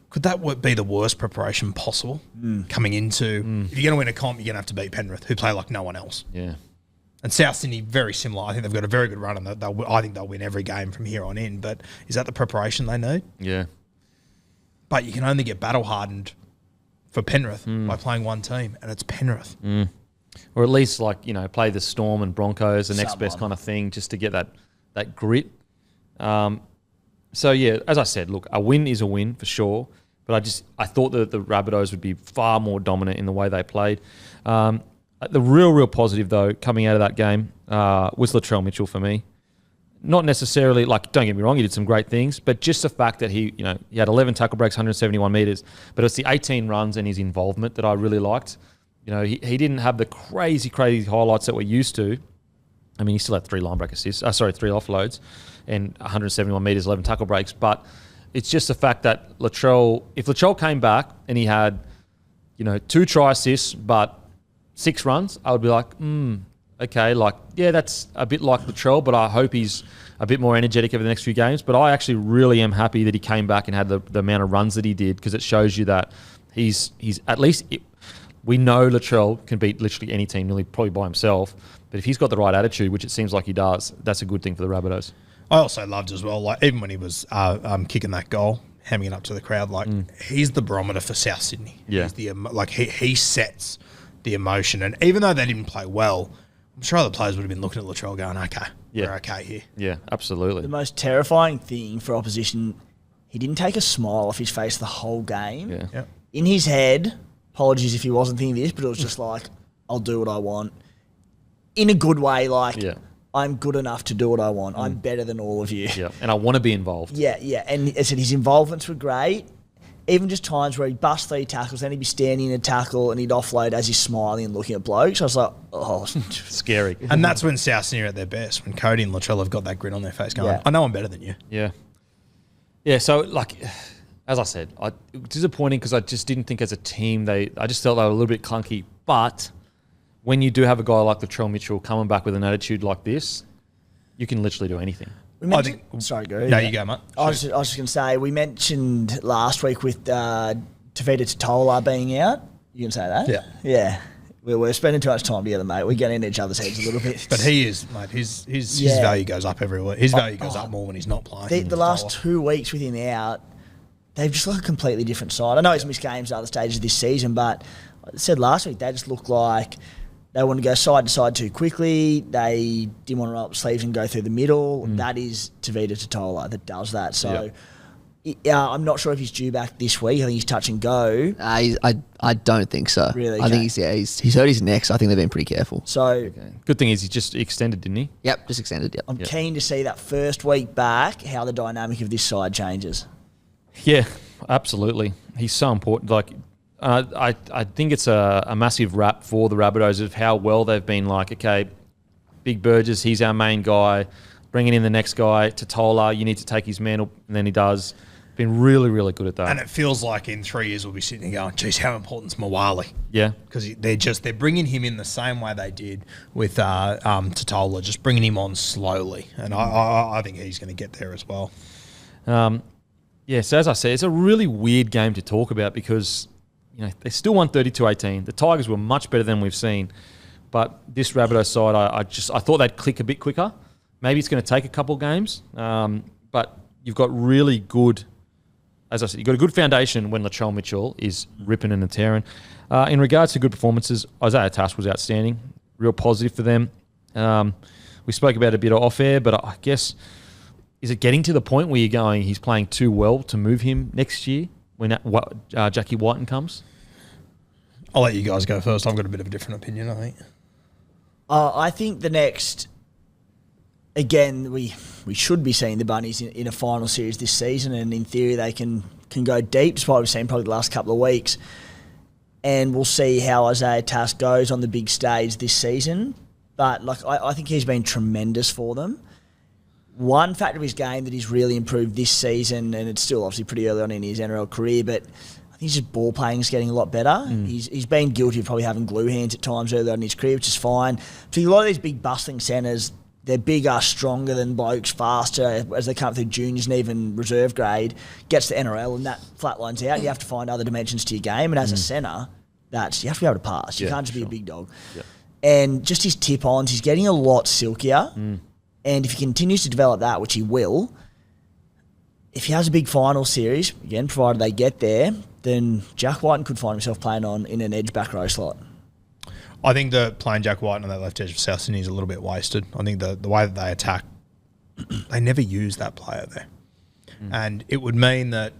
Could that be the worst preparation possible coming into, if you're going to win a comp, you're going to have to beat Penrith, who play like no one else. Yeah. And South Sydney, very similar. I think they've got a very good run, and I think they'll win every game from here on in. But is that the preparation they need? Yeah. But you can only get battle-hardened for Penrith by playing one team, and it's Penrith. Or at least, play the Storm and Broncos, the next best kind of thing, just to get that grit. So, yeah, as I said, look, a win is a win for sure. But I thought that the Rabbitohs would be far more dominant in the way they played. The real positive, though, coming out of that game was Latrell Mitchell for me. Not necessarily, don't get me wrong, he did some great things, but just the fact that he had 11 tackle breaks, 171 metres, but it's the 18 runs and his involvement that I really liked. He didn't have the crazy highlights that we're used to, I mean, he still had 3 line break assists. 3 offloads and 171 metres, 11 tackle breaks. But it's just the fact that if Latrell came back and he had, 2 try assists but 6 runs, I would be like, okay, that's a bit like Latrell, but I hope he's a bit more energetic over the next few games. But I actually really am happy that he came back and had the amount of runs that he did, because it shows you that he's at least... We know Latrell can beat literally any team, nearly probably by himself. But if he's got the right attitude, which it seems like he does, that's a good thing for the Rabbitohs. I also loved as well, even when he was kicking that goal, hamming it up to the crowd, he's the barometer for South Sydney. Yeah. He's he sets the emotion. And even though they didn't play well, I'm sure other players would have been looking at Latrell going, okay, we're okay here. Yeah, absolutely. The most terrifying thing for opposition, he didn't take a smile off his face the whole game. Yeah. Yep. In his head, apologies if he wasn't thinking this, but it was just like, I'll do what I want. In a good way, I'm good enough to do what I want. I'm better than all of you. Yeah, and I want to be involved. Yeah. And I said his involvements were great. Even just times where he'd bust 3 tackles, then he'd be standing in a tackle and he'd offload as he's smiling and looking at blokes. I was like, oh. Scary. And that's when South Sydney are at their best, when Cody and Latrell have got that grin on their face going, I know I'm better than you. Yeah. Yeah, so, as I said, disappointing because I just didn't think as a team I just felt they were a little bit clunky. But when you do have a guy like Latrell Mitchell coming back with an attitude like this, you can literally do anything. Sorry, go. No, you go, mate. I was just going to say, we mentioned last week with Tavita Totola being out. You can say that? Yeah. Yeah. We're spending too much time together, mate. We're getting in each other's heads a little bit. But he is, mate. His value goes up every week. His value goes up more when he's not playing. The last 2 weeks with him out, they've just looked a completely different side. I know he's missed games at other stages of this season, but like I said last week, they just looked like they want to go side to side too quickly. They didn't want to roll up sleeves and go through the middle. That is Tavita Totola that does that. So I'm not sure if he's due back this week. I think he's touch and go. I don't think so. Really? I think he's hurt his neck, so I think they've been pretty careful. So Good thing is he just extended, didn't he? Yep, just extended, yep. I'm keen to see that first week back, how the dynamic of this side changes. Yeah, absolutely. He's so important. I think it's a massive rap for the Rabbitohs of how well they've been okay, Big Burgess, he's our main guy. Bringing in the next guy, Totola, you need to take his mantle, and then he does. Been really, really good at that. And it feels like in 3 years we'll be sitting here going, geez, how important's Mawali? Yeah. Because they're bringing him in the same way they did with Totola, just bringing him on slowly. And I think he's going to get there as well. So as I said, it's a really weird game to talk about because they still won 32-18. The Tigers were much better than we've seen. But this Rabbitohs side, I thought they'd click a bit quicker. Maybe it's going to take a couple games. But you've got really good, as I said, you've got a good foundation when Latrell Mitchell is ripping and tearing. In regards to good performances, Isaiah Tass was outstanding. Real positive for them. We spoke about it a bit off air, but I guess, is it getting to the point where you're going, he's playing too well to move him next year when Jackie Whiten comes? I'll let you guys go first. I've got a bit of a different opinion, I think. I think the next... Again, we should be seeing the Bunnies in a final series this season, and in theory they can go deep, despite what we've seen probably the last couple of weeks. And we'll see how Isaiah Tass goes on the big stage this season. But I think he's been tremendous for them. One factor of his game that he's really improved this season, and it's still obviously pretty early on in his NRL career, but I think his ball playing is getting a lot better. He's been guilty of probably having glue hands at times early on in his career, which is fine. So a lot of these big bustling centres, they're bigger, stronger than blokes, faster as they come up through juniors and even reserve grade, gets to NRL and that flatlines out. You have to find other dimensions to your game. And as a centre, you have to be able to pass. You can't just be a big dog. Yep. And just his tip-ons, he's getting a lot silkier. And if he continues to develop that, which he will, if he has a big final series, again, provided they get there, then Jack Whiten could find himself playing in an edge back row slot. I think that playing Jack White on that left edge of South Sydney is a little bit wasted. I think the way that they attack, they never use that player there. And it would mean that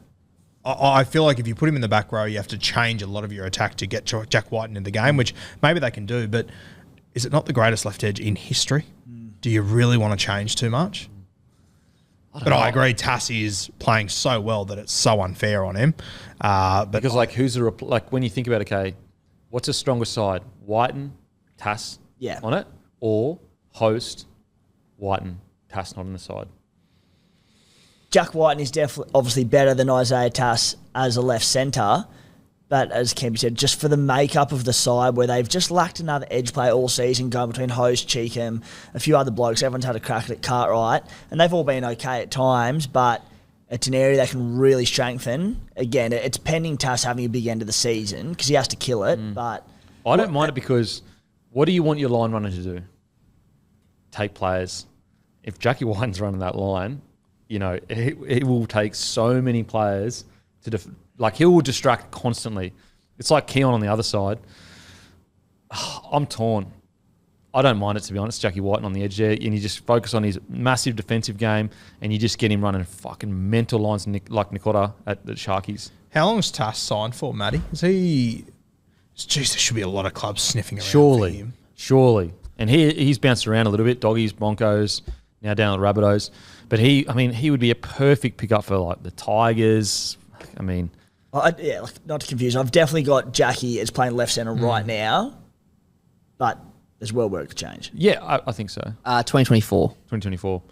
I feel like if you put him in the back row, you have to change a lot of your attack to get Jack White into the game, which maybe they can do, but is it not the greatest left edge in history? Do you really want to change too much? I agree, Tassie is playing so well that it's so unfair on him. Because who's when you think about what's a stronger side? Whiten, Tass on it, or Host, Whiten, Tass not on the side. Jack Whiten is definitely obviously better than Isaiah Tass as a left centre. But as Kempy said, just for the makeup of the side where they've just lacked another edge player all season going between Host, Cheekham, a few other blokes. Everyone's had a crack at Cartwright. And they've all been okay at times, but it's an area they can really strengthen. Again, it's pending Tass having a big end of the season because he has to kill it. But I don't mind it because what do you want your line runner to do? Take players. If Jackie Whiten's running that line, you know, it will take so many players to he will distract constantly. It's like Keon on the other side. I'm torn. I don't mind it, to be honest, Jackie Whiten on the edge there, and you just focus on his massive defensive game, and you just get him running fucking mental lines like Nikota at the Sharkies. How long is Tass signed for, Matty? Is he... Jeez, there should be a lot of clubs sniffing around for him. Surely. And he's bounced around a little bit. Doggies, Broncos, now down at the Rabbitohs. But he would be a perfect pickup for like the Tigers. I mean... not to confuse. I've definitely got Jackie as playing left centre right now, but there's well work to change. Yeah, I think so. 2024. 2024.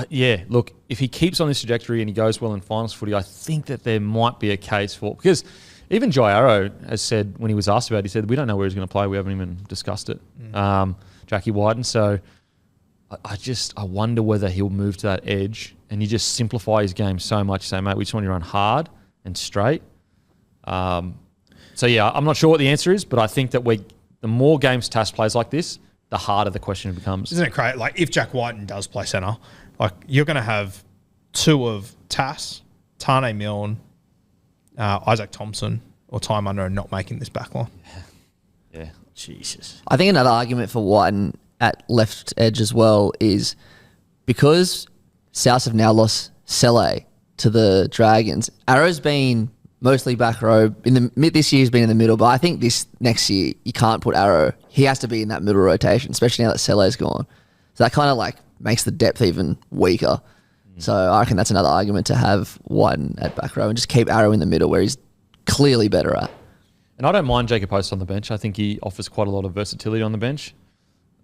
Yeah, look, if he keeps on this trajectory and he goes well in finals footy, I think that there might be a case for... Because even Jai Arrow has said, when he was asked about it, he said, we don't know where he's going to play. We haven't even discussed it. Jackie Whiten. So I wonder whether he'll move to that edge and you just simplify his game so much. Say, mate, we just want you to run hard and straight. So, yeah, I'm not sure what the answer is, but I think that the more games Tass plays like this, the harder the question becomes. Isn't it great? Like, if Jack Whiten does play centre, like, you're going to have two of Tass, Tane Milne, Isaac Thompson, or Ty Munro not making this backline. Yeah. Jesus. I think another argument for Whiten at left edge as well is because South have now lost Sele to the Dragons. Arrow's been mostly back row. This year he's been in the middle, but I think this next year you can't put Arrow. He has to be in that middle rotation, especially now that Sele's gone. So that kind of like makes the depth even weaker. So I reckon that's another argument to have Whiten at back row and just keep Arrow in the middle where he's clearly better at. And I don't mind Jacob Post on the bench. I think he offers quite a lot of versatility on the bench.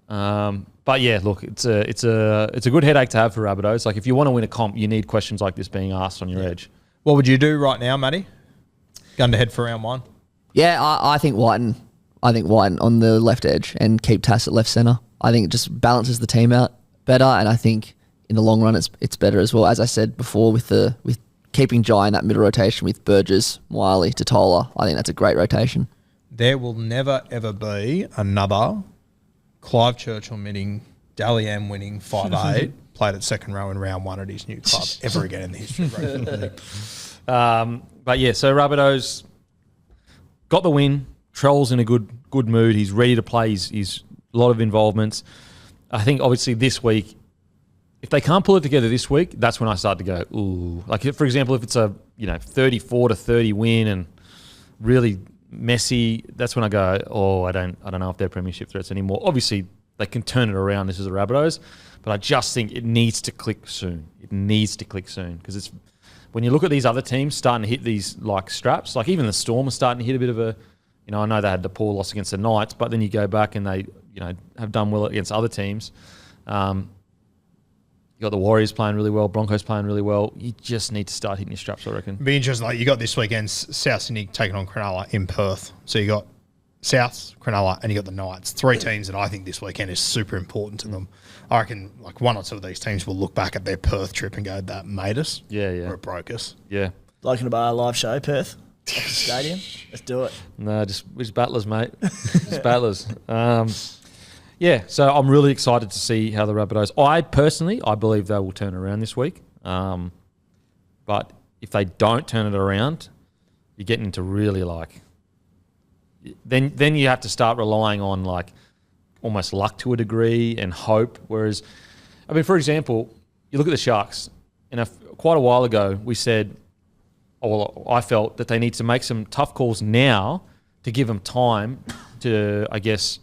But yeah, look, it's a good headache to have for Rabbitohs. Like if you want to win a comp, you need questions like this being asked on your edge. What would you do right now, Matty? Gun to head for round one. Yeah, I think Whiten. I think Whiten on the left edge and keep Tass at left centre. I think it just balances the team out better, and I think in the long run it's better as well. As I said before, with keeping Jai in that middle rotation with Burgess, Wiley, Totola, I think that's a great rotation. There will never ever be another Clive Churchill Dally M winning 5'8", played at second row in round one at his new club ever again in the history of rugby league. But yeah, so Rabbitohs got the win. Trell's in a good mood. He's ready to play. He's a lot of involvements. I think obviously this week, if they can't pull it together this week, that's when I start to go, ooh. Like for example, if it's a 34-30 win and really messy, that's when I go, oh, I don't know if they're premiership threats anymore. Obviously, they can turn it around. This is the Rabbitohs, but I just think it needs to click soon. It needs to click soon because it's when you look at these other teams starting to hit these like straps, like even the Storm are starting to hit a bit of a, I know they had the poor loss against the Knights, but then you go back and they, have done well against other teams. You got the Warriors playing really well, Broncos playing really well. You just need to start hitting your straps, I reckon. Be interesting. Like you got this weekend South Sydney taking on Cronulla in Perth. So you got South, Cronulla, and you got the Knights. Three teams that I think this weekend is super important to them. I reckon like one or two of these teams will look back at their Perth trip and go, that made us. Yeah. Or it broke us. Yeah. Bloke in a Bar live show, Perth. Stadium. Let's do it. No, just battlers, mate. Just battlers. Yeah, so I'm really excited to see how the Rabbitohs... I believe they will turn around this week. But if they don't turn it around, you're getting into really like... Then you have to start relying on like almost luck to a degree and hope. Whereas, I mean, for example, you look at the Sharks. And quite a while ago, we said, I felt that they need to make some tough calls now to give them time to, I guess...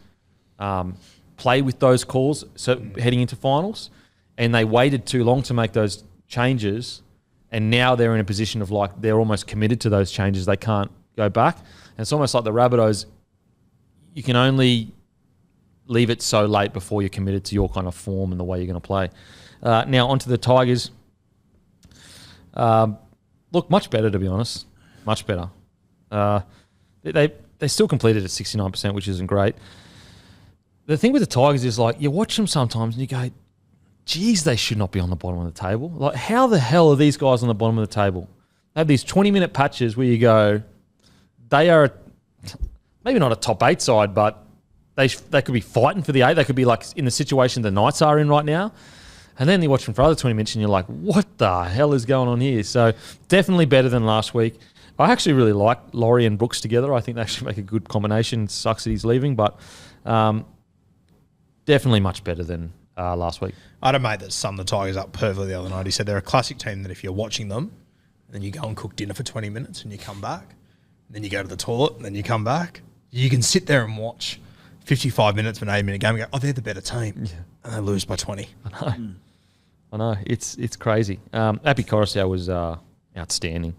play with those calls so heading into finals, and they waited too long to make those changes, and now they're in a position of like they're almost committed to those changes. They can't go back. And it's almost like the Rabbitohs, you can only leave it so late before you're committed to your kind of form and the way you're going to play. Now, onto the Tigers. Look, much better, to be honest. Much better. They still completed at 69%, which isn't great. The thing with the Tigers is, like, you watch them sometimes and you go, geez, they should not be on the bottom of the table. Like, how the hell are these guys on the bottom of the table? They have these 20-minute patches where you go, they are maybe not a top 8 side, but they could be fighting for the 8. They could be, like, in the situation the Knights are in right now. And then you watch them for other 20 minutes and you're like, what the hell is going on here? So definitely better than last week. I actually really like Laurie and Brooks together. I think they actually make a good combination. It sucks that he's leaving, but definitely much better than last week. I had a mate that summed the Tigers up perfectly the other night. He said they're a classic team that if you're watching them, then you go and cook dinner for 20 minutes and you come back, and then you go to the toilet and then you come back, you can sit there and watch 55 minutes of an 8-minute game and go, oh, they're the better team. Yeah. And they lose by 20. I know. It's crazy. Api Coruscant was outstanding.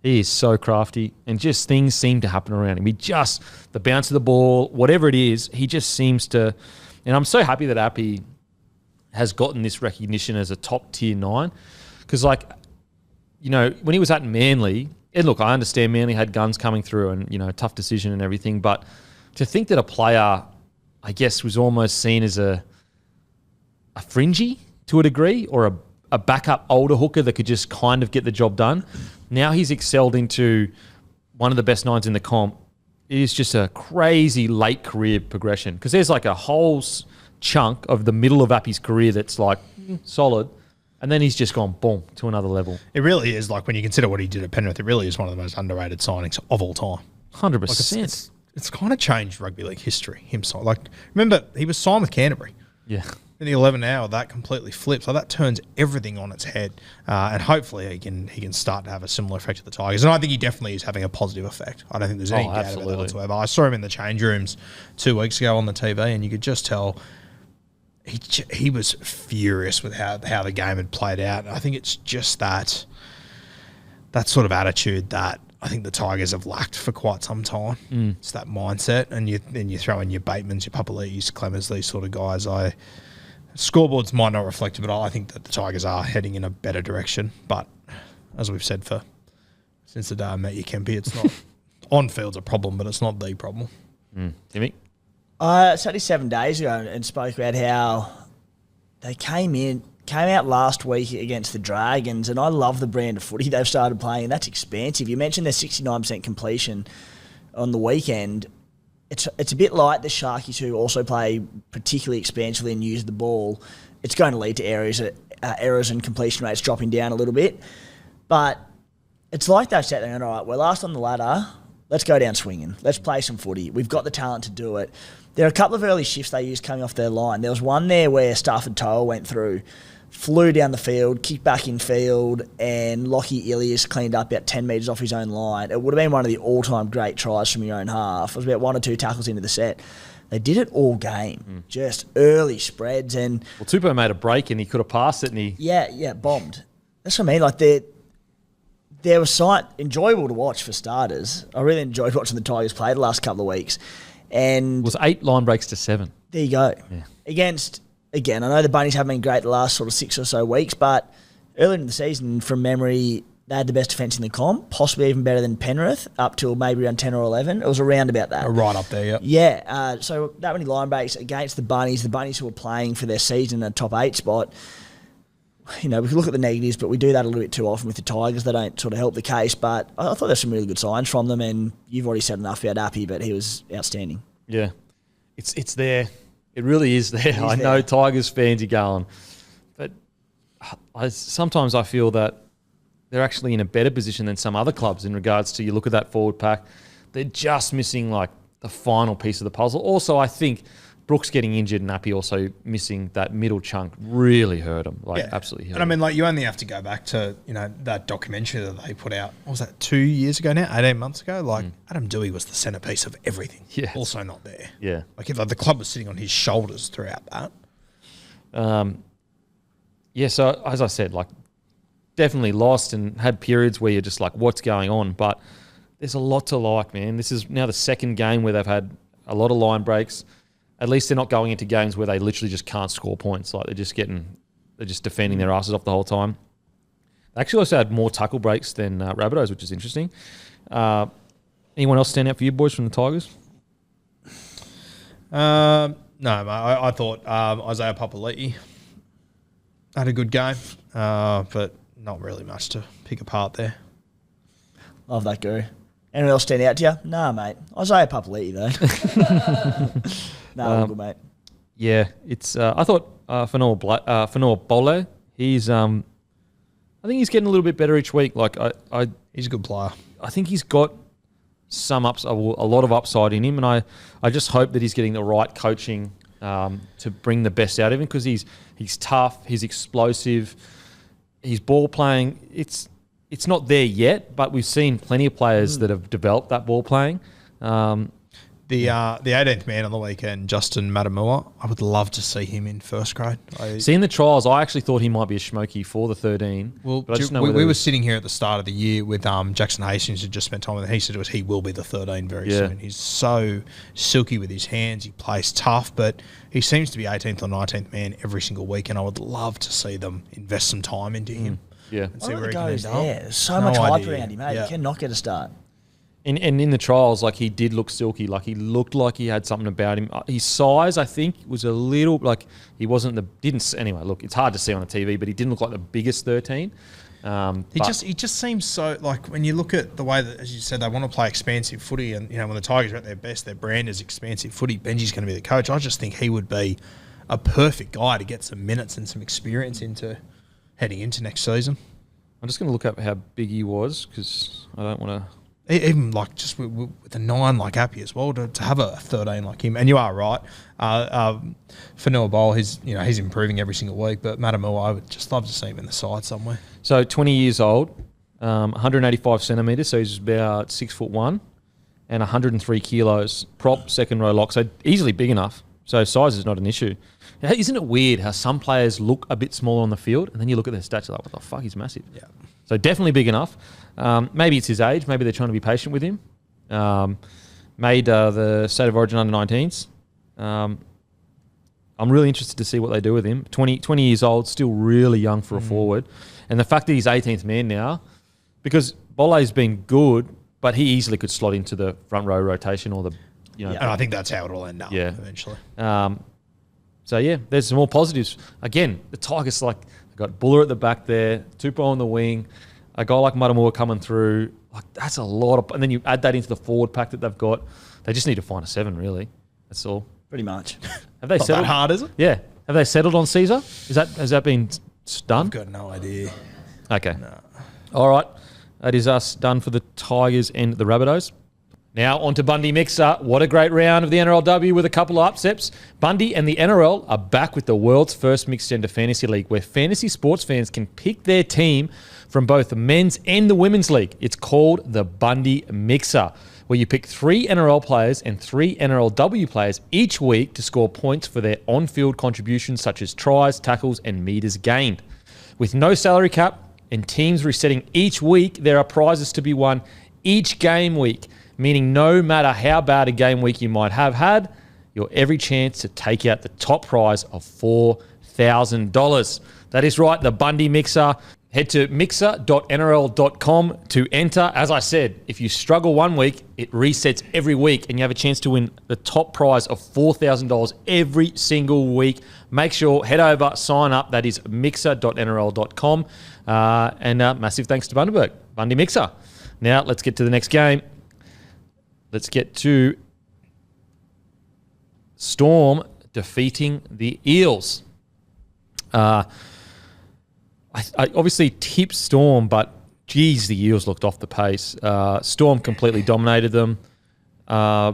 He is so crafty, and just things seem to happen around him. The bounce of the ball, whatever it is, he just seems to... And I'm so happy that Api has gotten this recognition as a top-tier 9. Because, like, you know, when he was at Manly... And look, I understand Manly had guns coming through and, you know, tough decision and everything, but to think that a player, I guess, was almost seen as a fringy to a degree, or a backup older hooker that could just kind of get the job done. Now he's excelled into one of the best 9s in the comp. It is just a crazy late career progression, because there's like a whole chunk of the middle of Appy's career that's like solid, and then he's just gone boom to another level. It really is, like, when you consider what he did at Penrith, it really is one of the most underrated signings of all time. 100%. Like it's kind of changed rugby league history. Like, remember, he was signed with Canterbury. Yeah. In the 11 hour, that completely flips. So that turns everything on its head, and hopefully he can start to have a similar effect to the Tigers. And I think he definitely is having a positive effect. I don't think there's any doubt about that whatsoever. I saw him in the change rooms 2 weeks ago on the TV, and you could just tell he was furious with how the game had played out. And I think it's just that sort of attitude that I think the Tigers have lacked for quite some time. It's that mindset, and then you throw in your Batemans, your Papali'is, Clemens, these sort of guys. Scoreboards might not reflect it, but I think that the Tigers are heading in a better direction. But as we've said since the day I met you, Kempy, it's not on field's a problem, but it's not the problem. Timmy? It's only 7 days ago and spoke about how they came out last week against the Dragons, and I love the brand of footy they've started playing. That's expansive. You mentioned their 69% completion on the weekend. It's a bit like the Sharkies, who also play particularly expansively and use the ball. It's going to lead to errors and completion rates dropping down a little bit. But it's like they've sat there and, all right, we're last on the ladder. Let's go down swinging. Let's play some footy. We've got the talent to do it. There are a couple of early shifts they used coming off their line. There was one there where Stafford Toa went through, flew down the field, kicked back in field, and Lockie Ilias cleaned up about 10 metres off his own line. It would have been one of the all-time great tries from your own half. It was about 1 or 2 tackles into the set. They did it all game, just early spreads. And Well, Tupou made a break and he could have passed it, and he... Yeah, bombed. That's what I mean. Like, there was enjoyable to watch for starters. I really enjoyed watching the Tigers play the last couple of weeks. And It was 8 line breaks to 7. there you go. Yeah. Again, I know the Bunnies haven't been great the last sort of 6 or so weeks, but earlier in the season, from memory, they had the best defence in the comp, possibly even better than Penrith, up till maybe around 10 or 11. It was around about that. Right up there, yep. Yeah, so that many line breaks against the Bunnies who were playing for their season in a top 8 spot. You know, we can look at the negatives, but we do that a little bit too often with the Tigers. They don't sort of help the case, but I thought there's some really good signs from them, and you've already said enough about Appy, but he was outstanding. Yeah. It's there. It really is there. I know Tigers fans are going, but sometimes I feel that they're actually in a better position than some other clubs in regards to, you look at that forward pack, they're just missing like the final piece of the puzzle. Also, I think Brooks getting injured and Appy also missing that middle chunk really hurt him. Absolutely hurt him. And I mean, like, you only have to go back to, that documentary that they put out, what was that, 2 years ago now, 18 months ago? Like, Adam Dewey was the centrepiece of everything. Yeah. Also not there. Yeah. Like the club was sitting on his shoulders throughout that. So as I said, like, definitely lost and had periods where you're just like, what's going on? But there's a lot to like, man. This is now the second game where they've had a lot of line breaks. at least they're not going into games where they literally just can't score points. Like they're just defending their asses off the whole time. They actually also had more tackle breaks than Rabbitohs, which is interesting. Anyone else stand out for you boys from the Tigers? No, mate. I thought Isaiah Papali'i had a good game, but not really much to pick apart there. Love that guru. Anyone else stand out to you? Nah, mate. Isaiah Papali'i, though. Nah, good, mate. Yeah, it's. I thought Fanua Bole, he's. I think he's getting a little bit better each week. Like He's a good player. I think he's got a lot of upside in him, and I just hope that he's getting the right coaching to bring the best out of him, because he's tough, he's explosive, his ball playing. It's not there yet, but we've seen plenty of players that have developed that ball playing. The 18th man on the weekend, Justin Matamua, I would love to see him in first grade. Seeing the trials, I actually thought he might be a smoky for the 13. Well, but I just know we were sitting here at the start of the year with Jackson Hastings, who just spent time with him. He said he will be the 13 very soon. He's so silky with his hands. He plays tough, but he seems to be 18th or 19th man every single week, and I would love to see them invest some time into him. Yeah. And see Where where he the can goes end up. there? There's so much hype around him, mate. He cannot get a start. And in the trials, like, he did look silky. Like, he looked like he had something about him. His size, I think, was a little, like, he wasn't anyway, look, it's hard to see on a TV, but he didn't look like the biggest 13. He just seems so, like, when you look at the way that, as you said, they want to play expansive footy, and, you know, when the Tigers are at their best, their brand is expansive footy. Benji's going to be the coach. I just think he would be a perfect guy to get some minutes and some experience into heading into next season. I'm just going to look up how big he was, because I don't want to... Even like just with a 9 like Appy as well, to have a 13 like him. And you are right. Fanua Bowl, he's improving every single week, but Matamua, I would just love to see him in the side somewhere. So 20 years old, 185 centimetres, so he's about 6'1", and 103 kilos. Prop, second row lock, so easily big enough. So size is not an issue. Now, isn't it weird how some players look a bit smaller on the field, and then you look at their stats, you're like, what the fuck, he's massive. Yeah. So definitely big enough. Maybe it's his age. Maybe they're trying to be patient with him. Made the State of Origin under-19s. I'm really interested to see what they do with him. 20 years old, still really young for a forward. And the fact that he's 18th man now, because Bole's been good, but he easily could slot into the front row rotation or the, And I think that's how it'll end up eventually. So, yeah, there's some more positives. Again, the Tigers, like, they've got Buller at the back there, Tupou on the wing, a guy like Matamua coming through. Like, that's a lot of... And then you add that into the forward pack that they've got. They just need to find a 7, really. That's all. Pretty much. Have they Not settled? that hard, is it? Yeah. Have they settled on Caesar? Has that been done? I've got no idea. Okay. No. All right. That is us done for the Tigers and the Rabbitohs. Now on to Bundy Mixer. What a great round of the NRLW with a couple of upsets. Bundy and the NRL are back with the world's first mixed gender fantasy league, where fantasy sports fans can pick their team from both the men's and the women's league. It's called the Bundy Mixer, where you pick 3 NRL players and 3 NRLW players each week to score points for their on-field contributions, such as tries, tackles, and metres gained. With no salary cap and teams resetting each week, there are prizes to be won each game week, meaning no matter how bad a game week you might have had, you're every chance to take out the top prize of $4,000. That is right, the Bundy Mixer. Head to mixer.nrl.com to enter. As I said, if you struggle one week, it resets every week and you have a chance to win the top prize of $4,000 every single week. Make sure, head over, sign up. That is mixer.nrl.com. And massive thanks to Bundaberg, Bundy Mixer. Now, let's get to the next game. Let's get to Storm defeating the Eels. I obviously tipped Storm, but geez, the Eels looked off the pace. Storm completely dominated them. I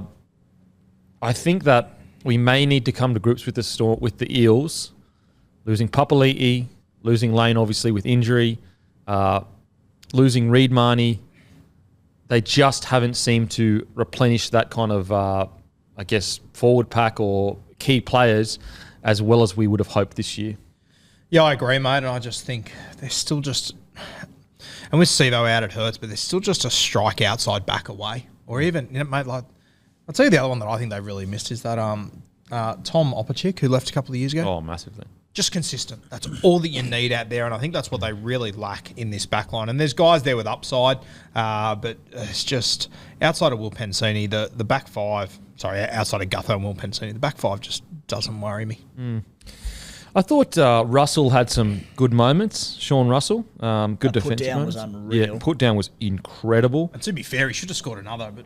think that we may need to come to grips with the Eels, losing Papali'i, losing Lane obviously with injury, losing Reed Marnie. They just haven't seemed to replenish that kind of, forward pack or key players as well as we would have hoped this year. Yeah, I agree, mate. And I just think they're still just... And with Sivo out, it hurts, but they're still just a strike outside back away. Or even, mate, like... I'll tell you the other one that I think they really missed is that Tom Opachik, who left a couple of years ago. Oh, massively. Just consistent. That's all that you need out there, and I think that's what they really lack in this backline. And there's guys there with upside, but it's just outside of Will Pensini, the back five. Sorry, outside of Gutho and Will Pensini, the back five just doesn't worry me. I thought Russell had some good moments. Sean Russell, good defensive put down moments. was unreal. Yeah, put down was incredible. And to be fair, he should have scored another, but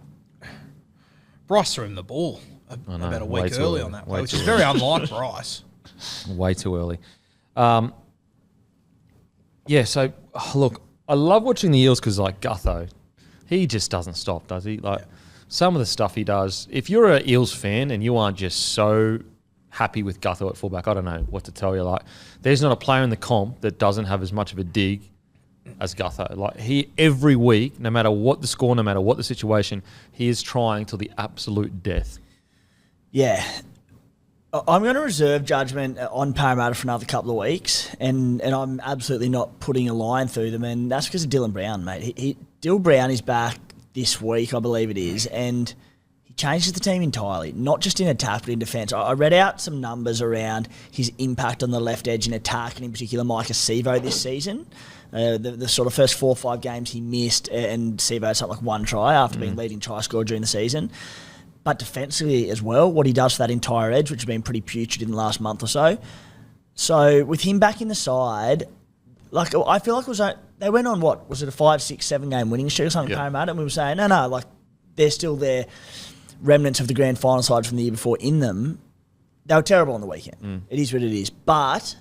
Bryce threw him the ball about a way week too early early. on that Way play, which too is very unlike Bryce. Way too early. So look, I love watching the Eels because like Gutho, he just doesn't stop, does he? Like some of the stuff he does. If you're an Eels fan and you aren't just so happy with Gutho at fullback, I don't know what to tell you. Like, there's not a player in the comp that doesn't have as much of a dig as Gutho. Like, he every week, no matter what the score, no matter what the situation, he is trying till the absolute death. Yeah. I'm going to reserve judgment on Parramatta for another couple of weeks, and I'm absolutely not putting a line through them, and that's because of Dylan Brown, mate. Dylan Brown is back this week, I believe it is, and he changes the team entirely, not just in attack but in defence. I read out some numbers around his impact on the left edge in attack, and in particular Micah Sevo this season. The sort of first 4 or 5 games he missed, and Sevo had something like 1 try after being leading try scorer during the season. But defensively as well, what he does for that entire edge, which has been pretty putrid in the last month or so. So with him back in the side, like I feel like they went on what was it, a 5, 6, 7 game winning streak or something? Parramatta, and we were saying no, like they're still there, remnants of the grand final side from the year before in them. They were terrible on the weekend. It is what it is, but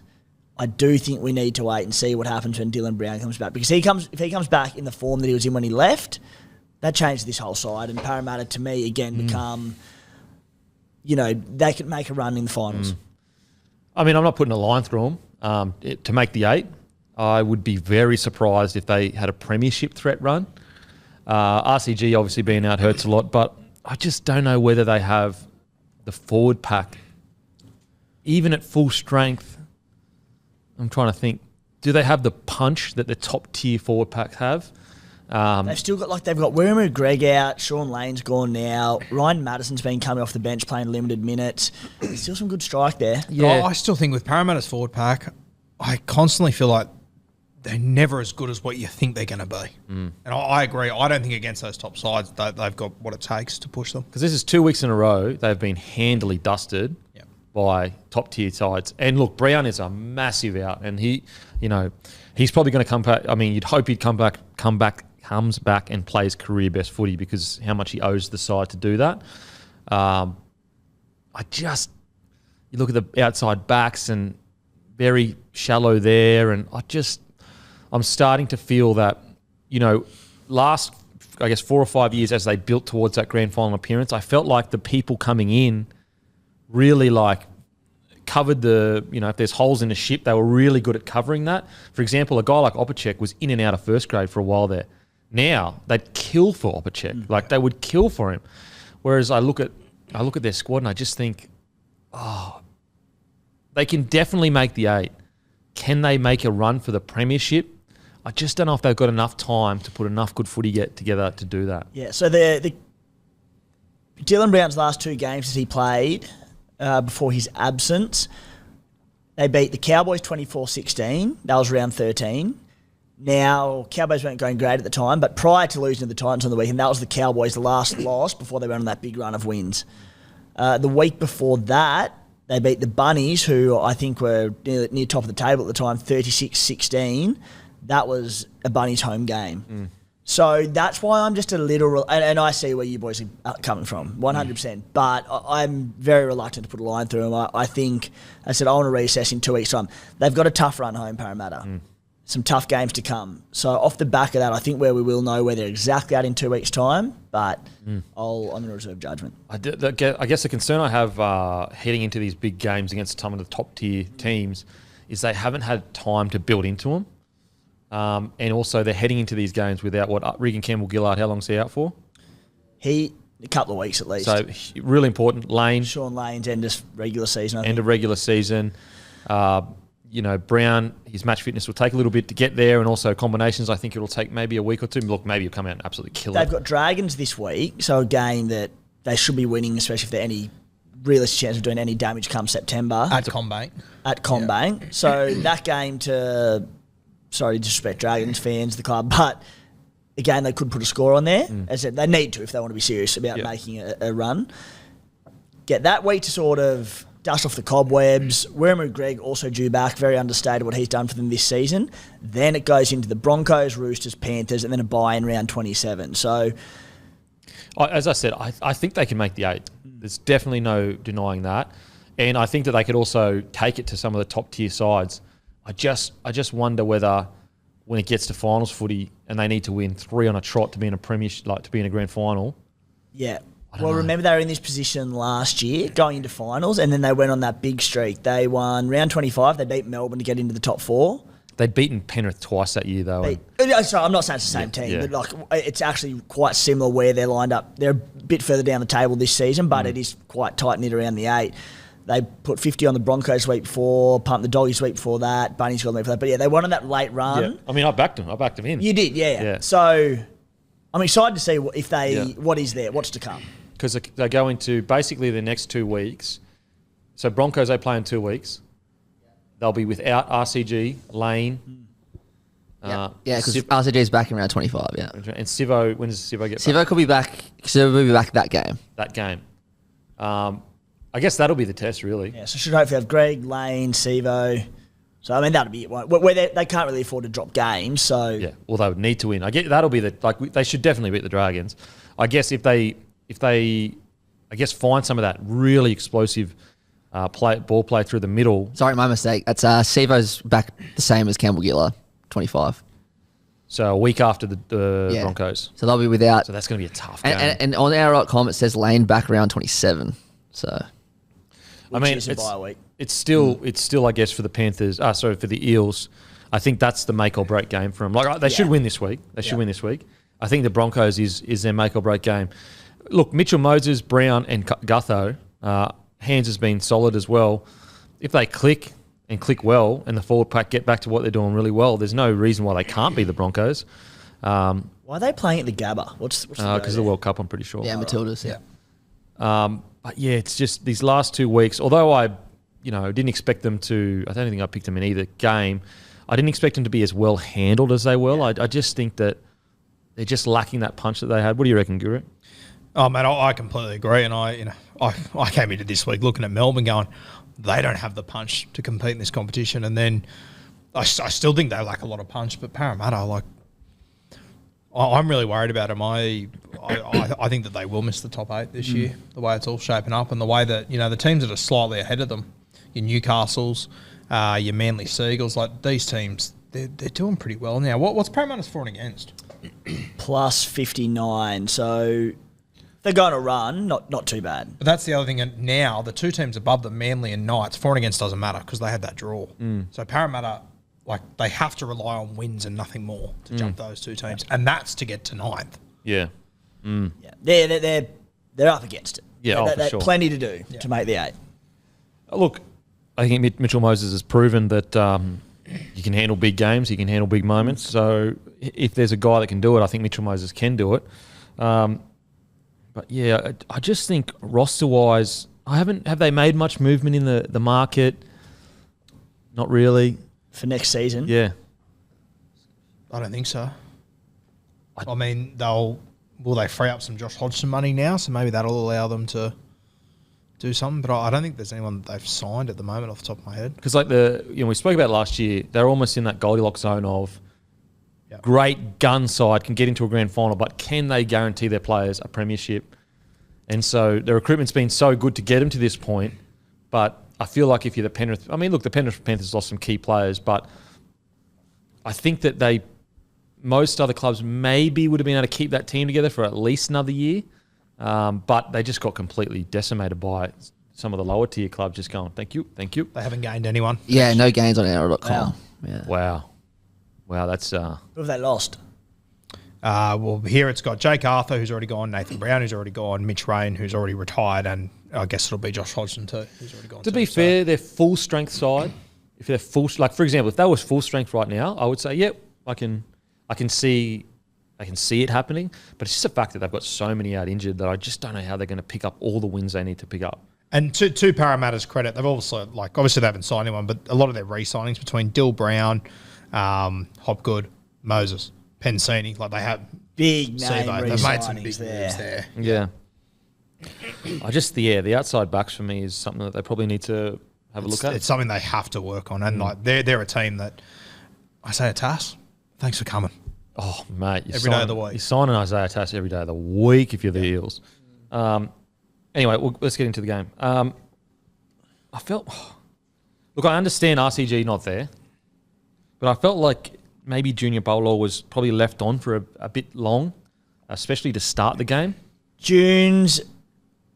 I do think we need to wait and see what happens when Dylan Brown comes back, because if he comes back in the form that he was in when he left, that changed this whole side, and Parramatta, to me, again, become, they could make a run in the finals. I mean, I'm not putting a line through them to make the 8. I would be very surprised if they had a premiership threat run. RCG obviously being out hurts a lot, but I just don't know whether they have the forward pack, even at full strength. I'm trying to think. Do they have the punch that the top tier forward packs have? They've still got Wiramu Greg out, Sean Lane's gone now, Ryan Madison's been coming off the bench playing limited minutes. There's still some good strike there. Yeah. I still think with Parramatta's forward pack, I constantly feel like they're never as good as what you think they're going to be. And I agree. I don't think against those top sides they've got what it takes to push them. Because this is 2 weeks in a row they've been handily dusted by top tier sides. And look, Brown is a massive out, and he's probably going to come back. I mean, you'd hope he'd comes back and plays career best footy, because how much he owes the side to do that. You look at the outside backs and very shallow there, and I'm starting to feel that, last, I guess, 4 or 5 years as they built towards that grand final appearance, I felt like the people coming in really covered if there's holes in the ship, they were really good at covering that. For example, a guy like Opacek was in and out of first grade for a while there. Now they'd kill for Opacek, they would kill for him. Whereas I look at their squad and I just think, they can definitely make the 8. Can they make a run for the premiership? I just don't know if they've got enough time to put enough good footy together to do that. Yeah, so the Dylan Brown's last 2 games that he played before his absence, they beat the Cowboys 24-16. That was round 13. Now, Cowboys weren't going great at the time, but prior to losing to the Titans on the weekend, that was the Cowboys' last loss before they went on that big run of wins. The week before that, they beat the Bunnies, who I think were near top of the table at the time, 36-16. That was a Bunnies home game. So that's why I'm just a little... And I see where you boys are coming from, 100%. But I'm very reluctant to put a line through them. I think, I said, I want to reassess in 2 weeks' time. They've got a tough run home, Parramatta. Some tough games to come. So off the back of that, I think where we will know where they're exactly at in 2 weeks' time. But I'm going to reserve judgment. I guess the concern I have heading into these big games against some of the top-tier teams is they haven't had time to build into them. And also they're heading into these games without Regan Campbell-Gillard, how long's he out for? A couple of weeks at least. So really important. Lane. Sean Lane's end of regular season, I think. End of regular season. Brown, his match fitness will take a little bit to get there, and also combinations, I think it'll take maybe a week or 2. Look, maybe he'll come out and absolutely kill it. They've got Dragons this week, so a game that they should be winning, especially if they're any realistic chance of doing any damage come September. At Combank. At Combank. Yeah. So that game sorry to disrespect Dragons fans, the club, but again, they could put a score on there. As I said, they need to if they want to be serious about making a run. Get that week to sort of dust off the cobwebs. Werrima Greg also due back, very understated what he's done for them this season. Then it goes into the Broncos, Roosters, Panthers, and then a bye in round 27. So, as I said, I think they can make the 8. There's definitely no denying that. And I think that they could also take it to some of the top tier sides. I just wonder whether when it gets to finals footy and they need to win 3 on a trot to be in a premiership, like to be in a grand final. Yeah. Well, remember they were in this position last year going into finals, and then they went on that big streak. They won round 25. They beat Melbourne to get into the top 4. They'd beaten Penrith twice that year, though. Sorry, I'm not saying it's the same team, but like it's actually quite similar where they're lined up. They're a bit further down the table this season, but it is quite tight-knit around the 8. They put 50 on the Broncos week before, pumped the Doggies week before that, Bunny's got them for that. But yeah, they won on that late run. Yeah. I mean, I backed them. I backed them in. You did, yeah. So I'm excited to see if they what is there, what's to come. Because they go into basically the next 2 weeks. So Broncos, they play in 2 weeks. They'll be without RCG, Lane. Because RCG is back in round 25, yeah. And Sivo, when does Sivo get back? Sivo could be back. Sivo will be back that game. That game. I guess that'll be the test, really. Yeah, so should hopefully have Greg, Lane, Sivo. So, I mean, that'll be it. Where they can't really afford to drop games, so... Yeah, well, they would need to win. I get that'll be they should definitely beat the Dragons. I guess if they find some of that really explosive ball play through the middle. Sorry, my mistake. That's Sivo's back the same as Campbell Giller, 25. So a week after the Broncos. So they'll be without. So that's going to be a tough game. And on our.com it says Lane back around 27. So, I mean, it's still I guess for the Panthers. For the Eels. I think that's the make or break game for them. Like they should win this week. They should win this week. I think the Broncos is their make or break game. Look, Mitchell Moses, Brown, and Gutho. Hands has been solid as well. If they click well, and the forward pack get back to what they're doing really well, there's no reason why they can't be the Broncos. Why are they playing at the Gabba? What's because of the World Cup, I'm pretty sure. Yeah, Matildas. Yeah. But yeah, it's just these last 2 weeks. Although I didn't expect them to. I don't think I picked them in either game. I didn't expect them to be as well handled as they were. Yeah. I just think that they're just lacking that punch that they had. What do you reckon, Guru? Oh man, I completely agree. And I came into this week looking at Melbourne, going, they don't have the punch to compete in this competition. And then I still think they lack a lot of punch. But Parramatta, I'm really worried about them. I think that they will miss the top 8 this year. The way it's all shaping up, and the way that the teams that are slightly ahead of them, your Newcastles, your Manly Seagulls, like these teams, they're doing pretty well now. What's Parramatta's for and against? Plus 59. So they're going to run, not too bad. But that's the other thing. And now the 2 teams above them, Manly and Knights, for and against doesn't matter because they had that draw. So Parramatta, they have to rely on wins and nothing more to jump those 2 teams, and that's to get to 9th. Yeah. Yeah, they're up against it. Yeah, for sure. Plenty to do to make the 8. Look, I think Mitchell Moses has proven that he can handle big games, he can handle big moments. So if there's a guy that can do it, I think Mitchell Moses can do it. But yeah, I just think roster-wise, have they made much movement in the market? Not really. For next season? Yeah. I don't think so. I mean, will they free up some Josh Hodgson money now? So maybe that'll allow them to do something. But I don't think there's anyone that they've signed at the moment off the top of my head. Because we spoke about last year, they're almost in that Goldilocks zone of great gun side, can get into a grand final, but can they guarantee their players a premiership? And so the recruitment's been so good to get them to this point. But I feel like if you're the Penrith... I mean, look, the Penrith Panthers lost some key players, but I think that most other clubs maybe would have been able to keep that team together for at least another year. But they just got completely decimated by some of the lower tier clubs just going, thank you. They haven't gained anyone. Yeah, no gains on arrow.com. Wow. Yeah. Wow, that's... Who have they lost? Well, here it's got Jake Arthur, who's already gone, Nathan Brown, who's already gone, Mitch Rain, who's already retired, and I guess it'll be Josh Hodgson too, who's already gone. To be fair, their full strength side, if they're full... Like, for example, if they was full strength right now, I would say, yep, I can see it happening, but it's just the fact that they've got so many out injured that I just don't know how they're going to pick up all the wins they need to pick up. And to Parramatta's credit, they've also, obviously they haven't signed anyone, but a lot of their re-signings between Dill Brown, Hopgood, Moses, Pensini, they have big name they've made some big moves there. Yeah. The outside backs for me is something that they probably need to have a look at. It's something they have to work on. And they're a team that, Isaiah Tass, thanks for coming. Oh, mate. Every day of the week. You're signing Isaiah Tass every day of the week if you're the Eels. Anyway, let's get into the game. I understand RCG not there, but I felt like maybe Junior Paulo was probably left on for a bit long, especially to start the game. Junes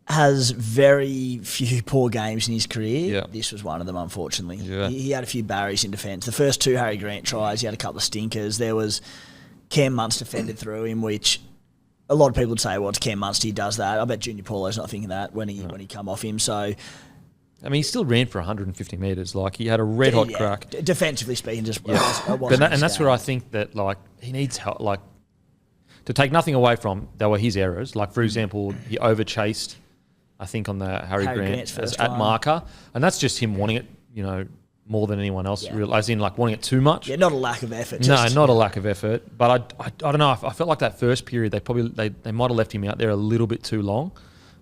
has very few poor games in his career. Yeah. This was one of them, unfortunately. Yeah. He had a few barriers in defence. The first 2 Harry Grant tries, he had a couple of stinkers. There was Cam Munster fended through him, which a lot of people would say, well, it's Cam Munster, he does that. I bet Junior Paulo's not thinking that when he come off him. So, I mean, he still ran for 150 metres. He had a red-hot crack. Defensively speaking, just and that's where I think that, he needs help. To take nothing away from, they were his errors. For example, he over-chased, I think, on the Harry Grant at marker. And that's just him wanting it, more than anyone else, as in wanting it too much. Yeah, not a lack of effort. No, not a lack of effort. But I don't know. I felt like that first period, they might have left him out there a little bit too long.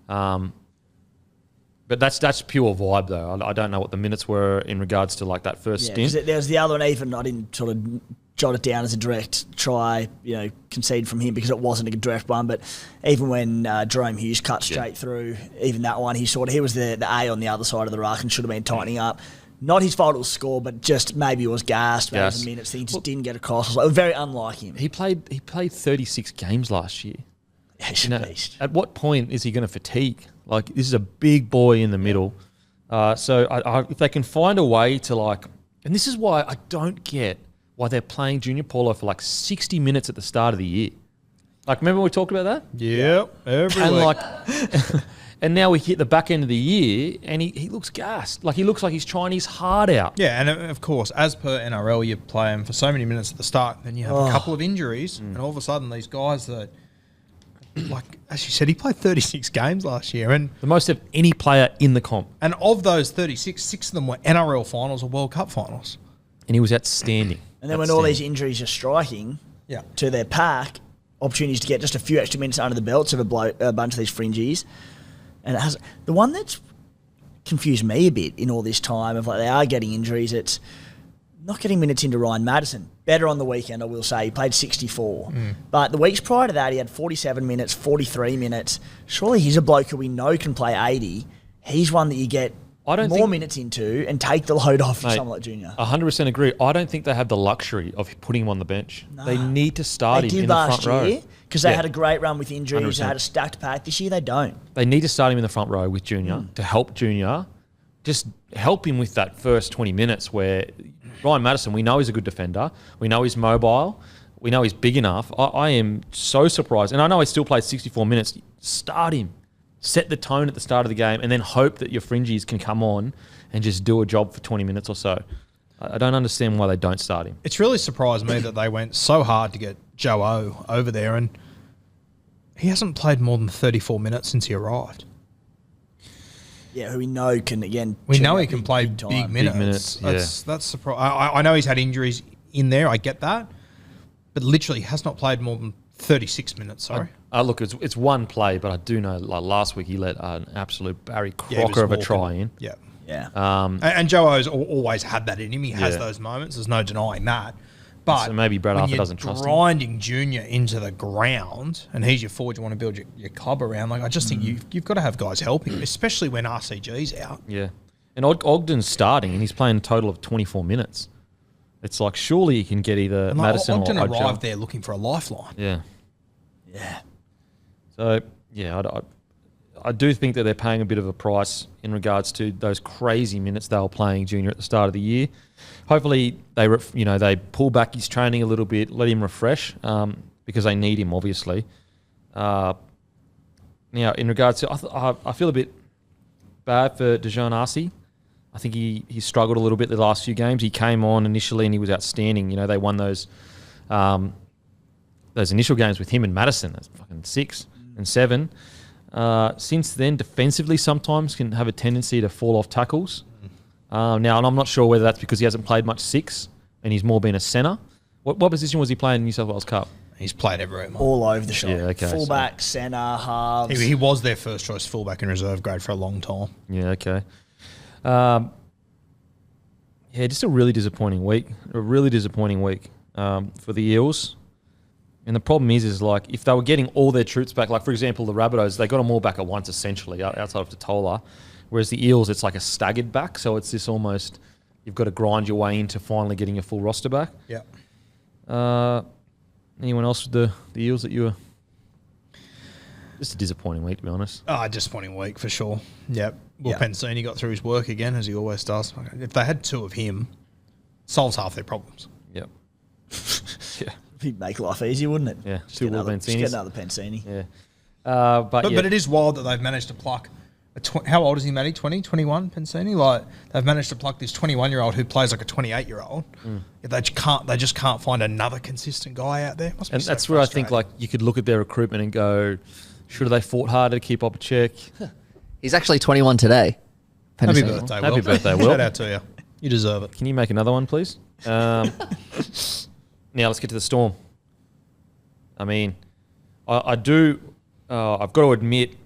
But that's pure vibe, though. I don't know what the minutes were in regards to that first stint. There was the other one, even I didn't sort of jot it down as a direct try, concede from him because it wasn't a direct one. But even when Jerome Hughes cut straight through, even that one, he was the A on the other side of the ruck and should have been tightening up. Not his fault it was score, but just maybe it was gassed. Maybe it was a minutes thing, just didn't get across. It was very unlike him. He played 36 games last year. He's a beast. At what point is he going to fatigue? This is a big boy in the middle. So if they can find a way to and this is why I don't get why they're playing Junior Paulo for 60 minutes at the start of the year. Remember we talked about that? Yep, every week. And now we hit the back end of the year and he looks gassed. He looks like he's trying his heart out. Yeah, and of course, as per NRL, you play him for so many minutes at the start, then you have a couple of injuries, and all of a sudden these guys that, as you said, he played 36 games last year. And the most of any player in the comp. And of those 36, 6 of them were NRL finals or World Cup finals. And he was outstanding. And then when all these injuries are striking to their pack, opportunities to get just a few extra minutes under the belts of a bunch of these fringies. And it has the one that's confused me a bit in all this time of they are getting injuries. It's not getting minutes into Ryan Madison. Better on the weekend, I will say. He played 64. But the weeks prior to that, he had 47 minutes, 43 minutes. Surely he's a bloke who we know can play 80. He's one that you get more minutes into and take the load off for someone like Junior. 100% agree. I don't think they have the luxury of putting him on the bench. No. They need to start him in the front row. Because they had a great run with injuries. 100%. They had a stacked pack. This year they don't. They need to start him in the front row with Junior to help Junior. Just help him with that first 20 minutes where Ryan Madison, we know he's a good defender. We know he's mobile. We know he's big enough. I am so surprised. And I know he still played 64 minutes. Start him. Set the tone at the start of the game and then hope that your fringies can come on and just do a job for 20 minutes or so. I don't understand why they don't start him. It's really surprised me that they went so hard to get Joe O over there, and he hasn't played more than 34 minutes since he arrived. Yeah, who we know can, again... We know he can play big minutes. That's surprising. I know he's had injuries in there, I get that, but literally has not played more than 36 minutes, sorry. Look, it's one play, but I do know last week he let an absolute Barry Crocker of a try in. Yeah. Yeah. And Joe O's always had that in him. He has those moments. There's no denying that. But so maybe Brad Arthur doesn't trust him. Grinding Junior into the ground, and he's your forward you want to build your club around. I just think you've got to have guys helping him, especially when RCG's out. Yeah. And Ogden's starting, and he's playing a total of 24 minutes. It's surely he can get either Madison Ogden or Ogden. arrived there looking for a lifeline. Yeah. Yeah. So, yeah, I do think that they're paying a bit of a price in regards to those crazy minutes they were playing Junior at the start of the year. Hopefully they pull back his training a little bit, let him refresh because they need him, obviously. Now, in regards to, I feel a bit bad for Dejan Arce. I think he struggled a little bit the last few games. He came on initially and he was outstanding. They won those initial games with him and Madison. That's fucking 6 and 7. Since then, defensively sometimes can have a tendency to fall off tackles. Now, and I'm not sure whether that's because he hasn't played much six and he's more been a centre. What position was he playing in New South Wales Cup? He's played everywhere, mate. All over the shop. Yeah, okay, Fullback, centre, halves. He was their first choice fullback in reserve grade for a long time. Yeah, okay. Just a really disappointing week. For the Eels. And the problem is like if they were getting all their troops back, like for example the Rabbitohs, they got them all back at once essentially outside of Totola, whereas the Eels it's like a staggered back, so it's this almost you've got to grind your way into finally getting your full roster back. Yeah. Anyone else with the Eels that you were? Just a disappointing week to be honest. Disappointing week for sure. Yep. Well, Pensini got through his work again as he always does. If they had two of him, solves half their problems. Yep. Yeah. It'd make life easier, wouldn't it? Yeah, Just two get Will another, just Pensinis. get another Pensini. Yeah. But it is wild that they've managed to pluck. How old is he, Matty? 20, 21, Pensini? Like, they've managed to pluck this 21-year-old who plays like a 28-year-old. They just can't find another consistent guy out there. And that's where I think like you could look at their recruitment and go, should have they fought harder to keep up a check? He's actually 21 today. Happy Pensinis. birthday, Will. Happy birthday, Will. Shout out to you. You deserve it. Can you make another one, please? Now let's get to the Storm. I mean, I've got to admit,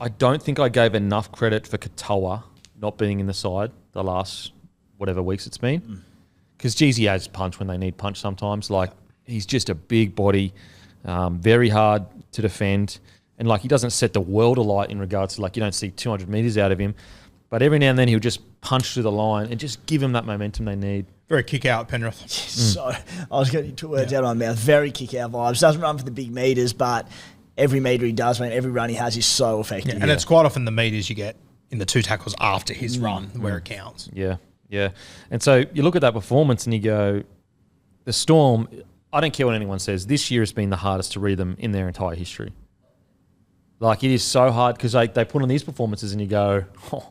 I don't think I gave enough credit for Katoa not being in the side the last whatever weeks it's been. Because geez, he has punch when they need punch sometimes. Like, he's just a big body, very hard to defend. And, like, he doesn't set the world alight in regards to, like, you don't see 200 metres out of him. But every now and then he'll just punch through the line and just give them that momentum they need. Very kick out, Penrith. So I was getting two words out of my mouth. Very kick out vibes. Doesn't run for the big meters, but every meter he does, man, every run he has is so effective. And it's quite often the meters you get in the two tackles after his run where it counts. Yeah, yeah. And so you look at that performance and you go, the Storm, I don't care what anyone says, this year has been the hardest to read them in their entire history. Like, it is so hard because they put on these performances and you go, oh,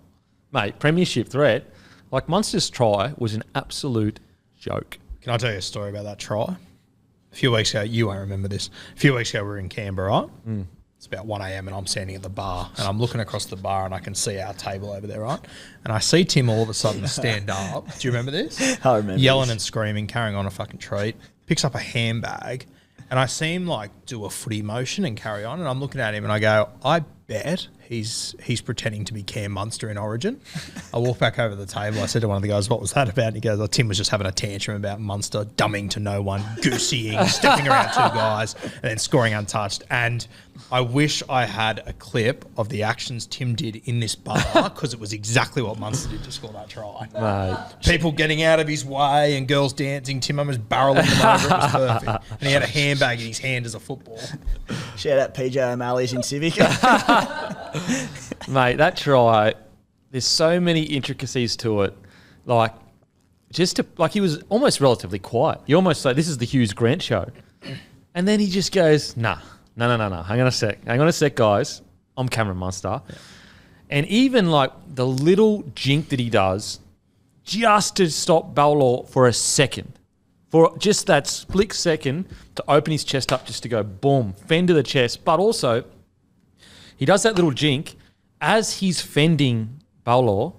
mate, premiership threat. Like, Munster's try was an absolute joke. Can I tell you a story about that try? A few weeks ago, you won't remember this. A few weeks ago, we were in Canberra, right? It's about 1 a.m. and I'm standing at the bar and I'm looking across the bar and I can see our table over there, right? And I see Tim all of a sudden stand up. Do you remember this? I remember Yelling this. and screaming, carrying on a fucking treat. Picks up a handbag and I see him like do a footy motion and carry on. And I'm looking at him and I go, I bet he's pretending to be Cam Munster in Origin. I walk back over the table. I said to one of the guys, what was that about? And he goes, Tim was just having a tantrum about Munster, dumbing to no one, gooseying, stepping around two guys, and then scoring untouched. And I wish I had a clip of the actions Tim did in this bar because it was exactly what Munster did to score that try. People getting out of his way and girls dancing. Tim almost barreling them over. It was perfect. And he had a handbag in his hand as a football. Shout out PJ O'Malley's in Civic. Mate, that try, there's so many intricacies to it. Like, he was almost relatively quiet. You almost say, this is the Hughes Grant show. And then he just goes, no. Hang on a sec, guys. I'm Cameron Munster. Yeah. And even like the little jink that he does just to stop Bowlaw for a second, for just that split second to open his chest up just to go boom, fend to the chest. But also, he does that little jink. As he's fending Bowlaw,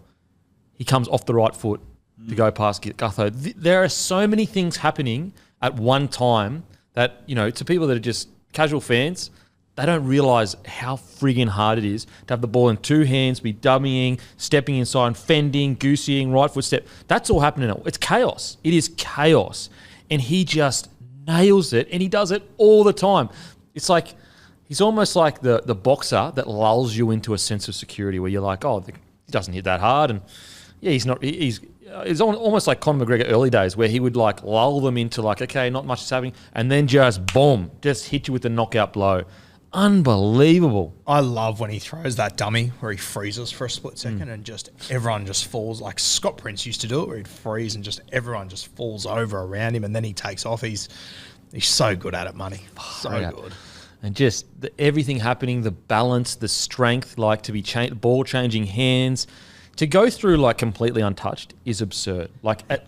he comes off the right foot to go past Gutho. There are so many things happening at one time that, you know, to people that are just casual fans, they don't realise how friggin' hard it is to have the ball in two hands, be dummying, stepping inside, fending, gooseying, right foot step. That's all happening. It's chaos. It is chaos. And he just nails it, and he does it all the time. It's like he's almost like the boxer that lulls you into a sense of security where you're like, oh, he doesn't hit that hard. And yeah, he's not. It's almost like Conor McGregor early days where he would like lull them into like, okay, not much is happening, and then just boom, just hit you with the knockout blow. Unbelievable. I love when he throws that dummy where he freezes for a split second and just everyone just falls. Like Scott Prince used to do it where he'd freeze and just everyone just falls over around him and then he takes off. He's so good at it, Money. So good. And just everything happening, the balance, the strength, like to be ball changing hands, to go through like completely untouched is absurd. Like at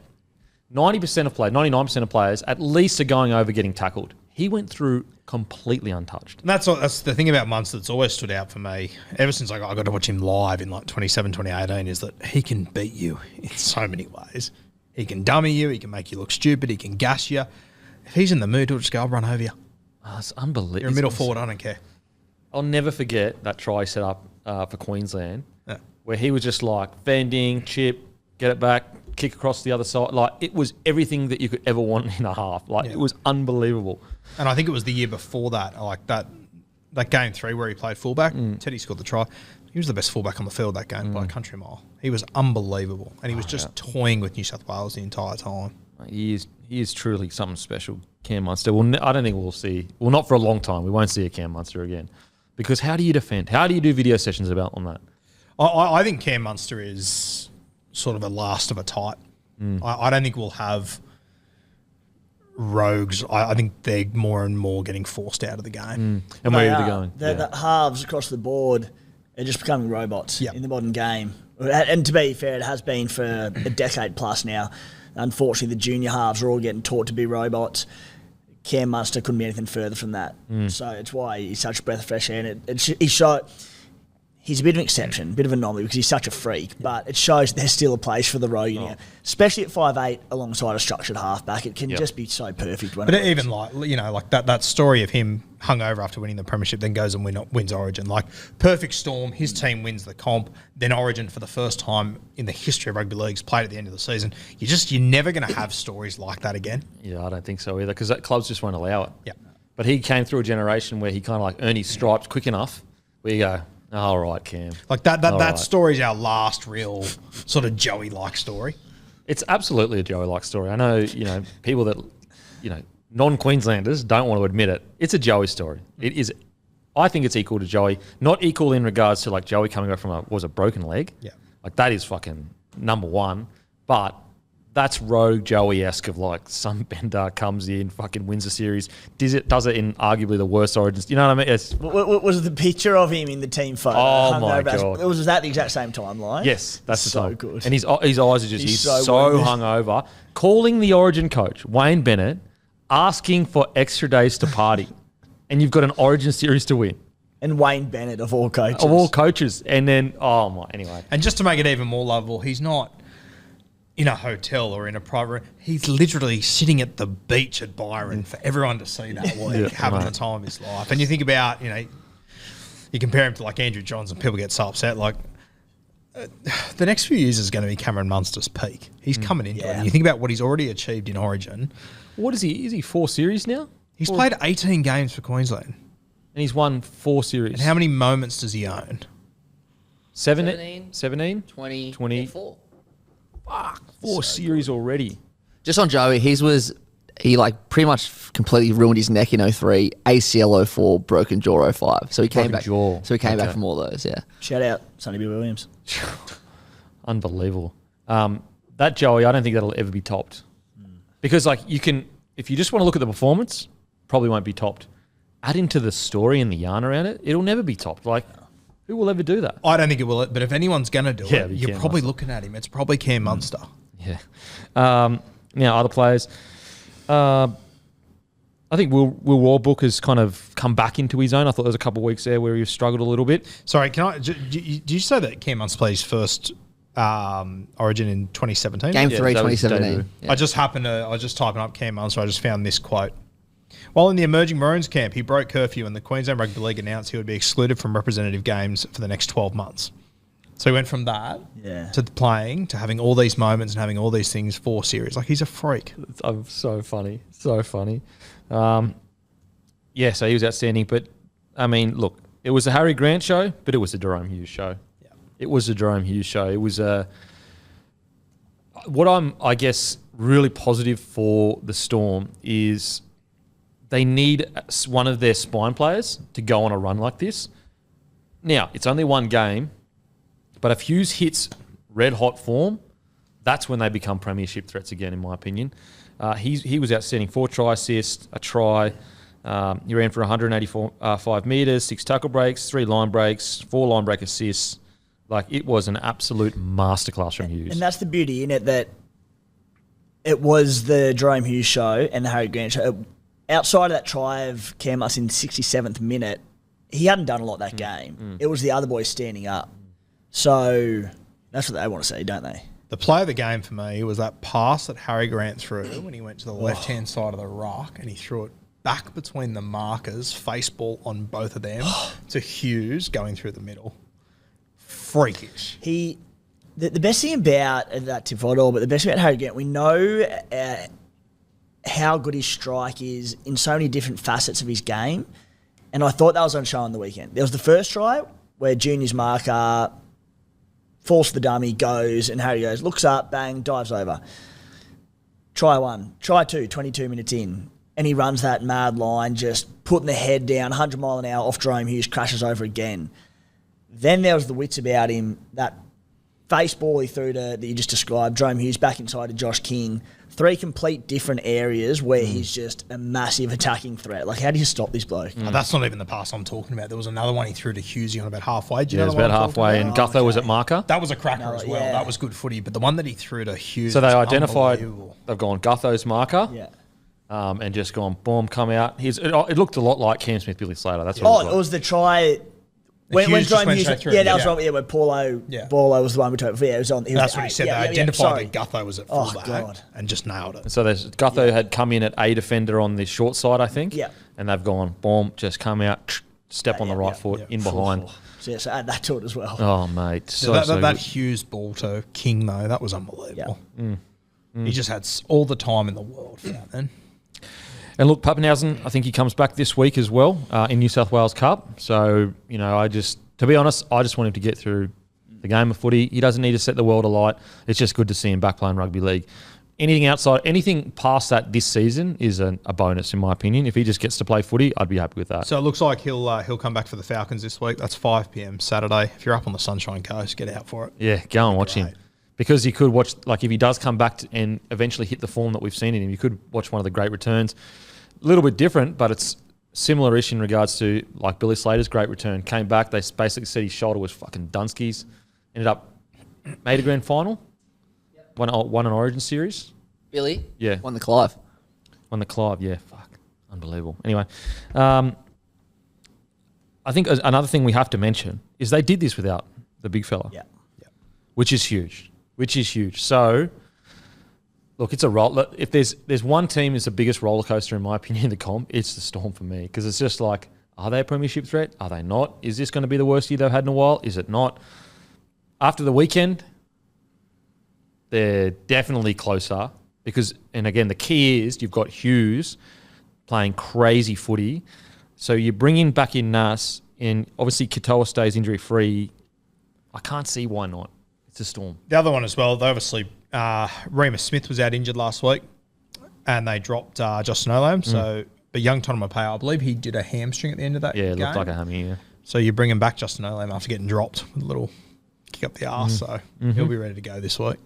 90% of players, 99% of players at least are going over getting tackled. he went through completely untouched. And that's the thing about Munster that's always stood out for me ever since I got to watch him live in like 2018 is that he can beat you in so many ways. He can dummy you. He can make you look stupid. He can gas you. If he's in the mood, he'll just go, I'll run over you. Oh, it's unbelievable. You're a middle forward. I don't care. I'll never forget that try set up for Queensland Yeah. where he was just like fending, chip, get it back, kick across the other side. Like, it was everything that you could ever want in a half. Like, It was unbelievable. And I think it was the year before that, like that game 3 where he played fullback. Teddy scored the try. He was the best fullback on the field that game by a country mile. He was unbelievable. And he was just toying with New South Wales the entire time. He is truly something special, Cam Munster. I don't think we'll see, well, not for a long time. We won't see a Cam Munster again. Because how do you defend? How do you do video sessions on that? I think Cam Munster is sort of a last of a type. I don't think we'll have rogues. I think they're more and more getting forced out of the game. And where are they going? The halves across the board are just becoming robots Yep. in the modern game. And to be fair, it has been for a decade plus now. Unfortunately, the junior halves are all getting taught to be robots. Cam Munster couldn't be anything further from that. So it's why he's such a breath of fresh air. And he's a bit of an exception, a bit of an anomaly because he's such a freak, but it shows there's still a place for the rogue in here, especially at 5'8" alongside a structured halfback. It can just be so perfect. When But even like that story of him hungover after winning the premiership, then goes and wins Origin. Like, perfect storm. His team wins the comp, then Origin for the first time in the history of rugby leagues, played at the end of the season. You're never going to have stories like that again. Yeah, I don't think so either because clubs just won't allow it. Yeah. But he came through a generation where he kind of like earned his stripes quick enough where you go, all right, Cam. Like that right. story's our last real sort of Joey-like story. It's absolutely a Joey-like story. I know, people that, non-Queenslanders don't want to admit it. It's a Joey story. It is. I think it's equal to Joey. Not equal in regards to like Joey coming back from a broken leg. Yeah. Like that is fucking number one. But that's rogue Joey-esque of like some bender comes in, fucking wins a series, does it in arguably the worst Origins. You know what I mean? It's, was the picture of him in the team photo? Oh my God. Was that the exact same timeline? yes, that's the so time. good. And his eyes are just, he's so wounded. hungover. Calling the Origin coach, Wayne Bennett, asking for extra days to party. And you've got an Origin series to win. And Wayne Bennett of all coaches. Of all coaches. And then, anyway. And just to make it even more lovable, he's not in a hotel or in a private room. He's literally sitting at the beach at Byron for everyone to see that week, having the time of his life. And you think about, you compare him to like Andrew Johns and people get so upset. Like, the next few years is going to be Cameron Munster's peak. He's coming into it. And you think about what he's already achieved in Origin. What is he? Is he 4 series now? He's played 18 games for Queensland. And he's won 4 series. And how many moments does he own? 17? 20, 24. Fuck, 4 series already. Just on Joey, he like pretty much completely ruined his neck in 03, ACL 04, broken jaw 05. So he came back. jaw. So he came back from all those. Yeah. Shout out Sonny B. Williams. Unbelievable. That Joey, I don't think that'll ever be topped. Because like if you just want to look at the performance, probably won't be topped. Add into the story and the yarn around it, it'll never be topped. Like, who will ever do that? I don't think it will, but if anyone's going to do it, it'd be you're Cam probably Munster. looking at him. It's probably Cam Munster. Yeah. Now, other players. I think Will Warbook has kind of come back into his own. I thought there was a couple of weeks there where he struggled a little bit. Sorry, did you say that Cam Munster played his first Origin in 2017? Game Yeah, 3, that was 2017. debut. Yeah. I was just typing up Cam Munster. I just found this quote. While in the emerging Maroons camp, he broke curfew and the Queensland Rugby League announced he would be excluded from representative games for the next 12 months. So he went from that to playing to having all these moments and having all these things for series. Like, he's a freak. It's so funny. So funny. So he was outstanding. But, I mean, look, it was a Harry Grant show, but it was a Jerome Hughes show. Yeah. It was a Jerome Hughes show. It was what I'm, I guess, really positive for the Storm is they need one of their spine players to go on a run like this. Now, it's only one game, but if Hughes hits red-hot form, that's when they become premiership threats again, in my opinion. He was outstanding. 4 try assists, a try. He ran for 185 metres, 6 tackle breaks, 3 line breaks, 4 line break assists. Like, it was an absolute masterclass from Hughes. And that's the beauty in it, that it was the Jerome Hughes show and the Harry Grant show. outside of that try of Camus in the 67th minute, he hadn't done a lot that game. It was the other boys standing up. So that's what they want to see, don't they? The play of the game for me was that pass that Harry Grant threw when he went to the left-hand side of the ruck and he threw it back between the markers, face ball on both of them, to Hughes going through the middle. Freakish. The best thing about that tip for it all, but the best thing about Harry Grant, we know how good his strike is in so many different facets of his game, and I thought that was on show on the weekend. There was the first try where Junior's marker falls to the dummy, goes, and Harry goes, looks up, bang, dives over. Try 1. Try 2, 22 minutes in. And he runs that mad line, just putting the head down, 100 mile an hour off Jerome Hughes, crashes over again. Then there was the wits about him, that face ball he threw that you just described, Jerome Hughes back inside to Josh King. 3 complete different areas where he's just a massive attacking threat. Like, how do you stop this bloke? That's not even the pass I'm talking about. There was another one he threw to Hughesy on about halfway. Yeah, it was about halfway, and Gutho was at marker. That was a cracker as well. yeah. That was good footy. But the one that he threw to Hughes, So they was identified, unbelievable. they've gone Gutho's marker. Yeah. And just gone, boom, come out. It looked a lot like Cam Smith, Billy Slater. That's what It was the try. When Hughes just Jerome went Hughes, straight through. that was Yeah. wrong. Yeah, when Paulo Yeah. was the one we took. Yeah, it was on. That's what he said. They identified that Gutho was at Oh, fullback God. and just nailed it. So Gutho had come in at A defender on the short side, I think. Yeah. And they've gone, boom, just come out, step on the right foot, in behind. So add that to it as well. Oh, mate. So that good. Hughes ball to King, though, that was unbelievable. Mm. He just had all the time in the world for that, man. And look, Pappenhausen, I think he comes back this week as well in New South Wales Cup. So, to be honest, I just want him to get through the game of footy. He doesn't need to set the world alight. It's just good to see him back playing rugby league. Anything past that this season is a bonus, in my opinion. If he just gets to play footy, I'd be happy with that. So it looks like he'll come back for the Falcons this week. That's 5 p.m. Saturday. If you're up on the Sunshine Coast, get out for it. Yeah, go and watch him. Because you could watch, like if he does come back and eventually hit the form that we've seen in him, you could watch one of the great returns. A little bit different, but it's similar-ish in regards to like Billy Slater's great return. Came back, they basically said his shoulder was fucking Dunsky's. Ended up, made a grand final. Won an Origin series. Billy? Yeah. Won the Clive. Won the Clive, yeah. Fuck. Unbelievable. Anyway, I think another thing we have to mention is they did this without the big fella. Yeah. Which is huge. So, look, it's a roll. If there's one team that's the biggest roller coaster, in my opinion, in the comp, it's the Storm for me. Because it's just like, are they a premiership threat? Are they not? Is this going to be the worst year they've had in a while? Is it not? After the weekend, they're definitely closer. Because, and again, the key is you've got Hughes playing crazy footy. So you bring back in Nas, and obviously Katoa stays injury-free. I can't see why not. It's a Storm. The other one as well, they obviously, Remus Smith was out injured last week and they dropped Justin Olam. So, but young Tonamapea, I believe he did a hamstring at the end of that game. Yeah, it looked like a hammy, yeah. So you bring him back, Justin Olam, after getting dropped with a little kick up the arse. So he'll be ready to go this week.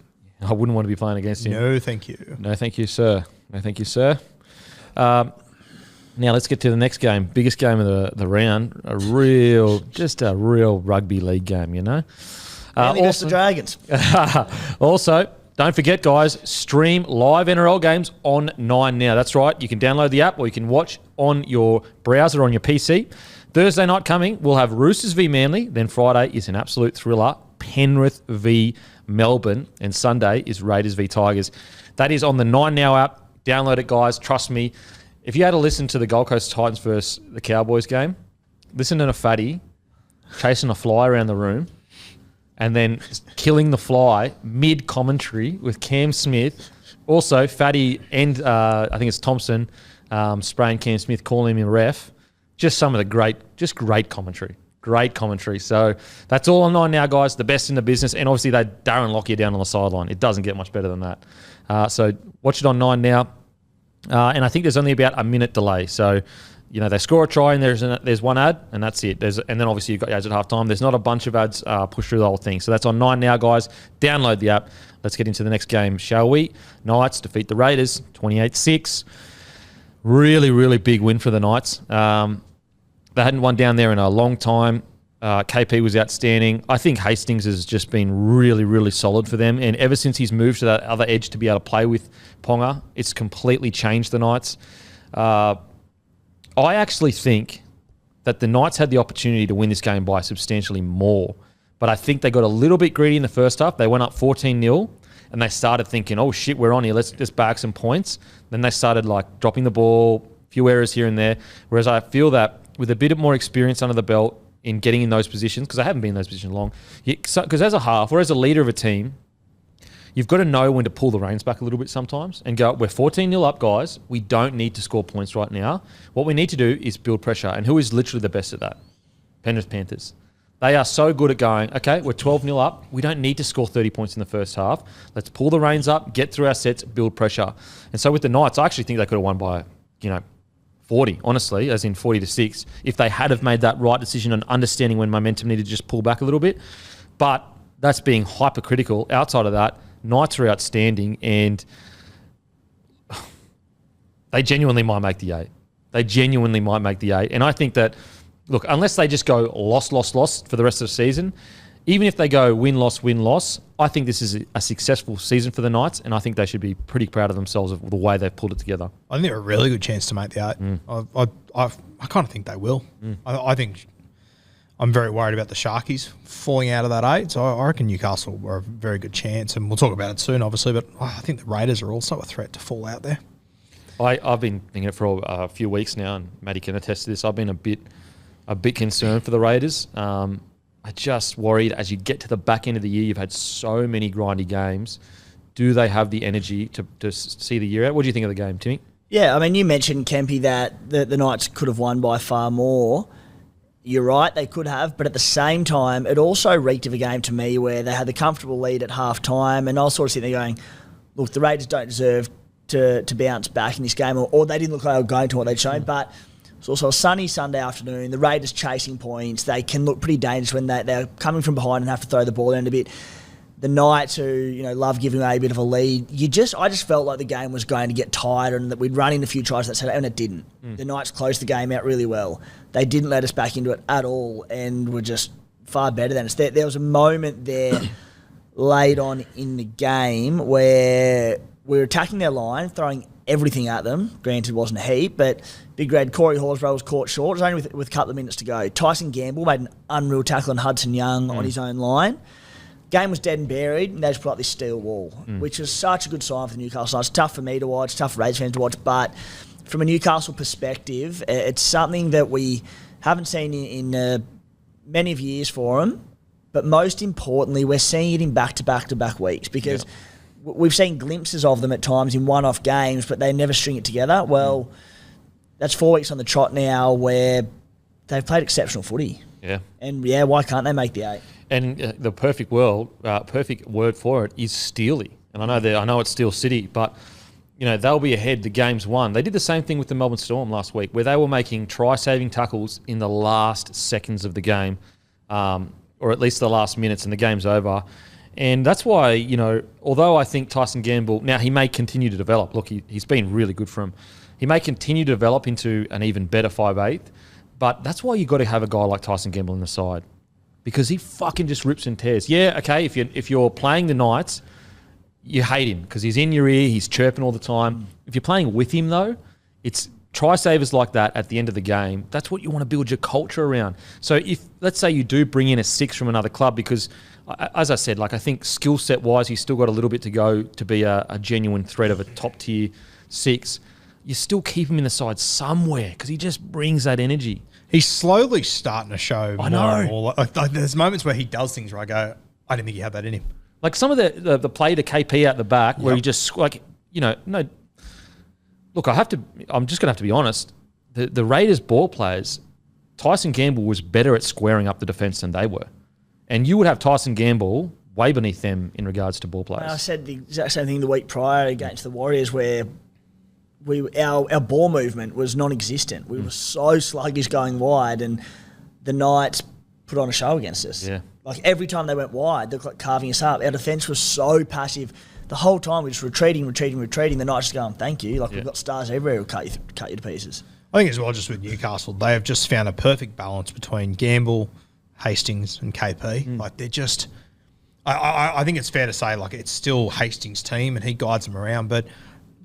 I wouldn't want to be playing against him. No, thank you. No, thank you, sir. No, thank you, sir. Now let's get to the next game. Biggest game of the round. A real rugby league game, you know. Also, the Dragons. Also, don't forget, guys, stream live NRL games on 9 Now. That's right. You can download the app or you can watch on your browser on your PC. Thursday night coming, we'll have Roosters v Manly. Then Friday is an absolute thriller, Penrith v Melbourne. And Sunday is Raiders v Tigers. That is on the 9 Now app. Download it, guys. Trust me. If you had to listen to the Gold Coast Titans versus the Cowboys game, listen to a fatty chasing a fly around the room and then killing the fly mid-commentary with Cam Smith. Also, Fatty and I think it's Thompson spraying Cam Smith, calling him a ref. Just some of the great commentary. Great commentary. So that's all on 9 Now, guys. The best in the business. And obviously, they Darren Lockyer down on the sideline. It doesn't get much better than that. So watch it on 9 Now. And I think there's only about a minute delay. So, you know, they score a try and there's one ad and that's it. And then obviously you've got ads at half time. There's not a bunch of ads pushed through the whole thing. So that's on 9 Now, guys. Download the app. Let's get into the next game, shall we? Knights defeat the Raiders 28-6. Really, really big win for the Knights. They hadn't won down there in a long time. KP was outstanding. I think Hastings has just been really, really solid for them. And ever since he's moved to that other edge to be able to play with Ponga, it's completely changed the Knights. I actually think that the Knights had the opportunity to win this game by substantially more. But I think they got a little bit greedy in the first half. They went up 14-0 and they started thinking, oh, shit, we're on here. Let's just bag some points. Then they started like dropping the ball, a few errors here and there. Whereas I feel that with a bit more experience under the belt in getting in those positions, because I haven't been in those positions long, because as a half or as a leader of a team, you've got to know when to pull the reins back a little bit sometimes and go, we're 14-0 up, guys. We don't need to score points right now. What we need to do is build pressure. And who is literally the best at that? Penrith Panthers. They are so good at going, okay, we're 12-0 up. We don't need to score 30 points in the first half. Let's pull the reins up, get through our sets, build pressure. And so with the Knights, I actually think they could have won by, 40, honestly, as in 40-6, if they had have made that right decision and understanding when momentum needed to just pull back a little bit. But that's being hypercritical. Outside of that, Knights are outstanding and they genuinely might make the 8. They genuinely might make the 8. And I think that, look, unless they just go loss for the rest of the season, even if they go win, loss, I think this is a successful season for the Knights, and I think they should be pretty proud of themselves of the way they've pulled it together. I think they're a really good chance to make the 8. I kind of think they will. I think I'm very worried about the Sharkies falling out of that 8, so I reckon Newcastle are a very good chance, and we'll talk about it soon, obviously, but I think the Raiders are also a threat to fall out there. I've been thinking it for a few weeks now, and Matty can attest to this. I've been a bit concerned for the Raiders. I just worried as you get to the back end of the year, you've had so many grindy games. Do they have the energy to see the year out? What do you think of the game, Timmy? Yeah, I mean, you mentioned, Kempy, that the Knights could have won by far more. You're right, they could have, but at the same time, it also reeked of a game to me where they had the comfortable lead at half-time, and I was sort of sitting there going, look, the Raiders don't deserve to bounce back in this game, or they didn't look like they were going to what they'd shown, but it's also a sunny Sunday afternoon. The Raiders chasing points. They can look pretty dangerous when they're coming from behind and have to throw the ball around a bit. The Knights, who love giving away a bit of a lead, I just felt like the game was going to get tighter and that we'd run in a few tries that Saturday, and it didn't. The Knights closed the game out really well. They didn't let us back into it at all and were just far better than us. There was a moment there late on in the game where we were attacking their line, throwing everything at them. Granted, it wasn't a heap, but Big Red Corey Horsburgh was caught short. It was only with a couple of minutes to go. Tyson Gamble made an unreal tackle on Hudson Young on his own line. Game was dead and buried, and they just put up this steel wall, which was such a good sign for the Newcastle. It's tough for me to watch, tough for Raiders fans to watch, but from a Newcastle perspective, it's something that we haven't seen in many of years for them, but most importantly, we're seeing it in back-to-back weeks because we've seen glimpses of them at times in one-off games, but they never string it together. Well, that's 4 weeks on the trot now where they've played exceptional footy. Yeah. And, why can't they make the 8? And the perfect word for it is steely. And I know it's Steel City, but they'll be ahead to games won. They did the same thing with the Melbourne Storm last week, where they were making try-saving tackles in the last seconds of the game, or at least the last minutes, and the game's over. And that's why, although I think Tyson Gamble, now he may continue to develop. Look, he's been really good for him. He may continue to develop into an even better 5'8", but that's why you've got to have a guy like Tyson Gamble in the side, because he fucking just rips and tears. Yeah, okay, if you're playing the Knights, you hate him because he's in your ear, he's chirping all the time. If you're playing with him, though, it's try-savers like that at the end of the game. That's what you want to build your culture around. So if, let's say you do bring in a 6 from another club, because, as I said, I think skill set-wise, he's still got a little bit to go to be a genuine threat of a top-tier 6. You still keep him in the side somewhere because he just brings that energy. He's slowly starting to show I more know. and more. Like, there's moments where he does things where I go, I didn't think he had that in him. Like some of the play to KP out the back where he just, no. Look, I'm just going to have to be honest. The Raiders ball players, Tyson Gamble was better at squaring up the defence than they were. And you would have Tyson Gamble way beneath them in regards to ball players. I said the exact same thing the week prior against the Warriors where our ball movement was non-existent. We were so sluggish going wide, and the Knights put on a show against us. Yeah. Like every time they went wide, they looked like carving us up. Our defence was so passive. The whole time we were just retreating. The Knights just going, thank you. Like we've got stars everywhere who cut you to pieces. I think as well, just with Newcastle, they have just found a perfect balance between Gamble, Hastings and KP. Like they're just... I think it's fair to say, like, it's still Hastings' team and he guides them around, but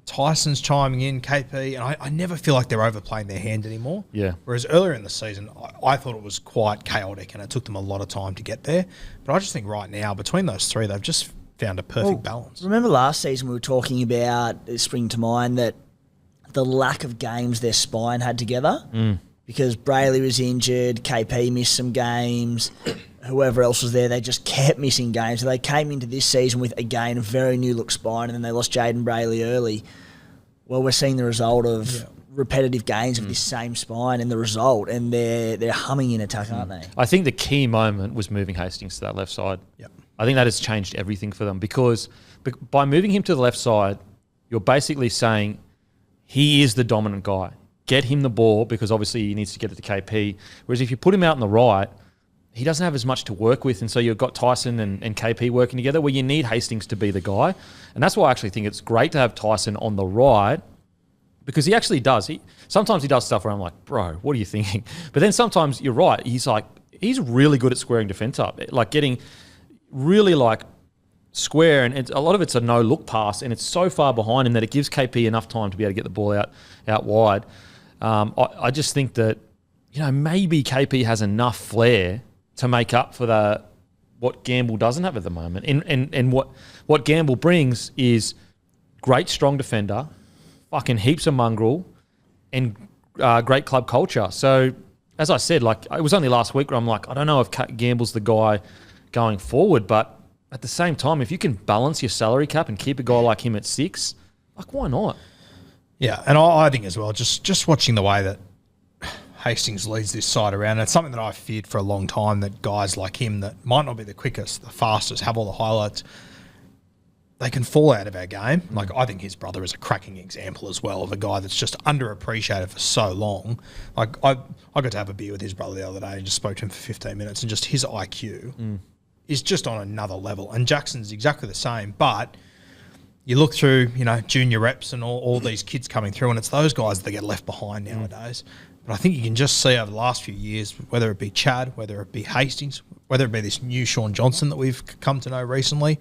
Tyson's chiming in, KP, and I never feel like they're overplaying their hand anymore. Yeah. Whereas earlier in the season, I thought it was quite chaotic and it took them a lot of time to get there. But I just think right now, between those three, they've just found a perfect balance. Remember last season we were talking about, it spring to mind, that the lack of games their spine had together because Brayley was injured, KP missed some games, whoever else was there, they just kept missing games. So they came into this season with, again, a very new look spine, and then they lost Jaden Brayley early. Well, we're seeing the result of repetitive games of this same spine and the result, and they're humming in attack, aren't they? I think the key moment was moving Hastings to that left side. Yep. I think that has changed everything for them because by moving him to the left side, you're basically saying he is the dominant guy. Get him the ball because obviously he needs to get it to KP. Whereas if you put him out on the right, he doesn't have as much to work with, and so you've got Tyson and KP working together where you need Hastings to be the guy. And that's why I actually think it's great to have Tyson on the right because he actually does. Sometimes he does stuff where I'm like, bro, what are you thinking? But then sometimes you're right. He's really good at squaring defence up, like getting really like square, and a lot of it's a no-look pass, and it's so far behind him that it gives KP enough time to be able to get the ball out wide. I just think that, maybe KP has enough flair to make up for what Gamble doesn't have at the moment. And what Gamble brings is great strong defender, fucking heaps of mongrel, and great club culture. So, as I said, like it was only last week where I'm like, I don't know if Gamble's the guy going forward, but at the same time, if you can balance your salary cap and keep a guy like him at 6, like why not? Yeah, and I think as well, just watching the way that Hastings leads this side around, and it's something that I've feared for a long time, that guys like him that might not be the quickest, the fastest, have all the highlights, they can fall out of our game. Like, I think his brother is a cracking example as well of a guy that's just underappreciated for so long. Like, I got to have a beer with his brother the other day and just spoke to him for 15 minutes, and just his IQ is just on another level. And Jackson's exactly the same, but you look through, junior reps and all these kids coming through, and it's those guys that get left behind nowadays. But I think you can just see over the last few years, whether it be Chad, whether it be Hastings, whether it be this new Sean Johnson that we've come to know recently,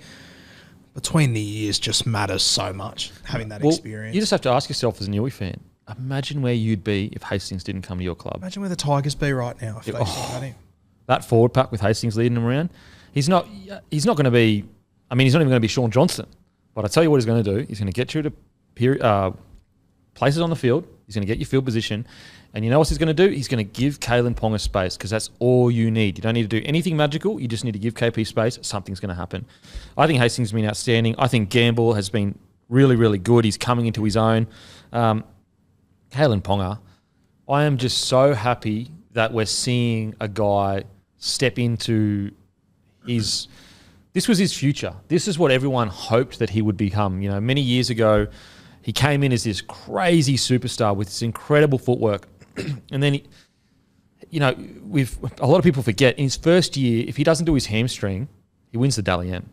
between the years just matters so much, having that experience. You just have to ask yourself as a Newey fan, imagine where you'd be if Hastings didn't come to your club. Imagine where the Tigers be right now if they still had him. That forward pack with Hastings leading him around, he's not going to be, he's not even going to be Sean Johnson. But I tell you what he's going to do. He's going to get you to places on the field. He's going to get your field position. And you know what he's going to do? He's going to give Kalen Ponga space because that's all you need. You don't need to do anything magical. You just need to give KP space. Something's going to happen. I think Hastings has been outstanding. I think Gamble has been really, really good. He's coming into his own. Kalen Ponga, I am just so happy that we're seeing a guy step into his... This was his future. This is what everyone hoped that he would become. Many years ago, he came in as this crazy superstar with this incredible footwork. And then, a lot of people forget, in his first year, if he doesn't do his hamstring, he wins the Dally M.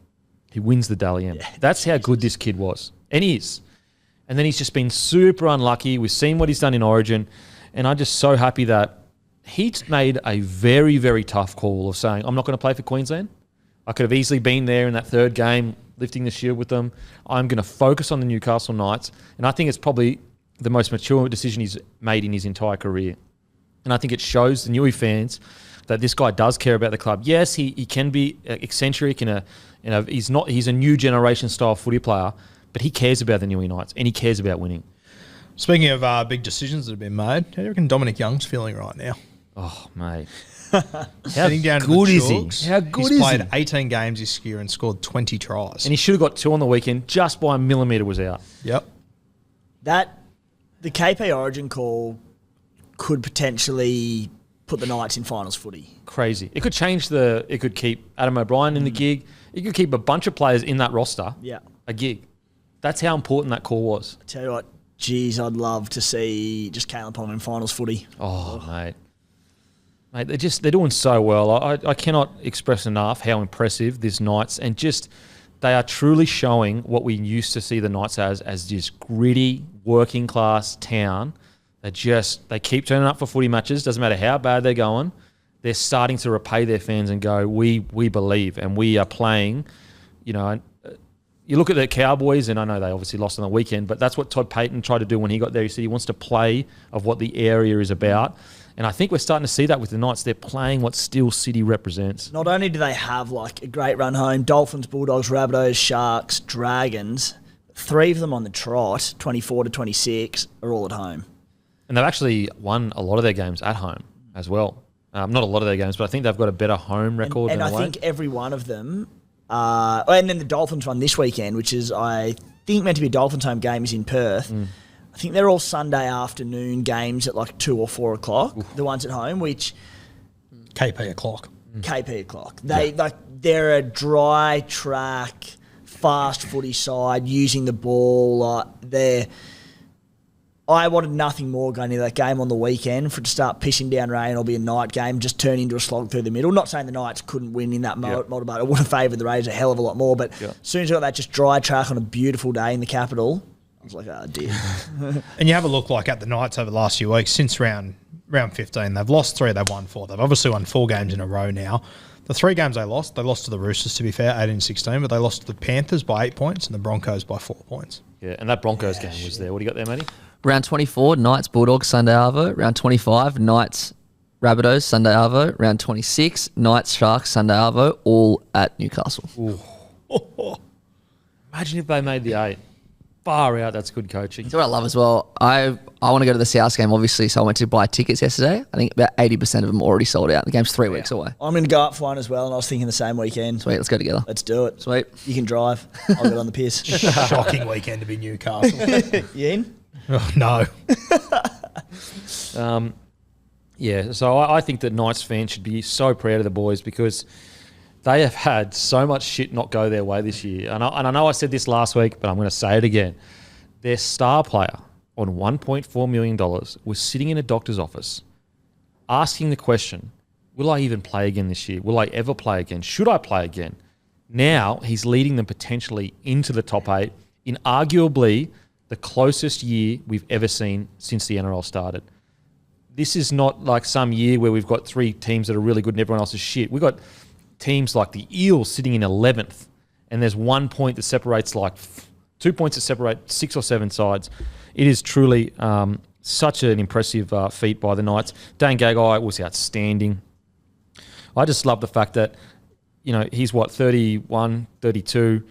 He wins the Dally M. Yeah, that's how good this kid was. And he is. And then he's just been super unlucky. We've seen what he's done in Origin. And I'm just so happy that he's made a very, very tough call of saying, I'm not going to play for Queensland. I could have easily been there in that third game, lifting the shield with them. I'm going to focus on the Newcastle Knights. And I think it's probably the most mature decision he's made in his entire career. And I think it shows the Newey fans that this guy does care about the club. Yes, he can be eccentric he's a new generation style footy player, but he cares about the Newey Knights and he cares about winning. Speaking of big decisions that have been made, how do you reckon Dominic Young's feeling right now? Oh, mate. Sitting down good to the is he? Chooks, How good is he's played he? 18 games this year and scored 20 tries. And he should have got 2 on the weekend just by a millimetre was out. Yep. The KP Origin call could potentially put the Knights in finals footy. Crazy. It could change it could keep Adam O'Brien in the gig. It could keep a bunch of players in that roster a gig. That's how important that call was. I tell you what, geez, I'd love to see just Kalen Ponga in finals footy. Oh, mate. Mate, they're doing so well. I cannot express enough how impressive this Knights, and just they are truly showing what we used to see the Knights as this gritty, working class town. They keep turning up for footy matches. Doesn't matter how bad they're going. They're starting to repay their fans and go, we believe, and we are playing, you look at the Cowboys, and I know they obviously lost on the weekend, but that's what Todd Payton tried to do when he got there. He said he wants to play of what the area is about. And I think we're starting to see that with the Knights. They're playing what Steel City represents. Not only do they have like a great run home, Dolphins, Bulldogs, Rabbitohs, Sharks, Dragons, 3 of them on the trot, 24 to 26, are all at home. And they've actually won a lot of their games at home as well. Not a lot of their games, but I think they've got a better home record and than I away. think every one of them, and then the Dolphins one this weekend, which is, I think, meant to be a Dolphins home game, is in Perth. I think they're all Sunday afternoon games at like 2 or 4 o'clock, the ones at home, which... KP o'clock. KP o'clock. They're a dry track, fast footy side, using the ball. I wanted nothing more going into that game on the weekend for it to start pissing down rain or be a night game, just turn into a slog through the middle. Not saying the Knights couldn't win in that model, but it would have favoured the Raiders a hell of a lot more. But as soon as I got that just dry track on a beautiful day in the capital, I was like, oh dear. And you have a look like at the Knights over the last few weeks, since round 15, they've lost 3, they've won 4. They've obviously won 4 games in a row now. The 3 games they lost to the Roosters, to be fair, 18-16, but they lost to the Panthers by 8 points and the Broncos by 4 points. Yeah, and that Broncos game was there. What do you got there, Matty? Round 24, Knights, Bulldogs, Sunday Arvo. Round 25, Knights, Rabbitohs, Sunday Arvo. Round 26, Knights, Sharks, Sunday Arvo, all at Newcastle. Imagine if they made the 8. Far out, that's good coaching. That's what I love as well. I want to go to the South game, obviously, so I went to buy tickets yesterday. I think about 80% of them already sold out. The game's 3 weeks away. I'm going to go up for one as well, and I was thinking the same weekend. Sweet, let's go together. Let's do it. Sweet. You can drive. I'll get on the piss. Shocking weekend to be Newcastle. You in? Oh, no. So I think that Knights fans should be so proud of the boys because they have had so much shit not go their way this year. And I know I said this last week, but I'm going to say it again. Their star player on $1.4 million was sitting in a doctor's office asking the question, will I even play again this year? Will I ever play again? Should I play again? Now he's leading them potentially into the top 8 in arguably the closest year we've ever seen since the NRL started. This is not like some year where we've got 3 teams that are really good and everyone else is shit. We've got teams like the Eels sitting in 11th, and there's 1 point that separates 2 points that separate 6 or 7 sides. It is truly such an impressive feat by the Knights. Dane Gagai was outstanding. I just love the fact that, he's 31, 32,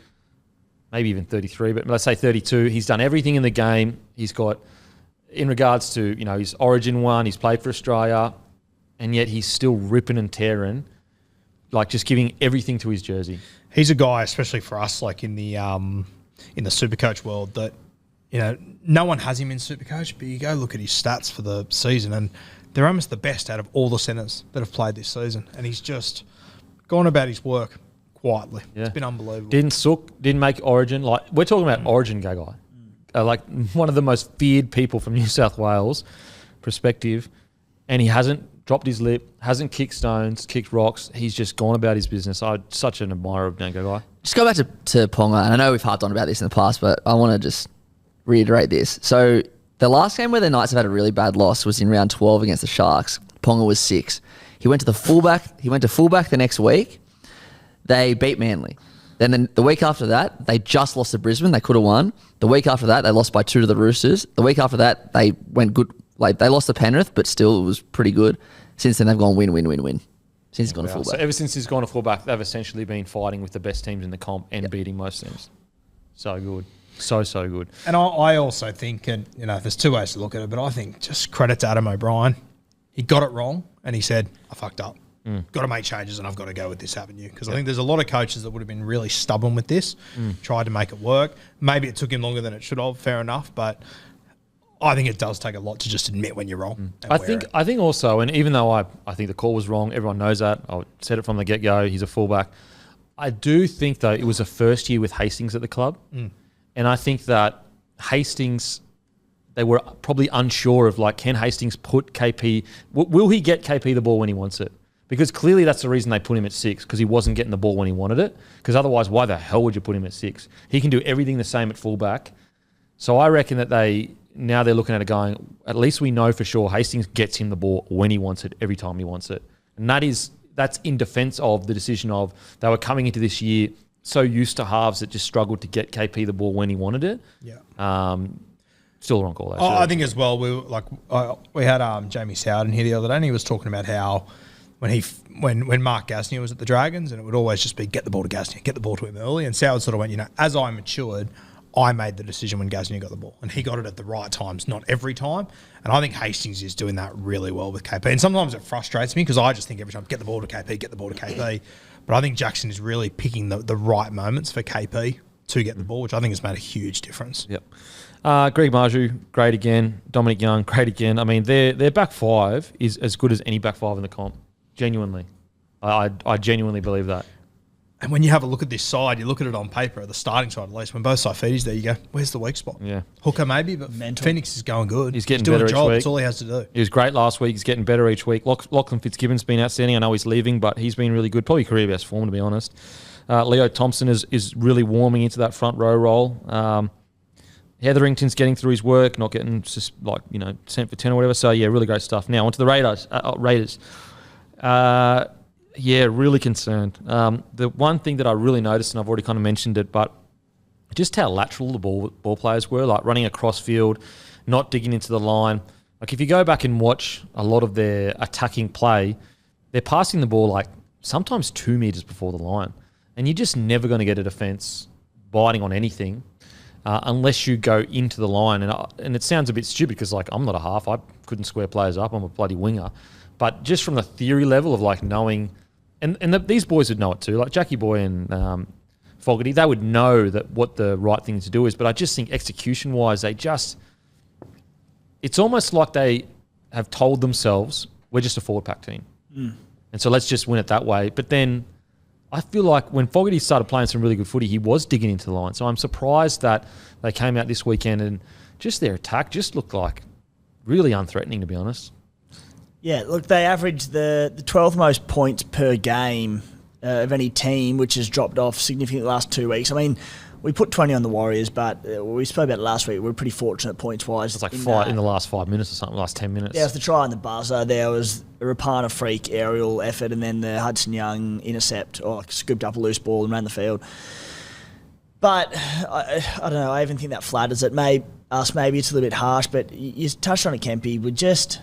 maybe even 33, but let's say 32. He's done everything in the game. He's got, in regards to, his origin one, he's played for Australia, and yet he's still ripping and tearing, just giving everything to his jersey. He's a guy, especially for us, in the Supercoach world, that no one has him in Supercoach, but you go look at his stats for the season, and they're almost the best out of all the centres that have played this season, and he's just gone about his work quietly. Yeah. It's been unbelievable. Didn't make Origin. We're talking about Origin Gagai, one of the most feared people from New South Wales perspective, and he hasn't dropped his lip, hasn't kicked stones, kicked rocks. He's just gone about his business. I'm such an admirer of Dane Gagai. Just go back to Ponga, and I know we've harped on about this in the past, but I want to just reiterate this. So the last game where the Knights have had a really bad loss was in round 12 against the Sharks. Ponga was 6. He went to fullback the next week. They beat Manly. Then the week after that, they just lost to Brisbane. They could have won. The week after that, they lost by 2 to the Roosters. The week after that, they went good. They lost to Penrith, but still it was pretty good. Since then, they've gone win. Since he's gone to fullback. So ever since he's gone to fullback, they've essentially been fighting with the best teams in the comp and beating most teams. So good. So good. And I also think, and there's 2 ways to look at it, but I think just credit to Adam O'Brien. He got it wrong, and he said, I fucked up. Got to make changes, and I've got to go with this avenue. Because I think there's a lot of coaches that would have been really stubborn with this, tried to make it work. Maybe it took him longer than it should have, fair enough, but I think it does take a lot to just admit when you're wrong. I think also, and even though I think the call was wrong, everyone knows that. I said it from the get-go, he's a fullback. I do think, though, it was a first year with Hastings at the club. And I think that Hastings, they were probably unsure of, can Hastings put KP, will he get KP the ball when he wants it? Because clearly that's the reason they put him at 6, because he wasn't getting the ball when he wanted it. Because otherwise, why the hell would you put him at 6? He can do everything the same at fullback. So I reckon that now they're looking at it going, at least we know for sure Hastings gets him the ball when he wants it, every time he wants it. And that's in defence of the decision of they were coming into this year so used to halves that just struggled to get KP the ball when he wanted it. Yeah. Still a wrong call, though. I think as well, we had Jamie Sowden here the other day, and he was talking about how when Mark Gasnier was at the Dragons, and it would always just be get the ball to Gasnier, get the ball to him early, and Soward sort of went, as I matured, I made the decision when Gasnier got the ball, and he got it at the right times, not every time. And I think Hastings is doing that really well with KP. And sometimes it frustrates me because I just think every time, get the ball to KP, get the ball to KP. But I think Jackson is really picking the right moments for KP to get the ball, which I think has made a huge difference. Yep. Greg Marju, great again. Dominic Young, great again. I mean, their back five is as good as any back five in the comp. Genuinely. I genuinely believe that. And when you have a look at this side, you look at it on paper, the starting side at least, when both Saifiti's there, you go, where's the weak spot? Yeah. Hooker maybe, but Phoenix is going good. He's getting doing better a job. each week. That's all he has to do. He was great last week. He's getting better each week. Lachlan Fitzgibbon's been outstanding. I know he's leaving, but he's been really good. Probably career best form, to be honest. Leo Thompson is really warming into that front row role. Hetherington's getting through his work, not getting just sent for 10 or whatever. So, yeah, really great stuff. Now, onto the Raiders. Yeah, really concerned. The one thing that I really noticed, and I've already kind of mentioned it, but just how lateral the ball players were, like running across field, not digging into the line. Like if you go back and watch a lot of their attacking play, they're passing the ball like sometimes 2 meters before the line. And you're just never going to get a defence biting on anything unless you go into the line. And it sounds a bit stupid because like I'm not a half. I couldn't square players up. I'm a bloody winger. But just from the theory level of like knowing... And these boys would know it too. Like Jackie Boy and Fogarty, they would know that what the right thing to do is. But I just think execution-wise, it's almost like they have told themselves, we're just a forward-pack team. And so let's just win it that way. But then I feel like when Fogarty started playing some really good footy, he was digging into the line. So I'm surprised that they came out this weekend and just their attack just looked like really unthreatening, to be honest. Yeah, look, they averaged the 12th most points per game of any team, which has dropped off significantly the last 2 weeks. I mean, we put 20 on the Warriors, but we spoke about it last week. We were pretty fortunate points-wise. It's like in the last 5 minutes or something, last 10 minutes. There was the try on the buzzer. There was a Rapana freak aerial effort, and then the Hudson Young intercept, or like scooped up a loose ball and ran the field. But I don't know. I even think that flatters it. Maybe it's a little bit harsh, but you touched on it, Kempy. We're just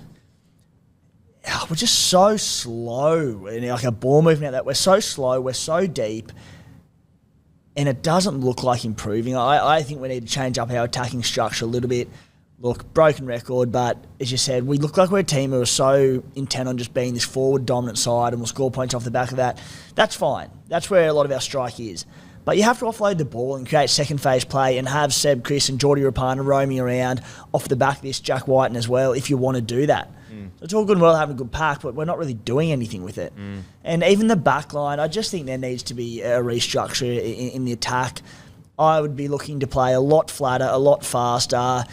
so slow. And like a ball movement out that we're so slow, we're so deep, and it doesn't look like improving. I think we need to change up our attacking structure a little bit. Look, broken record, but as you said, we look like we're a team who are so intent on just being this forward dominant side and we'll score points off the back of that. That's fine. That's where a lot of our strike is. But you have to offload the ball and create second phase play and have Seb, Chris and Geordie Rapana roaming around off the back of this, Jack Whiten as well, if you want to do that. So it's all good and well having a good pack, but we're not really doing anything with it. And even the back line, I just think there needs to be a restructure in the attack. I would be looking to play a lot flatter, a lot faster.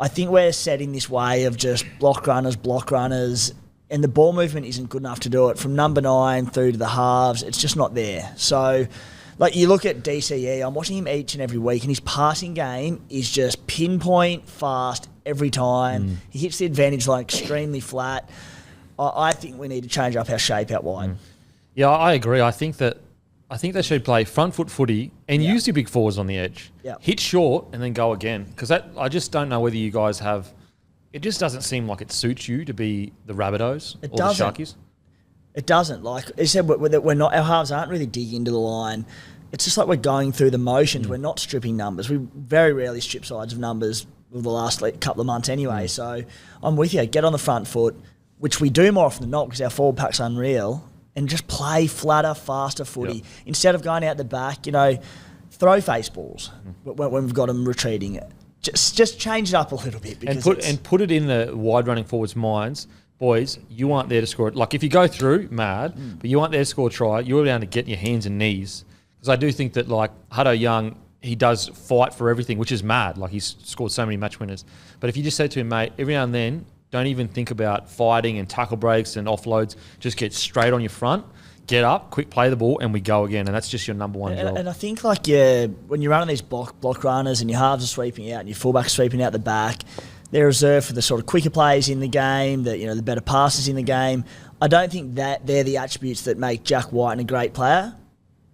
I think we're setting this way of just block runners, and the ball movement isn't good enough to do it. From number 9 through to the halves, it's just not there. So... like, you look at DCE, I'm watching him each and every week, and his passing game is just pinpoint fast every time. He hits the advantage line extremely flat. I think we need to change up our shape out wide. Yeah, I agree. I think they should play front foot footy and use your big forwards on the edge. Hit short and then go again. Because I just don't know whether you guys have... It just doesn't seem like it suits you to be the Rabbitohs or the Sharkies. It doesn't. Like I said, we're not. Our halves aren't really digging into the line. It's just like we're going through the motions. We're not stripping numbers. We very rarely strip sides of numbers over the last couple of months anyway. So I'm with you. Get on the front foot, which we do more often than not because our forward pack's unreal, and just play flatter, faster footy. Instead of going out the back, throw face balls when we've got them retreating. Just change it up a little bit. Because put it in the wide running forwards' minds. Boys, you aren't there to score it. Like, if you go through, mad, but you aren't there to score a try, you're down to get your hands and knees. Because I do think that, like, Hutto Young, he does fight for everything, which is mad. Like, he's scored so many match winners. But if you just say to him, mate, every now and then, don't even think about fighting and tackle breaks and offloads. Just get straight on your front, get up, quick play the ball, and we go again. And that's just your number one job. And I think, like, when you're running these block runners and your halves are sweeping out and your fullbacks sweeping out the back, they're reserved for the sort of quicker players in the game, the better passes in the game. I don't think that they're the attributes that make Jack Whiten a great player.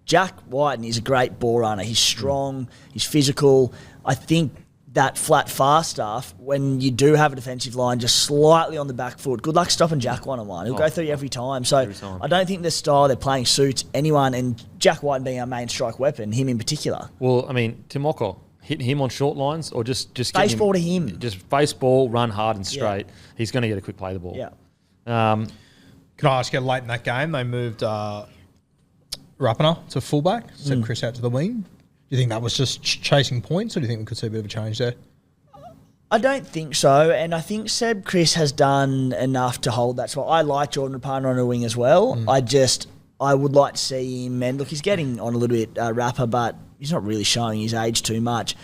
Jack Whiten is a great ball runner. He's strong. He's physical. I think that flat fast stuff, when you do have a defensive line just slightly on the back foot, good luck stopping Jack one-on-one. He'll go through you every time. So I don't think the style they're playing suits anyone, and Jack Whiten being our main strike weapon, him in particular. Well, I mean, Timoko, hit him on short lines or just face ball to him. Just face ball, run hard and straight. Yeah. He's going to get a quick play the ball. Yeah. Can I ask you, late in that game, they moved Rapana to fullback, sent Chris out to the wing. Do you think that was just chasing points, or do you think we could see a bit of a change there? I don't think so, and I think Seb Chris has done enough to hold that spot. I like Jordan Rapana on a wing as well. I would like to see him, and look, he's getting on a little bit rapper, but he's not really showing his age too much.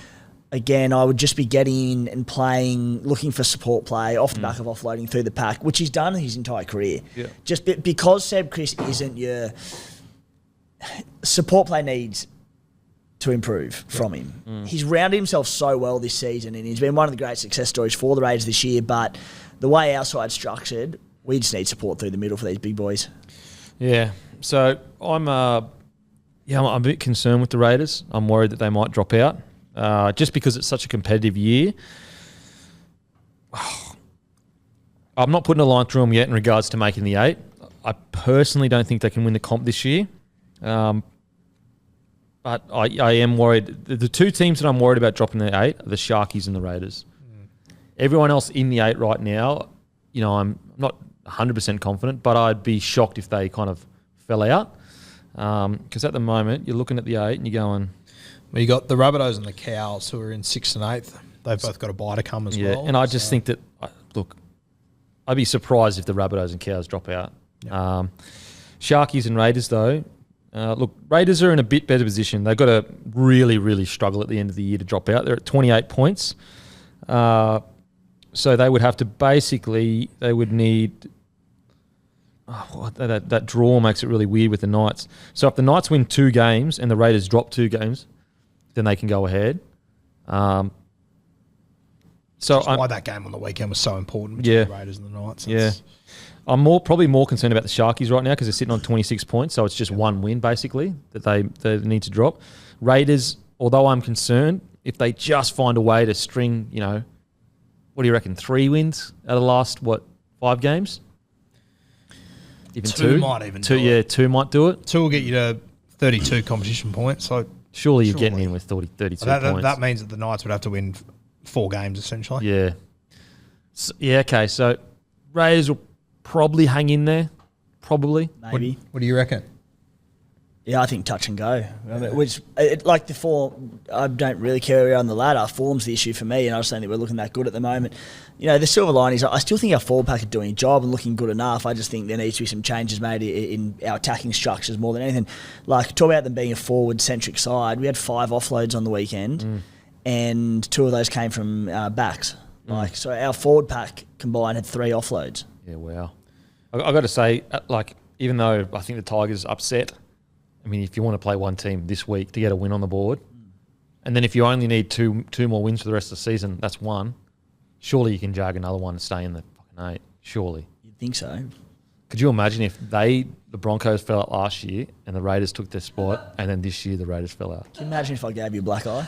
Again, I would just be getting in and playing, looking for support play off the back of offloading through the pack, which he's done his entire career. Yeah. Just because Seb Chris isn't your support play needs to improve from him. He's rounded himself so well this season, and he's been one of the great success stories for the Raiders this year, but the way our side's structured, we just need support through the middle for these big boys. Yeah, so I'm a bit concerned with the Raiders. I'm worried that they might drop out just because it's such a competitive year. I'm not putting a line through them yet in regards to making the 8. I personally don't think they can win the comp this year. But I am worried. The two teams that I'm worried about dropping the 8 are the Sharkies and the Raiders. Everyone else in the 8 right now, I'm not 100% confident, but I'd be shocked if they kind of fell out. Because at the moment, you're looking at the 8 and you're going... Well, you got the Rabbitohs and the Cows who are in 6th and 8th. They've both got a bye to come as well. And I just think that, look, I'd be surprised if the Rabbitohs and Cows drop out. Yep. Sharkies and Raiders, though... look, Raiders are in a bit better position. They've got to really, really struggle at the end of the year to drop out. They're at 28 points. So they would have to they would need... that draw makes it really weird with the Knights. So if the Knights win 2 games and the Raiders drop 2 games, then they can go ahead. Why that game on the weekend was so important between the Raiders and the Knights. I'm probably more concerned about the Sharkies right now because they're sitting on 26 points, so it's just one win basically that they need to drop. Raiders, although I'm concerned, if they just find a way to string, what do you reckon, 3 wins out of the last 5 games? Even 2 might even 2, do it. 2 might do it. 2 will get you to 32 competition points. So surely you're getting in with 32 points. That means that the Knights would have to win 4 games essentially. Yeah. Okay. So Raiders will probably hang in there. Probably. Maybe. What do you reckon? Yeah, I think touch and go. I mean, like the form, I don't really care where we are on the ladder. Form's the issue for me, and I just don't think we're looking that good at the moment. The silver lining is I still think our forward pack are doing a job and looking good enough. I just think there needs to be some changes made in our attacking structures more than anything. Like, talk about them being a forward-centric side. We had 5 offloads on the weekend, and 2 of those came from backs. So our forward pack combined had 3 offloads. Yeah, wow. I got to say, even though I think the Tigers upset, I mean, if you want to play one team this week to get a win on the board, and then if you only need two more wins for the rest of the season, that's 1. Surely you can jag another one and stay in the fucking 8. Surely. You'd think so. Could you imagine if the Broncos fell out last year and the Raiders took their spot, and then this year the Raiders fell out? Can you imagine if I gave you a black eye?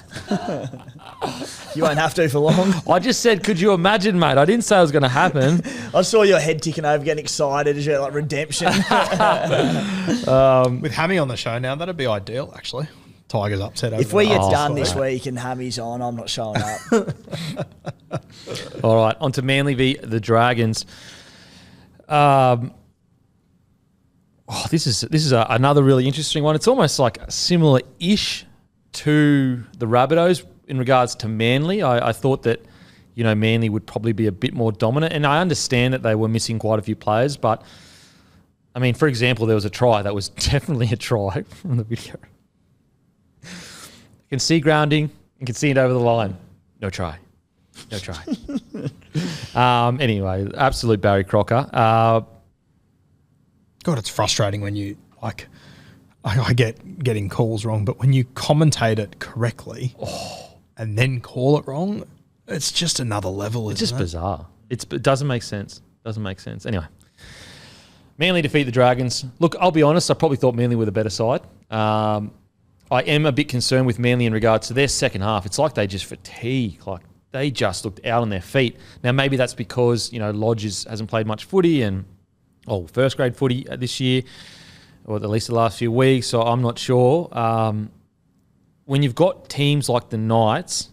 You won't have to for long. I just said, could you imagine, mate? I didn't say it was going to happen. I saw your head ticking over, getting excited as you're like redemption. With Hammy on the show now, that'd be ideal, actually. Tigers upset over if we get done this week and Hammy's on, I'm not showing up. All right, on to Manly v. the Dragons. This is another really interesting one. It's almost like similar-ish to the Rabbitohs in regards to Manly. I thought that, Manly would probably be a bit more dominant, and I understand that they were missing quite a few players, but, I mean, for example, there was a try that was definitely a try from the video. You can see grounding, you can see it over the line. No try. Anyway, absolute Barry Crocker. God, it's frustrating when you, I get getting calls wrong, but when you commentate it correctly and then call it wrong, it's just another level, It's just bizarre. It doesn't make sense. Anyway, Manly defeat the Dragons. Look, I'll be honest, I probably thought Manly were the better side. I am a bit concerned with Manly in regards to their second half. It's like they just fatigue. Like they just looked out on their feet. Now maybe that's because Lodge hasn't played much footy and first grade footy this year, or at least the last few weeks. So I'm not sure. When you've got teams like the Knights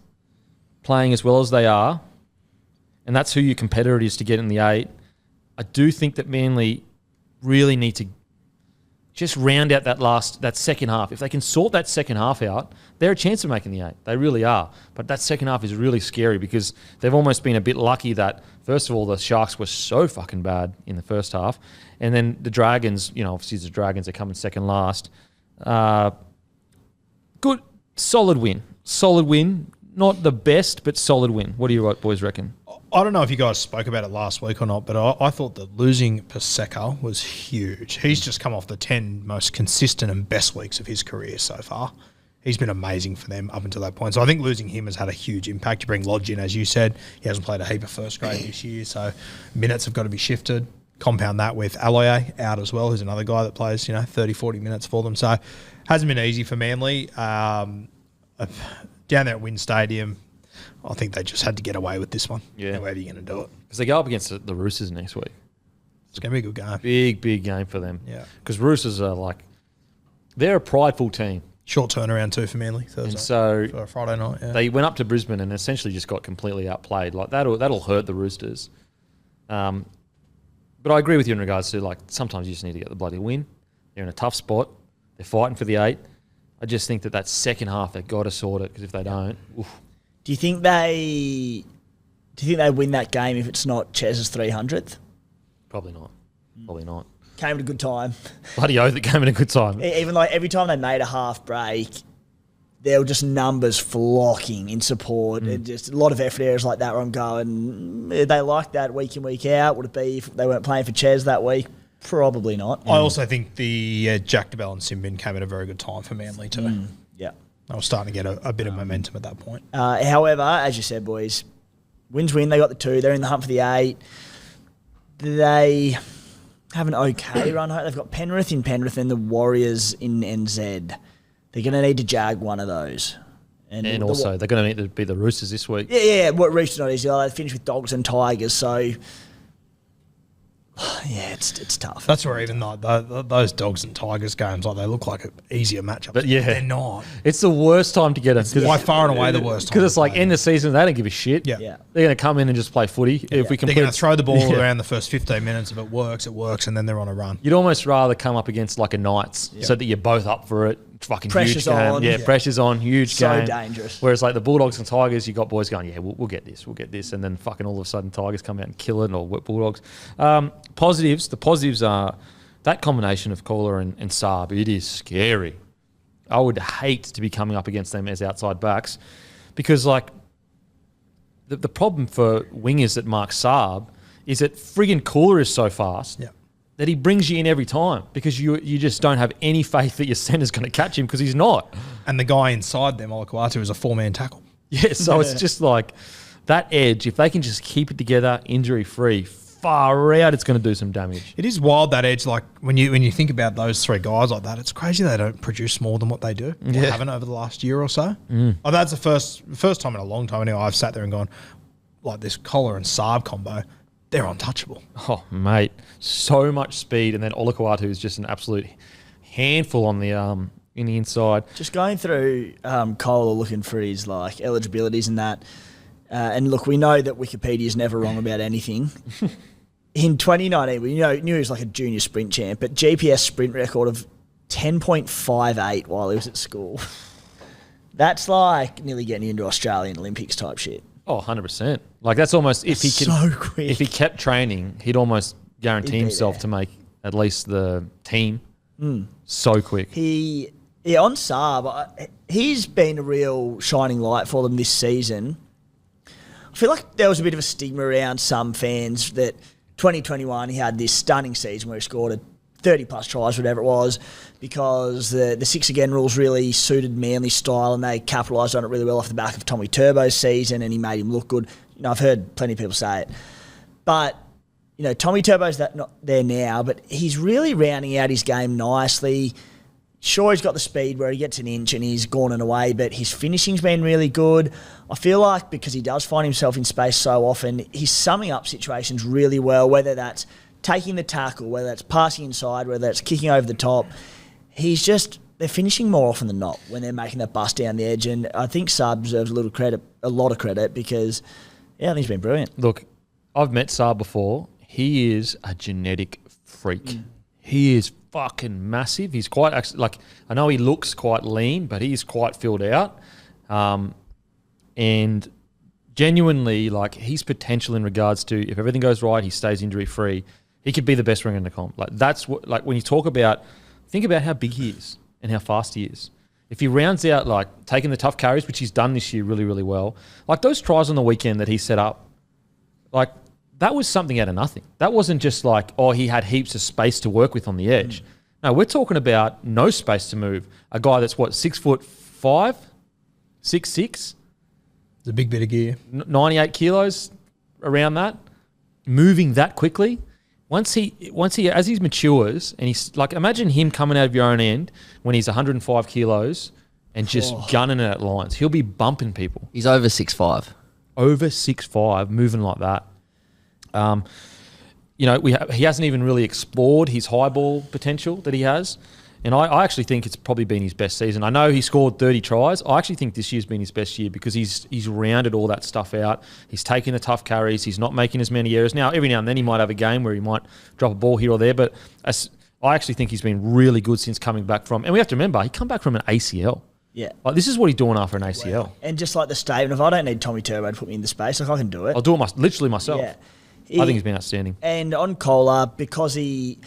playing as well as they are, and that's who your competitor is to get in the 8, I do think that Manly really need to just round out that second half. If they can sort that second half out, they're a chance of making the 8. They really are. But that second half is really scary because they've almost been a bit lucky that, first of all, the Sharks were so fucking bad in the first half. And then the Dragons, obviously the Dragons are coming second last. Good, solid win. Solid win. Not the best, but solid win. What do you boys reckon? I don't know if you guys spoke about it last week or not, but I thought that losing Paseka was huge. He's just come off the 10 most consistent and best weeks of his career so far. He's been amazing for them up until that point. So I think losing him has had a huge impact. You bring Lodge in, as you said. He hasn't played a heap of first grade this year, so minutes have got to be shifted. Compound that with Aloye out as well, who's another guy that plays 30, 40 minutes for them. So hasn't been easy for Manly. Down there at Wynn Stadium, I think they just had to get away with this one. Yeah. However you're going to do it. Because they go up against the Roosters next week. It's going to be a good game. Big game for them. Yeah. Because Roosters are they're a prideful team. Short turnaround too for Manly Thursday. And so for a Friday night, yeah. They went up to Brisbane and essentially just got completely outplayed. That'll hurt the Roosters. But I agree with you in regards to sometimes you just need to get the bloody win. They're in a tough spot. They're fighting for the 8. I just think that second half they've got to sort it, because if they don't, oof. Do you think they win that game if it's not Chez's 300th? Probably not. Probably not. Came at a good time. Bloody oath, it came at a good time. Even every time they made a half break, there were just numbers flocking in support. And just a lot of effort areas like that where I'm going, they like that week in, week out. Would it be if they weren't playing for Chez that week? Probably not. I also think the Jack DeBell and Simbin came at a very good time for Manly too. Yeah. They were starting to get a bit of momentum at that point. However, as you said, boys, wins win. They got the 2. They're in the hunt for the 8. They have an okay run home. They've got Penrith in Penrith and the Warriors in NZ. They're going to need to jag one of those. And also, they're going to need to be the Roosters this week. Yeah. What Roosters not easy. They finished with Dogs and Tigers, so yeah, it's tough. That's where even those Dogs and Tigers games, they look like an easier matchup. But yeah, they're not. It's the worst time to get them. By far and away the worst time. Because it's end of season, they don't give a shit. Yeah. They're going to come in and just play footy. If we They're going to throw the ball around the first 15 minutes. If it works, and then they're on a run. You'd almost rather come up against a Knights so that you're both up for it. Fucking pressure's huge game. on. Yeah, pressure's on, huge game. So dangerous. Whereas the Bulldogs and Tigers, you got boys going, yeah, we'll get this. And then fucking all of a sudden Tigers come out and kill it, or Bulldogs. Positives, the positives are that combination of Kohler and Saab. It is scary. I would hate to be coming up against them as outside backs, because the problem for wingers that mark Saab is that friggin' Kohler is so fast. Yeah. That he brings you in every time, because you just don't have any faith that your centre's going to catch him, because he's not. And the guy inside them, Olakuatu, is a 4-man tackle. Yeah, so it's just that edge. If they can just keep it together, injury-free, far out, it's going to do some damage. It is wild, that edge. When you think about those 3 guys like that, it's crazy they don't produce more than what they do. Or haven't over the last year or so. That's the first time in a long time anyway I've sat there and gone, this Kohler and Saab combo, they're untouchable. Oh, mate. So much speed. And then Olakuatu is just an absolute handful on the in the inside. Just going through Kohler, looking for his eligibilities and that. And look, we know that Wikipedia is never wrong about anything. In 2019, we knew he was a junior sprint champ, but GPS sprint record of 10.58 while he was at school. That's nearly getting into Australian Olympics type shit. Oh, 100%. That's almost, if he so quick. If he kept training, he'd almost guarantee himself to make at least the team. So quick. On Saab, he's been a real shining light for them this season. I feel like there was a bit of a stigma around some fans that 2021 he had this stunning season where he scored 30-plus tries, whatever it was, because the 6-again rules really suited Manly's style and they capitalised on it really well off the back of Tommy Turbo's season, and he made him look good. I've heard plenty of people say it. But, Tommy Turbo's not there now, but he's really rounding out his game nicely. Sure, he's got the speed where he gets an inch and he's gone and away, but his finishing's been really good. I feel like because he does find himself in space so often, he's summing up situations really well, whether that's taking the tackle, whether that's passing inside, whether that's kicking over the top. They're finishing more often than not when they're making that bust down the edge, and I think Saab deserves a lot of credit because, I think he's been brilliant. Look, I've met Saab before. He is a genetic freak. He is fucking massive. He's quite I know he looks quite lean, but he's quite filled out. And genuinely, his potential in regards to if everything goes right, he stays injury free. He could be the best winger in the comp. That's what when you talk about, think about how big he is and how fast he is. If he rounds out taking the tough carries, which he's done this year really, really well, those tries on the weekend that he set up, that was something out of nothing. That wasn't just he had heaps of space to work with on the edge. No, we're talking about no space to move. A guy that's 6'5", 6'6", It's a big bit of gear. 98 kilos, around that, moving that quickly. Once he as he matures, and he's imagine him coming out of your own end when he's 105 kilos and just gunning it at lines. He'll be bumping people. He's over 6'5". Over 6'5", moving like that. He hasn't even really explored his high ball potential that he has. And I actually think it's probably been his best season. I know he scored 30 tries. I actually think this year's been his best year because he's rounded all that stuff out. He's taking the tough carries. He's not making as many errors. Now, every now and then he might have a game where he might drop a ball here or there, but I actually think he's been really good since coming back from, and we have to remember, he come back from an ACL. Yeah. This is what he's doing after an ACL. Wow. And just the statement of, I don't need Tommy Turbo to put me in the space, I can do it. I'll do it literally myself. Yeah. I think he's been outstanding. And on Kohler, because he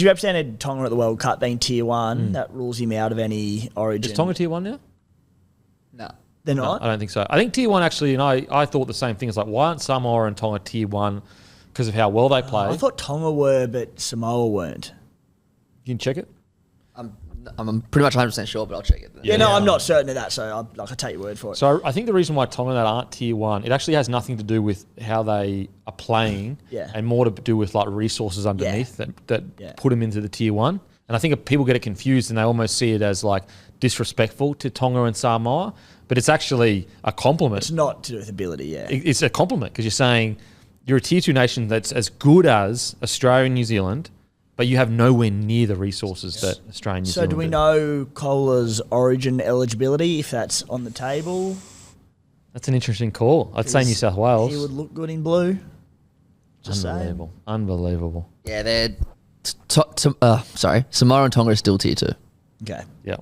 represented Tonga at the World Cup being Tier 1, that rules him out of any origin. Is Tonga Tier 1 now? No. They're not? I don't think so. I think Tier 1 actually, and I thought the same thing. It's why aren't Samoa and Tonga Tier 1 because of how well they play? I thought Tonga were, but Samoa weren't. You can check it? I'm pretty much 100% sure, but I'll check it. I'm not certain of that, so I take your word for it. So I think the reason why Tonga that aren't Tier 1, it actually has nothing to do with how they are playing and more to do with resources underneath that put them into the Tier 1. And I think if people get it confused and they almost see it as disrespectful to Tonga and Samoa, but it's actually a compliment. It's not to do with ability, It's a compliment because you're saying you're a Tier 2 nation that's as good as Australia and New Zealand, but you have nowhere near the resources that Australia and New Zealand do we know Kohler's origin eligibility, if that's on the table? That's an interesting call. I'd say New South Wales. He would look good in blue. Unbelievable. Unbelievable. Yeah, they're... Samoa and Tonga are still Tier 2. Okay. Yeah.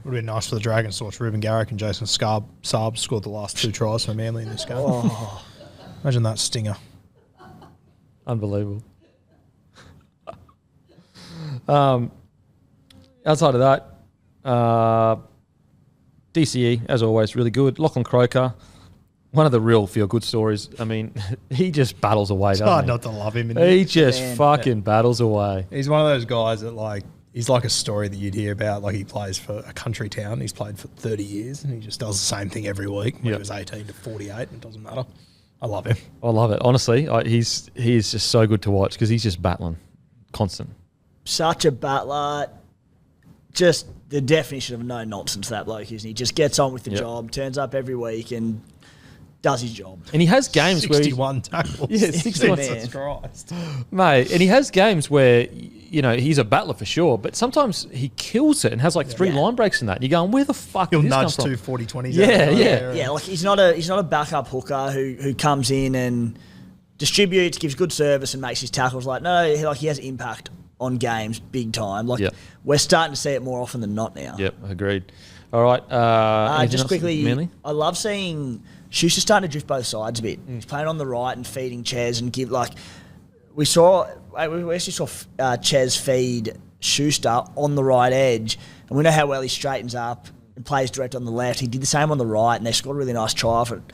Would have been nice for the Dragons to watch Ruben Garrick and Jason Saab scored the last 2 tries for Manly in this game. Imagine that stinger. Unbelievable. Outside of that, DCE, as always, really good. Lachlan Croker, one of the real feel-good stories. I mean, he just battles away, It's doesn't hard he? not to love him. He just fucking battles away. He's one of those guys that he's like a story that you'd hear about. He plays for a country town. He's played for 30 years and he just does the same thing every week. When he was 18 to 48, it doesn't matter. I love him. I love it. Honestly, he's just so good to watch because he's just battling, constant. Such a battler. Just the definition of no nonsense, that bloke, isn't he? Just gets on with the job, turns up every week and does his job. And he has games 61 tackles. Yeah, 61 Jesus Christ. Mate, and he has games where, he's a battler for sure, but sometimes he kills it and has 3 line breaks in that. And you're going, where the fuck He'll did this come nudge from? 2 40-20s. Yeah, he's not a backup hooker who comes in and distributes, gives good service and makes his tackles. No, he has impact on games big time. We're starting to see it more often than not now. Yep, agreed. All right. Just quickly, Manly? I love seeing Schuster starting to drift both sides a bit. He's playing on the right and feeding Ches and we actually saw Ches feed Schuster on the right edge, and we know how well he straightens up and plays direct on the left. He did the same on the right, and they scored a really nice try for it.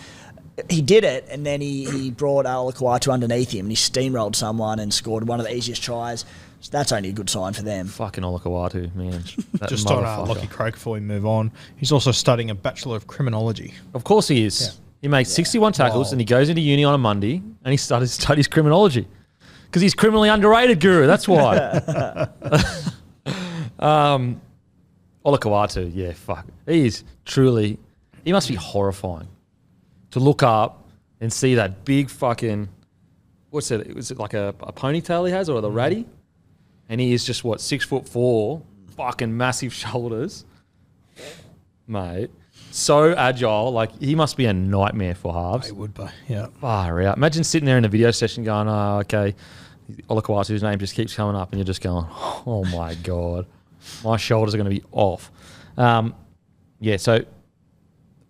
He did it, and then he brought Alakawatu underneath him, and he steamrolled someone and scored one of the easiest tries. So that's only a good sign for them. Fucking Olakawatu, man. Just on Lockie Croker before we move on. He's also studying a Bachelor of Criminology. Of course he is. Yeah. He makes 61 tackles and he goes into uni on a Monday and he studies criminology. Because he's criminally underrated, Guru. That's why. Olakau'atu, yeah, fuck. He is truly, he must be horrifying to look up and see that big fucking, what's it? Was it like a ponytail he has or the ratty? And he is just, 6'4", fucking massive shoulders. Mate, so agile. Like, he must be a nightmare for halves. He would be, yeah. Far out. Imagine sitting there in the video session going, oh, okay, Olakau'atu's name just keeps coming up and you're just going, oh my God, my shoulders are going to be off. Yeah, so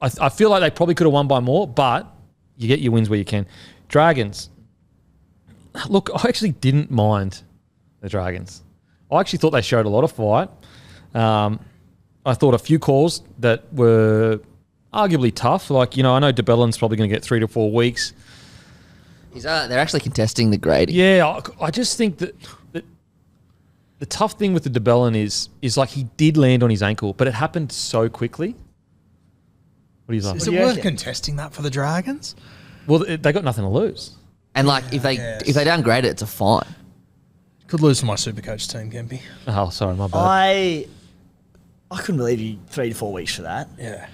I feel like they probably could have won by more, but you get your wins where you can. Dragons. Look, I actually didn't mind the Dragons. I actually thought they showed a lot of fight. I thought a few calls that were arguably tough. Like, I know DeBellin's probably going to get 3 to 4 weeks. They're actually contesting the grading. Yeah, I just think that the tough thing with the DeBellin is like he did land on his ankle, but it happened so quickly. What do you think? Is it worth contesting that for the Dragons? Well, they got nothing to lose. And if they downgrade it, it's a fine. Could lose to my Supercoach team, Kempy. Oh, sorry, my bad. I couldn't believe you 3 to 4 weeks for that. Yeah.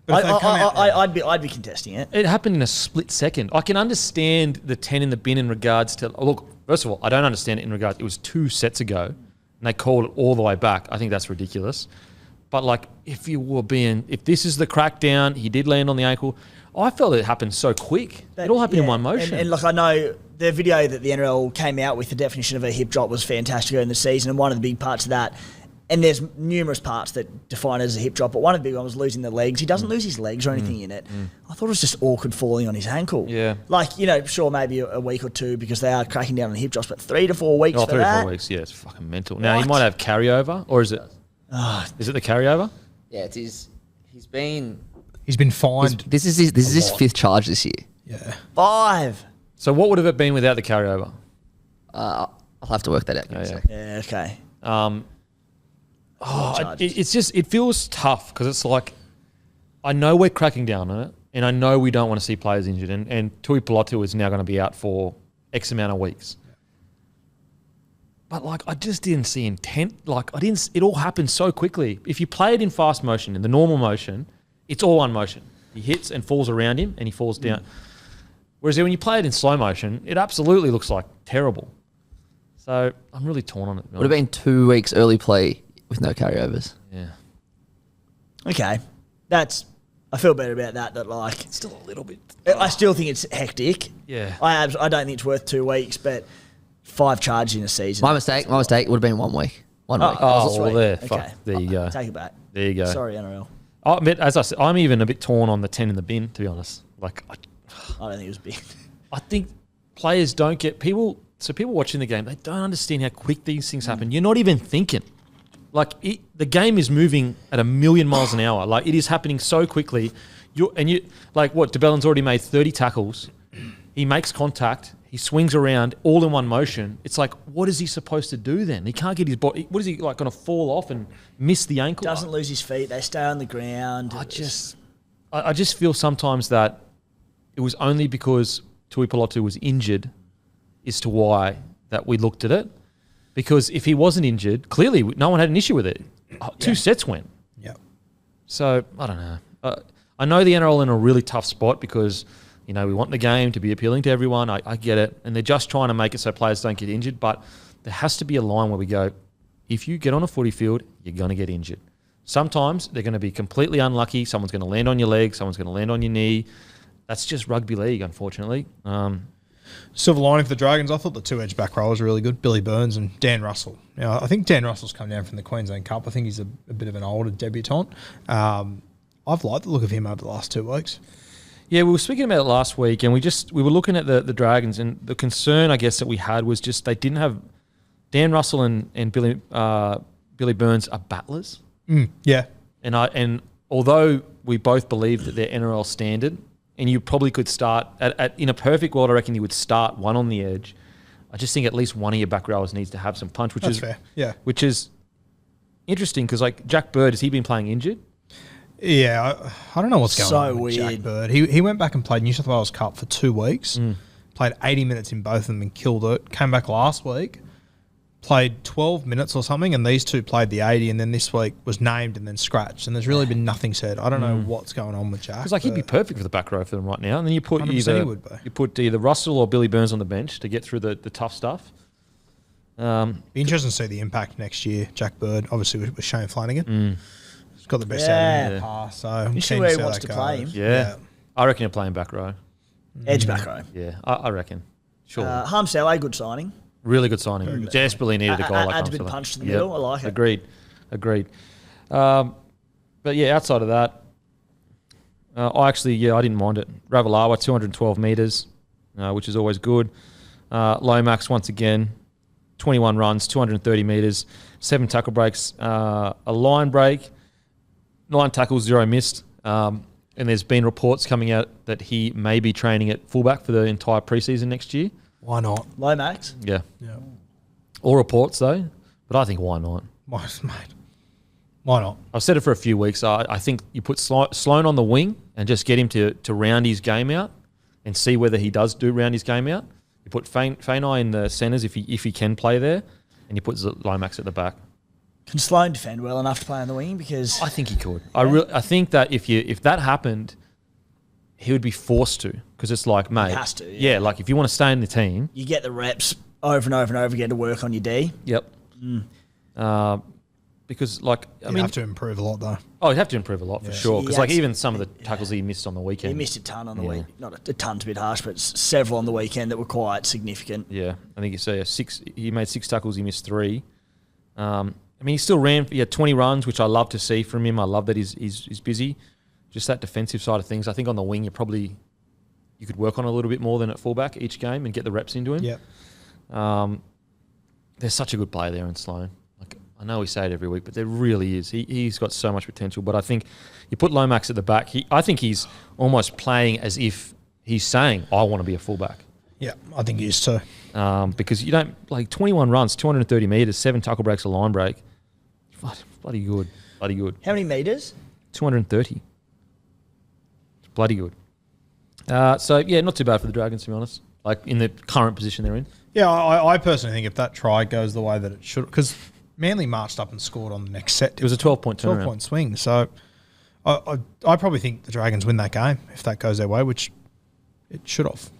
I'd be contesting it. It happened in a split second. I can understand the 10 in the bin in regards to... Look, first of all, I don't understand it in regards... It was 2 sets ago, and they called it all the way back. I think that's ridiculous. But, if this is the crackdown, he did land on the ankle, I felt it happened so quick. It all happened in one motion. And I know the video that the NRL came out with, the definition of a hip drop was fantastic in the season, and one of the big parts of that... And there's numerous parts that define it as a hip drop, but one of the big ones was losing the legs. He doesn't lose his legs or anything in it. I thought it was just awkward falling on his ankle. Yeah. Sure, maybe a week or two because they are cracking down on hip drops, but 3 to 4 weeks for 3 that. 3 to 4 weeks, yeah, it's fucking mental. Now, he might have carryover, or is it the carryover? Yeah, it is. He's been fined. This is his 5th charge this year. Yeah. 5. So what would have it been without the carryover? I'll have to work that out. Yeah, okay. It feels tough because it's like, I know we're cracking down on it, and I know we don't want to see players injured, and Tui Pilotu is now going to be out for X amount of weeks. But I just didn't see intent. It all happened so quickly. If you play it in fast motion, in the normal motion, it's all one motion. He hits and falls around him, and he falls down. Whereas when you play it in slow motion, it absolutely looks like terrible. So I'm really torn on it. Would have been 2 weeks early play with no carryovers. Yeah. Okay. I feel better about that, Still a little bit. I still think it's hectic. Yeah. I don't think it's worth 2 weeks, but 5 charges in a season. My mistake. It would have been 1 week. 1 week. Well, there. Okay. Fuck. There you go. Take it back. There you go. Sorry, NRL. But as I said, I'm even a bit torn on the 10 in the bin, to be honest. I don't think it was big. I think players don't get... People watching the game, they don't understand how quick these things happen. You're not even thinking. The game is moving at 1,000,000 miles an hour. It is happening so quickly. DeBellin's already made 30 tackles. He makes contact. He swings around all in one motion. It's what is he supposed to do then? He can't get his body. What is he going to fall off and miss the ankle? Doesn't lose his feet. They stay on the ground. I just feel sometimes that it was only because Tui Pilotu was injured as to why that we looked at it. Because if he wasn't injured, clearly no one had an issue with it. 2 sets went. Yeah. So, I don't know. I know the NRL in a really tough spot because, we want the game to be appealing to everyone. I get it. And they're just trying to make it so players don't get injured. But there has to be a line where we go, if you get on a footy field, you're going to get injured. Sometimes they're going to be completely unlucky. Someone's going to land on your leg. Someone's going to land on your knee. That's just rugby league, unfortunately. Silver lining for the Dragons, I thought the 2-edge back rowers were really good. Billy Burns and Dan Russell. I think Dan Russell's come down from the Queensland Cup. I think he's a bit of an older debutant. I've liked the look of him over the last 2 weeks. Yeah, we were speaking about it last week, and we were looking at the Dragons, and the concern, I guess, that we had was just they didn't have Dan Russell and Billy Burns are battlers. Yeah, and although we both believe that they're NRL standard. And you probably could start, in a perfect world, I reckon you would start one on the edge. I just think at least one of your back rowers needs to have some punch, which that's is fair. Yeah. Which is interesting because, Jack Bird, has he been playing injured? Yeah, I don't know what's going on with weird. Jack Bird. He went back and played New South Wales Cup for 2 weeks, played 80 minutes in both of them and killed it. Came back last week, played 12 minutes or something, and these two played the 80, and then this week was named and then scratched, and there's really been nothing said. I don't know what's going on with Jack. Because like he'd be perfect for the back row for them right now, and then you put 100% he would be. either Russell or Billy Burns on the bench to get through the tough stuff. Be interesting to see the impact next year. Jack Bird, obviously with Shane Flanagan, he's got the best out of him in the past. So I'm You see keen where to he see how wants that to play him. goes. Yeah. I reckon he'll play in back row. Edge back row. Yeah, I reckon. Sure. Hamsele, good signing. Really good signing. Desperately needed a guy like Adds a Hamsele. bit of punch to the middle. I like it. Agreed. But yeah, outside of that, I didn't mind it. Ravalawa, 212 metres, which is always good. Lomax, once again, 21 runs, 230 metres, 7 tackle breaks, a line break, 9 tackles, 0 missed. And there's been reports coming out that he may be training at fullback for the entire preseason next year. Why not? Lomax. Yeah. Yeah. All reports, though. But I think why not? Mate, why not? I've said it for a few weeks. I think you put Sloan on the wing and just get him to round his game out and see whether he does round his game out. You put Fainai in the centres if he can play there, and you put Lomax at the back. Can Sloan defend well enough to play on the wing? Because I think he could. I think that if that happened, he would be forced to, because it's like, mate, he has to. Yeah, like if you want to stay in the team, you get the reps over and over and over again to work on your D. Yep. Because like I mean, have to improve a lot though. Oh, he'd have to improve a lot for sure. Because like even some of the tackles he missed on the weekend, he missed a ton on the week. Not a ton's a bit harsh, but several on the weekend that were quite significant. Yeah, I think you say he made 6 tackles, he missed 3. I mean, he still ran. He had 20 runs, which I love to see from him. I love that he's busy. Just that defensive side of things. I think on the wing, you could work on a little bit more than at fullback each game and get the reps into him. Yeah. There's such a good player there in Sloan. Like I know we say it every week, but there really is. He's got so much potential. But I think you put Lomax at the back. I think he's almost playing as if he's saying, "I want to be a fullback." Yeah, I think he is too. Because you don't 21 runs, 230 metres, 7 tackle breaks, a line break. Bloody good. How many metres? 230. It's bloody good. So yeah, not too bad for the Dragons, to be honest. Like in the current position they're in. Yeah, I personally think if that try goes the way that it should, because Manly marched up and scored on the next set. It was a 12-point turnaround. 12-point swing. So I probably think the Dragons win that game if that goes their way, which it should have.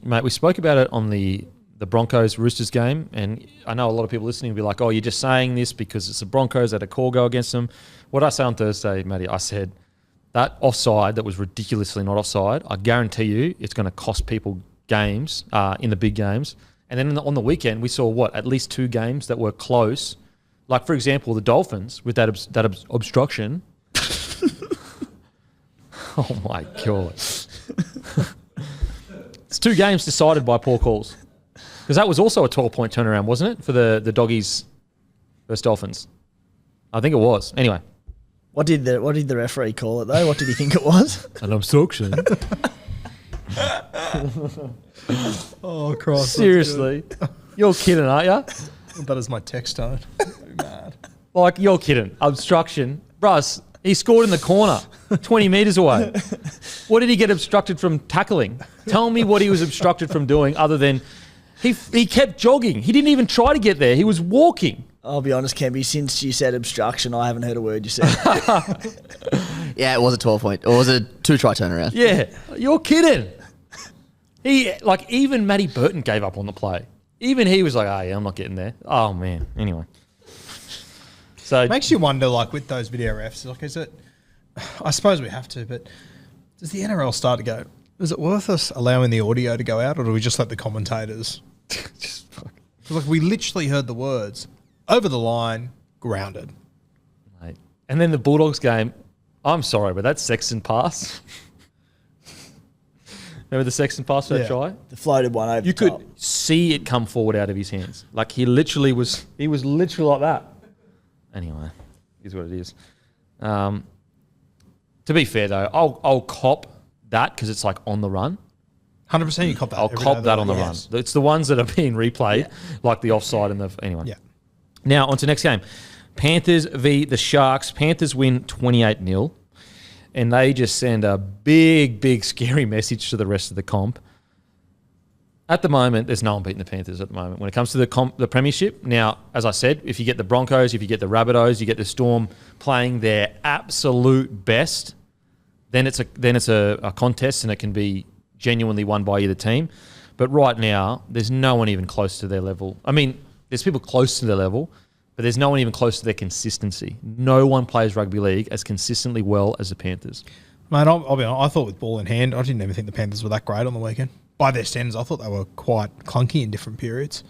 Mate, we spoke about it on the Broncos Roosters game, and I know a lot of people listening will be like, "Oh, you're just saying this because it's the Broncos that had a call go against them." What did I say on Thursday, Matty? I said that offside that was ridiculously not offside. I guarantee you, it's going to cost people games in the big games. And then on the weekend, we saw at least 2 games that were close. Like for example, the Dolphins with that obstruction. Oh my god! It's 2 games decided by poor calls. Because that was also a 12-point turnaround, wasn't it, for the Doggies versus Dolphins? I think it was. Anyway. What did the referee call it, though? What did he think it was? An obstruction. Oh, Christ. Seriously. You're kidding, aren't you? That is my text tone. Mad. Like, you're kidding. Obstruction. Russ, he scored in the corner, 20 metres away. What did he get obstructed from tackling? Tell me what he was obstructed from doing other than he kept jogging. He didn't even try to get there. He was walking. I'll be honest, Kempy, since you said obstruction, I haven't heard a word you said. Yeah, it was a 12-point. Or was it a 2-try turnaround? Yeah, you're kidding. Even Matty Burton gave up on the play. Even he was like, "Oh yeah, I'm not getting there." Oh man. Anyway, so it makes you wonder, with those video refs, is it? I suppose we have to, but does the NRL start to go? Is it worth us allowing the audio to go out, or do we just let the commentators? We literally heard the words over the line, grounded. Mate. And then the Bulldogs game. I'm sorry, but that Sexton pass. Remember the Sexton pass for that try? The floated one over You the top. could see it come forward out of his hands. Like he was literally like that. Anyway, is what it is. To be fair though, I'll cop that because it's on the run. 100% you cop that. I'll cop that on the run. It's the ones that are being replayed, like the offside and the anyway. Yeah. Now on to next game. Panthers v the Sharks. Panthers win 28-0. And they just send a big, big, scary message to the rest of the comp. At the moment, there's no one beating the Panthers at the moment. When it comes to the premiership, now, as I said, if you get the Broncos, if you get the Rabbitohs, you get the Storm playing their absolute best, then it's a contest and it can be genuinely won by either team. But right now, there's no one even close to their level. I mean, there's people close to their level, but there's no one even close to their consistency. No one plays rugby league as consistently well as the Panthers. Mate, I'll be honest, I thought with ball in hand, I didn't even think the Panthers were that great on the weekend. By their standards, I thought they were quite clunky in different periods.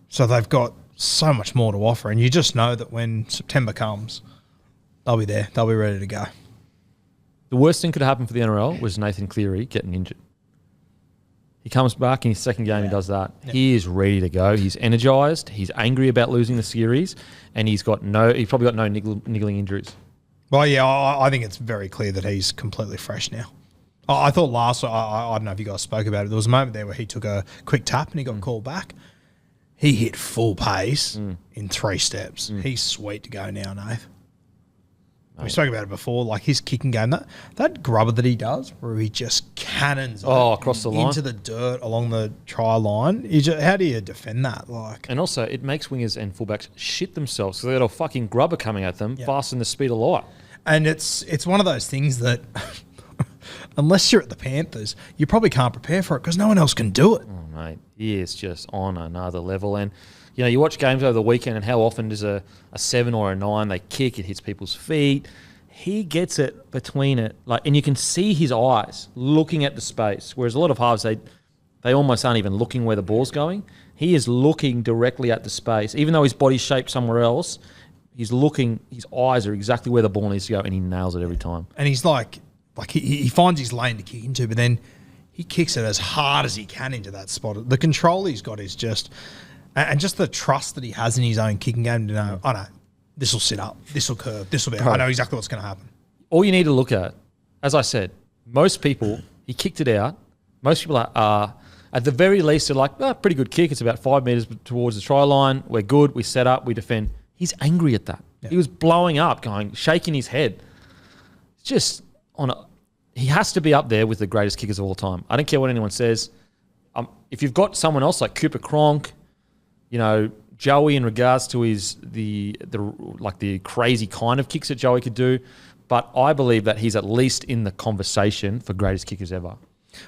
So they've got so much more to offer, and you just know that when September comes, they'll be there. They'll be ready to go. The worst thing could happen for the NRL was Nathan Cleary getting injured. He comes back in his second game, he does that. Yeah. He is ready to go. He's energised. He's angry about losing the series, and he's probably got no niggling injuries. Well, yeah, I think it's very clear that he's completely fresh now. I thought I don't know if you guys spoke about it, there was a moment there where he took a quick tap and he got called back. He hit full pace in 3 steps. He's sweet to go now, Nath. We spoke about it before, like his kicking game, that grubber that he does, where he just cannons across the line into the dirt along the try line. How do you defend that? And also, it makes wingers and fullbacks shit themselves because they got a fucking grubber coming at them faster than the speed of light. And it's one of those things that, unless you're at the Panthers, you probably can't prepare for it because no one else can do it. Oh, mate, he is just on another level. And you watch games over the weekend and how often does a 7 or a 9, they kick, it hits people's feet. He gets it between it. And you can see his eyes looking at the space, whereas a lot of halves, they almost aren't even looking where the ball's going. He is looking directly at the space. Even though his body's shaped somewhere else, he's looking, his eyes are exactly where the ball needs to go, and he nails it every time. And he's like he finds his lane to kick into, but then he kicks it as hard as he can into that spot. The control he's got is just... And just the trust that he has in his own kicking game to know, I know, this will sit up, this will curve, this will be... I know exactly what's going to happen. All you need to look at, as I said, most people, he kicked it out. Most people are at the very least, they're like, pretty good kick. It's about 5 metres towards the try line. We're good. We set up. We defend. He's angry at that. Yeah. He was blowing up, shaking his head. It's just he has to be up there with the greatest kickers of all time. I don't care what anyone says. If you've got someone else like Cooper Cronk, Joey in regards to the crazy kind of kicks that Joey could do, but I believe that he's at least in the conversation for greatest kickers ever.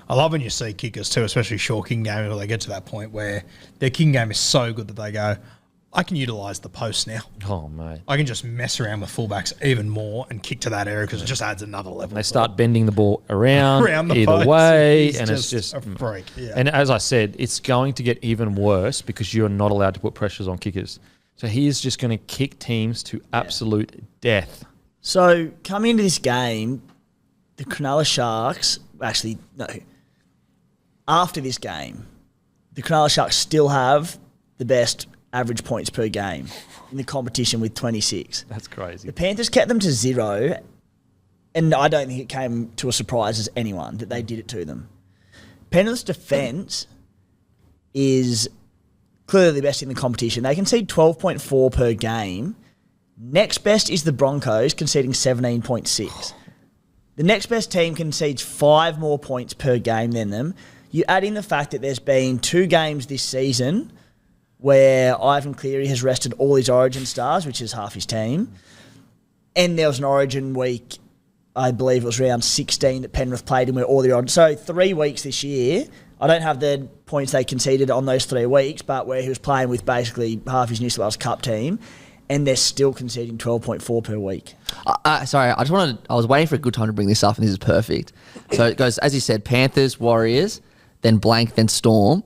I love when you see kickers too, especially short kicking game, where they get to that point where their kicking game is so good that they go, I can utilise the post now. Oh, mate. I can just mess around with fullbacks even more and kick to that area because it just adds another level. They start bending the ball around the either post. way, He's and just it's just a freak. Yeah. And as I said, it's going to get even worse because you're not allowed to put pressures on kickers. So he is just going to kick teams to absolute death. So coming into this game, the Cronulla Sharks, after this game, the Cronulla Sharks still have the best average points per game in the competition with 26. That's crazy. The Panthers kept them to 0, and I don't think it came to a surprise as anyone that they did it to them. Penrith's defence is clearly the best in the competition. They concede 12.4 per game. Next best is the Broncos, conceding 17.6. The next best team concedes 5 more points per game than them. You add in the fact that there's been 2 games this season where Ivan Cleary has rested all his Origin stars, which is half his team. And there was an Origin week, I believe it was round 16 that Penrith played in where all the Origin... So 3 weeks this year, I don't have the points they conceded on those 3 weeks, but where he was playing with basically half his New South Wales Cup team, and they're still conceding 12.4 per week. Sorry, I was waiting for a good time to bring this up, and this is perfect. So it goes, as you said, Panthers, Warriors, then blank, then Storm.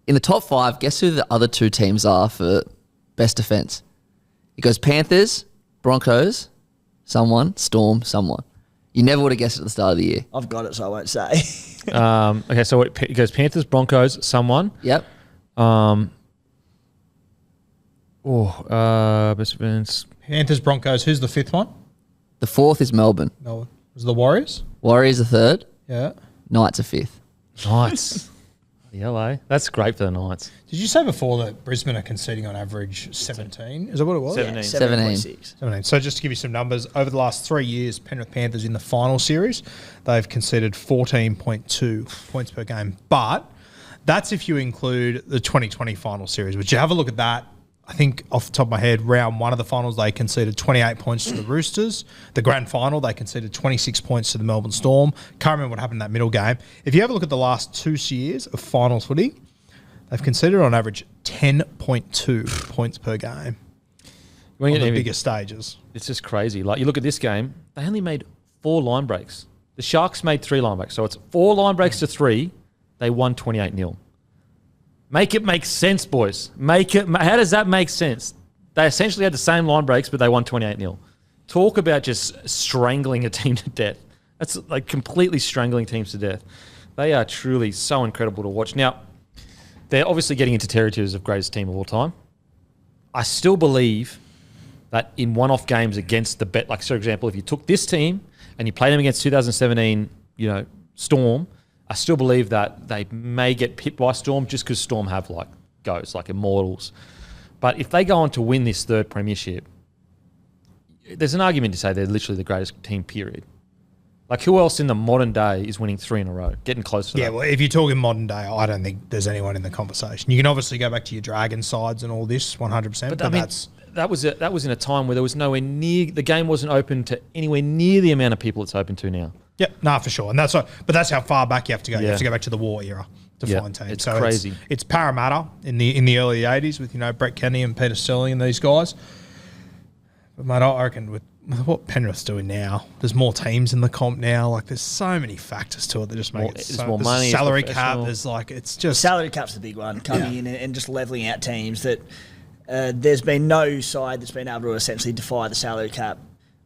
In the top 5, guess who the other 2 teams are for best defence? It goes Panthers, Broncos, someone, Storm, someone. You never would have guessed it at the start of the year. I've got it, so I won't say. Okay, so it goes Panthers, Broncos, someone. Yep. Best defence. Panthers, Broncos. Who's the 5th one? The 4th is Melbourne. Was it the Warriors? Warriors are 3rd. Yeah. Knights are 5th. Knights. LA. That's great for the Knights. Did you say before that Brisbane are conceding on average 17? Is that what it was? 17. Yeah, 17. 17. So just to give you some numbers, over the last 3 years, Penrith Panthers in the final series, they've conceded 14.2 points per game. But That's if you include the 2020 final series. Would you have a look at that? I think off the top of my head, round one of the finals, they conceded 28 points to the Roosters. The grand final, they conceded 26 points to the Melbourne Storm. Can't remember what happened in that middle game. If you have a look at the last 2 years of finals footy, they've conceded on average 10.2 points per game on the bigger stages. It's just crazy. Like, you look at this game, they only made 4 line breaks. The Sharks made 3 line breaks. So it's 4 line breaks to 3. They won 28-0. Make it make sense, boys. How does that make sense? They essentially had the same line breaks, but they won 28-0. Talk about just strangling a team to death. That's like completely strangling teams to death. They are truly so incredible to watch. Now, they're obviously getting into territories of greatest team of all time. I still believe that in one-off games against the bet, like, for example, if you took this team and you played them against 2017, Storm, I still believe that they may get pipped by Storm just because Storm have goes like immortals. But if they go on to win this 3rd premiership, there's an argument to say they're literally the greatest team, period. Like, who else in the modern day is winning 3 in a row, getting close to that? Yeah, well, if you're talking modern day, I don't think there's anyone in the conversation. You can obviously go back to your Dragon sides and all this, 100%. But that's... That was in a time where there was nowhere near... The game wasn't open to anywhere near the amount of people it's open to now. Yep, for sure. And that's how far back you have to go. Yeah. You have to go back to the war era to find teams. It's crazy. It's Parramatta in the early 80s with, Brett Kenny and Peter Sterling and these guys. But, mate, I reckon with what Penrith's doing now, there's more teams in the comp now. Like, there's so many factors to it that just make it so... more money, salary cap, it's just... Salary cap's the big one, coming in and just levelling out teams that... there's been no side that's been able to essentially defy the salary cap.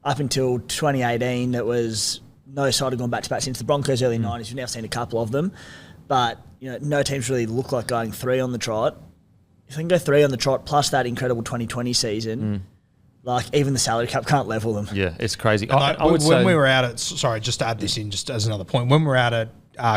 Up until 2018, that was... No side had gone back-to-back since the Broncos early 90s. We've now seen a couple of them. But, no teams really look like going 3 on the trot. If they can go 3 on the trot plus that incredible 2020 season, even the salary cap can't level them. Yeah, it's crazy. I would say... When we were out at... Sorry, just to add this in, just as another point. When we were out at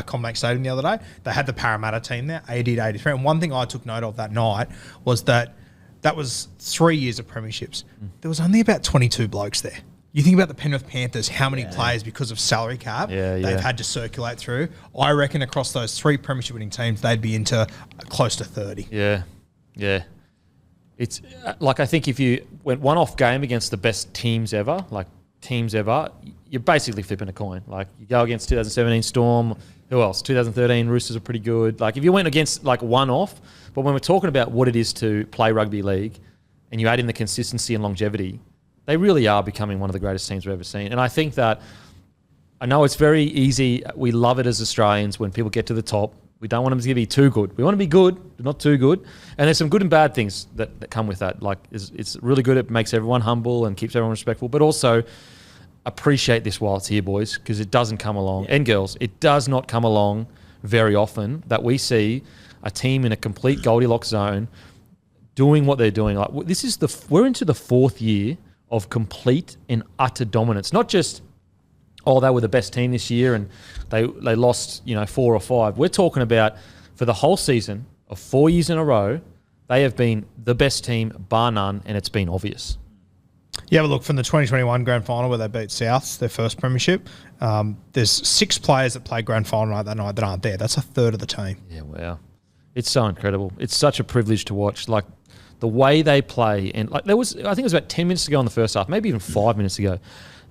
Combank Stadium the other day, they had the Parramatta team there, 80 to 83. And one thing I took note of that night was that was 3 years of premierships. There was only about 22 blokes there. You think about the Penrith Panthers, how many players, because of salary cap, they've had to circulate through. I reckon across those 3 premiership winning teams, they'd be into close to 30. Yeah. It's like, I think if you went one-off game against the best teams ever, you're basically flipping a coin. Like, you go against 2017 Storm, who else? 2013 Roosters are pretty good. Like, if you went against one-off, but when we're talking about what it is to play rugby league and you add in the consistency and longevity, they really are becoming one of the greatest teams we've ever seen. And I think that, I know it's very easy. We love it as Australians when people get to the top. We don't want them to be too good. We want to be good, but not too good. And there's some good and bad things that come with that. Like, it's really good. It makes everyone humble and keeps everyone respectful. But also, appreciate this while it's here, boys, because it doesn't come along. And girls, it does not come along very often that we see a team in a complete Goldilocks zone doing what they're doing. Like, we're into the 4th year of complete and utter dominance. Not just, they were the best team this year and they lost, 4 or 5. We're talking about, for the whole season of 4 years in a row, they have been the best team, bar none, and it's been obvious. Yeah, but look, from the 2021 grand final where they beat Souths, their first premiership, there's 6 players that played grand final night that night that aren't there. That's a third of the team. Yeah, wow. It's so incredible. It's such a privilege to watch. Like, the way they play, and I think it was about 10 minutes ago in the first half, maybe even 5 minutes ago,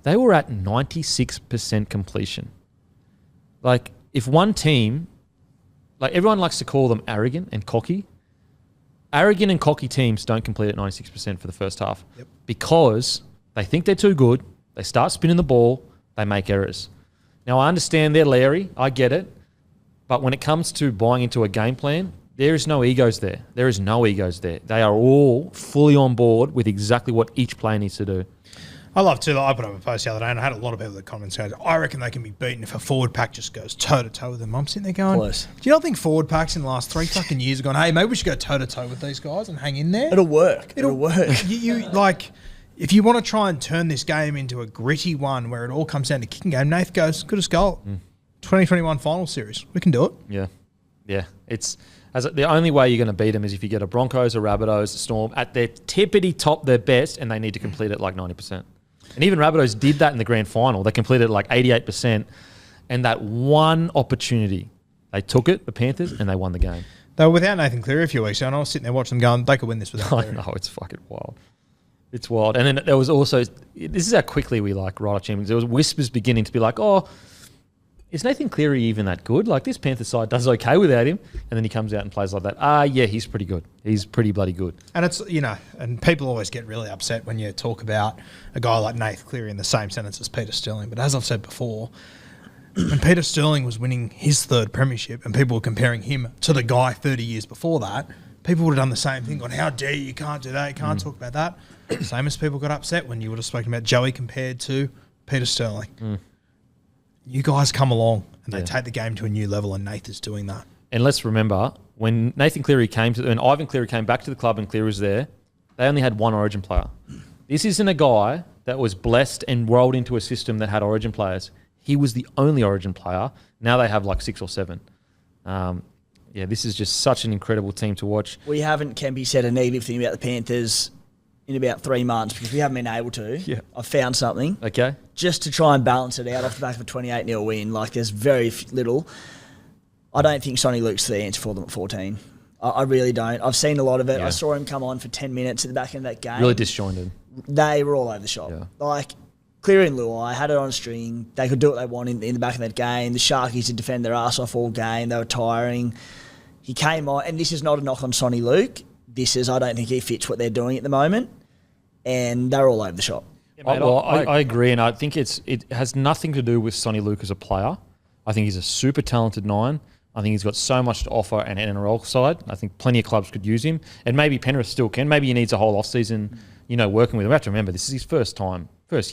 they were at 96% completion. Like, if one team, like, everyone likes to call them arrogant and cocky. Arrogant and cocky teams don't complete at 96% for the first half because they think they're too good. They start spinning the ball. They make errors. Now, I understand they're Larry. I get it. But when it comes to buying into a game plan, there is no egos there. There is no egos there. They are all fully on board with exactly what each player needs to do. I love too. I put up a post the other day, and I had a lot of people that comments saying, I reckon they can be beaten if a forward pack just goes toe-to-toe with them. I'm sitting there going, Close. Do you not think forward packs in the last 3 fucking years have gone, hey, maybe we should go toe-to-toe with these guys and hang in there? It'll work. It'll work. You like, if you want to try and turn this game into a gritty one where it all comes down to kicking game, Nath goes, good as gold. 2021 final series. We can do it. Yeah. It's... the only way you're going to beat them is if you get a Broncos, a Rabbitohs, a Storm at their tippity top, their best, and they need to complete it like 90%. And even Rabbitohs did that in the grand final. They completed it like 88%. And that one opportunity They took it, the Panthers, and they won the game. They were without Nathan Cleary a few weeks ago, and I was sitting there watching them going, they could win this without I Cleary. know, it's fucking wild. It's wild. And then there was also, this is how quickly we like write our champions. There was whispers beginning to be like, oh, is Nathan Cleary even that good? Like this Panther side does okay without him. And then he comes out and plays like that. Yeah, he's pretty good. He's pretty bloody good. And it's, and people always get really upset when you talk about a guy like Nathan Cleary in the same sentence as Peter Sterling. But as I've said before, when Peter Sterling was winning his third premiership and people were comparing him to the guy 30 years before that, people would have done the same thing, going, how dare you can't do that, you can't talk about that. Same as people got upset when you would have spoken about Joey compared to Peter Sterling. You guys come along and they take the game to a new level, and Nathan's doing that. And let's remember, when Nathan Cleary when Ivan Cleary came back to the club and Cleary was there, they only had one Origin player. This isn't a guy that was blessed and rolled into a system that had Origin players. He was the only Origin player. Now they have like 6 or 7. This is just such an incredible team to watch. We haven't, Kempy, said a negative thing about the Panthers in about 3 months because we haven't been able to. Yeah. I've found something. Okay. Just to try and balance it out off the back of a 28-0 win. Like, there's very little. I don't think Sonny Luke's the answer for them at 14. I really don't. I've seen a lot of it. Yeah. I saw him come on for 10 minutes at the back end of that game. Really disjointed. They were all over the shop. Yeah. Like, Cleary and Luai had it on a string. They could do what they want in the back of that game. The Sharkies did defend their ass off all game. They were tiring. He came on, and this is not a knock on Sonny Luke. This is, I don't think he fits what they're doing at the moment. And they're all over the shop. Yeah, mate, I agree, and I think it has nothing to do with Sonny Luke as a player. I think he's a super talented 9. I think he's got so much to offer an NRL side. I think plenty of clubs could use him. And maybe Penrith still can. Maybe he needs a whole off-season, working with him. We have to remember, this is his first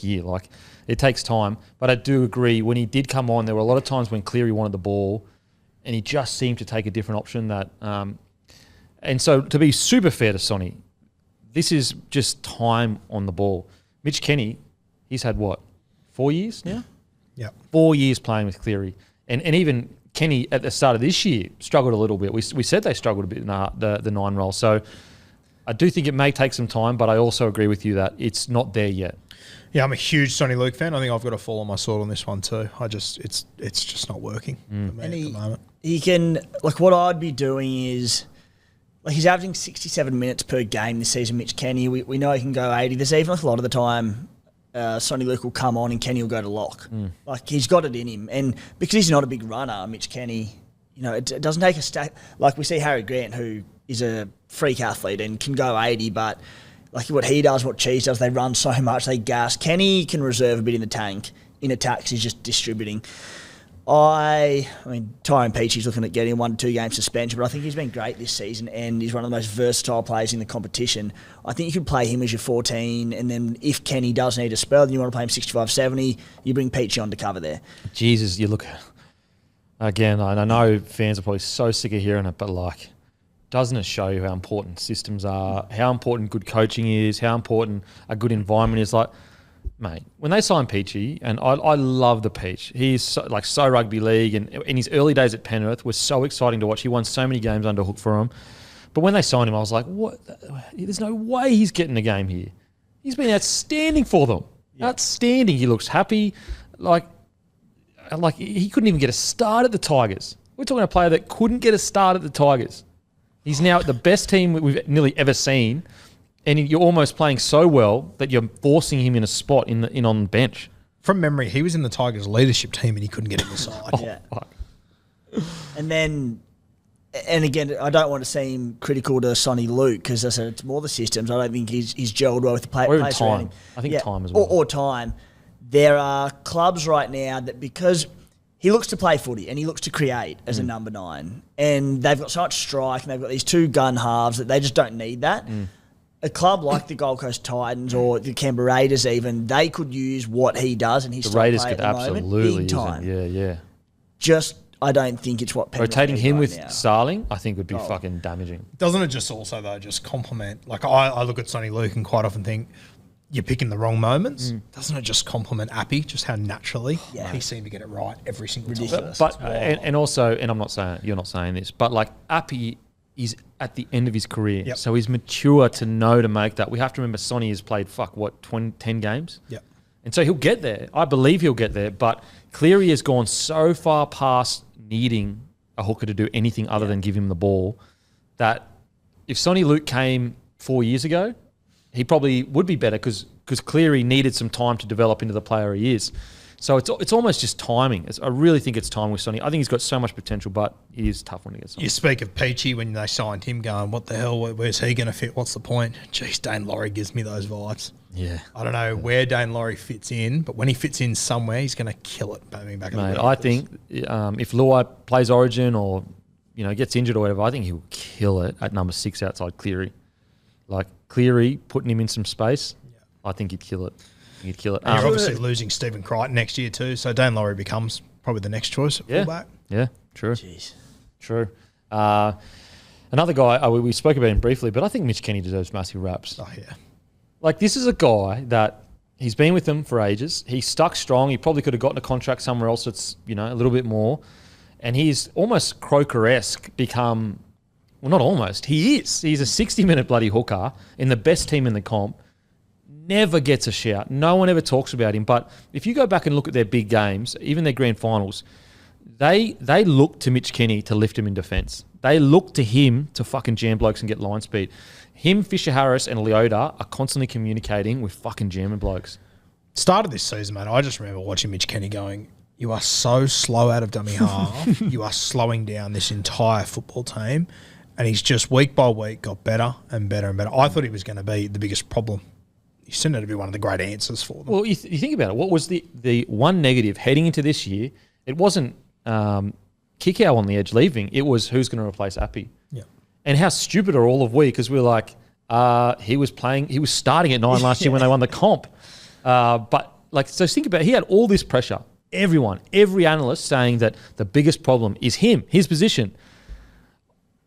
year. Like, it takes time. But I do agree, when he did come on, there were a lot of times when Cleary wanted the ball, and he just seemed to take a different option. And so, to be super fair to Sonny, this is just time on the ball. Mitch Kenny, he's had 4 years now? Yeah. 4 years playing with Cleary. And even Kenny, at the start of this year, struggled a little bit. We said they struggled a bit in the 9 role. So I do think it may take some time, but I also agree with you that it's not there yet. Yeah, I'm a huge Sonny Luke fan. I think I've got to fall on my sword on this one too. It's just not working for me at the moment. He can, like, what I'd be doing is, like, he's averaging 67 minutes per game this season, Mitch Kenny. We know he can go 80. There's even, like, a lot of the time Sonny Luke will come on and Kenny will go to lock. Like, he's got it in him. And because he's not a big runner, Mitch Kenny, it doesn't take a stack. Like, we see Harry Grant, who is a freak athlete and can go 80, but like what he does, what Cheese does, they run so much, they gas. Kenny can reserve a bit in the tank. In attacks, he's just distributing. I mean, Tyrone Peachy's looking at getting 1 to 2 game suspension, but I think he's been great this season and he's one of the most versatile players in the competition. I think you could play him as your 14, and then if Kenny does need a spell, then you want to play him 65-70, you bring Peachy on to cover there. Jesus, you look... Again, I know fans are probably so sick of hearing it, but, like, doesn't it show you how important systems are, how important good coaching is, how important a good environment is? Like, mate, when they signed Peachy, and I love the Peach. He's so rugby league, and in his early days at Penrith was so exciting to watch. He won so many games under hook for him. But when they signed him, I was like, what? There's no way he's getting a game here. He's been outstanding for them. Yeah. Outstanding. He looks happy. Like he couldn't even get a start at the Tigers. We're talking about a player that couldn't get a start at the Tigers. He's now at the best team we've nearly ever seen. And you're almost playing so well that you're forcing him in a spot in on the bench. From memory, he was in the Tigers leadership team and he couldn't get in the side. Yeah. And then, and again, I don't want to seem critical to Sonny Luke because I said it's more the systems. I don't think he's gelled well with the players. Or even time. I think time as well. Or time. There are clubs right now that, because he looks to play footy and he looks to create as a number 9, and they've got so much strike and they've got these 2 gun halves that they just don't need that. A club like the Gold Coast Titans or the Canberra Raiders even, they could use what he does and he's the Raiders could absolutely use him. Yeah. Just, I don't think it's what Penrith rotating him right with now. Starling, I think would be fucking damaging. Doesn't it just also, though, just complement? Like, I look at Sonny Luke and quite often think, you're picking the wrong moments. Doesn't it just compliment Appy, just how naturally he seemed to get it right every single time? But and also, and I'm not saying, you're not saying this, but like Appy is at the end of his career. So he's mature to know to make that. We have to remember Sonny has played, 10 games? Yep. And so he'll get there. I believe he'll get there. But Cleary has gone so far past needing a hooker to do anything other than give him the ball. That if Sonny Luke came 4 years ago, he probably would be better because Cleary needed some time to develop into the player he is. So it's almost just timing. I really think it's time with Sonny. I think he's got so much potential, but it is tough when he gets on. You speak of Peachy when they signed him going, what the hell, where's he going to fit? What's the point? Jeez, Dane Laurie gives me those vibes. Yeah. I don't know where Dane Laurie fits in, but when he fits in somewhere, he's going to kill it. Back Mate, I think if Luai plays Origin or gets injured or whatever, I think he'll kill it at number 6 outside Cleary. Like Cleary, putting him in some space, I think he'd kill it. He'd kill it. And you're obviously losing Stephen Crichton next year too, so Dane Laurie becomes probably the next choice at fullback. Yeah, true. Jeez. True. Another guy, we spoke about him briefly, but I think Mitch Kenny deserves massive raps. Oh, yeah. Like, this is a guy that he's been with them for ages. He's stuck strong. He probably could have gotten a contract somewhere else that's, a little bit more. And he's almost Croker-esque become, well, not almost. He is. He's a 60-minute bloody hooker in the best team in the comp. Never gets a shout. No one ever talks about him. But if you go back and look at their big games, even their grand finals, they look to Mitch Kenny to lift him in defence. They look to him to fucking jam blokes and get line speed. Him, Fisher Harris and Leota are constantly communicating with fucking jamming blokes. Start of this season, mate, I just remember watching Mitch Kenny going, you are so slow out of dummy half. You are slowing down this entire football team. And he's just week by week got better and better and better. I thought he was going to be the biggest problem. He turned out to be one of the great answers for them. Well, you think about it. What was the one negative heading into this year? It wasn't Kikau on the edge leaving. It was who's going to replace Appy. Yeah. And how stupid are all of we? Because we're like, he was starting at 9 last year when they won the comp. So think about it. He had all this pressure. Every analyst saying that the biggest problem is him, his position.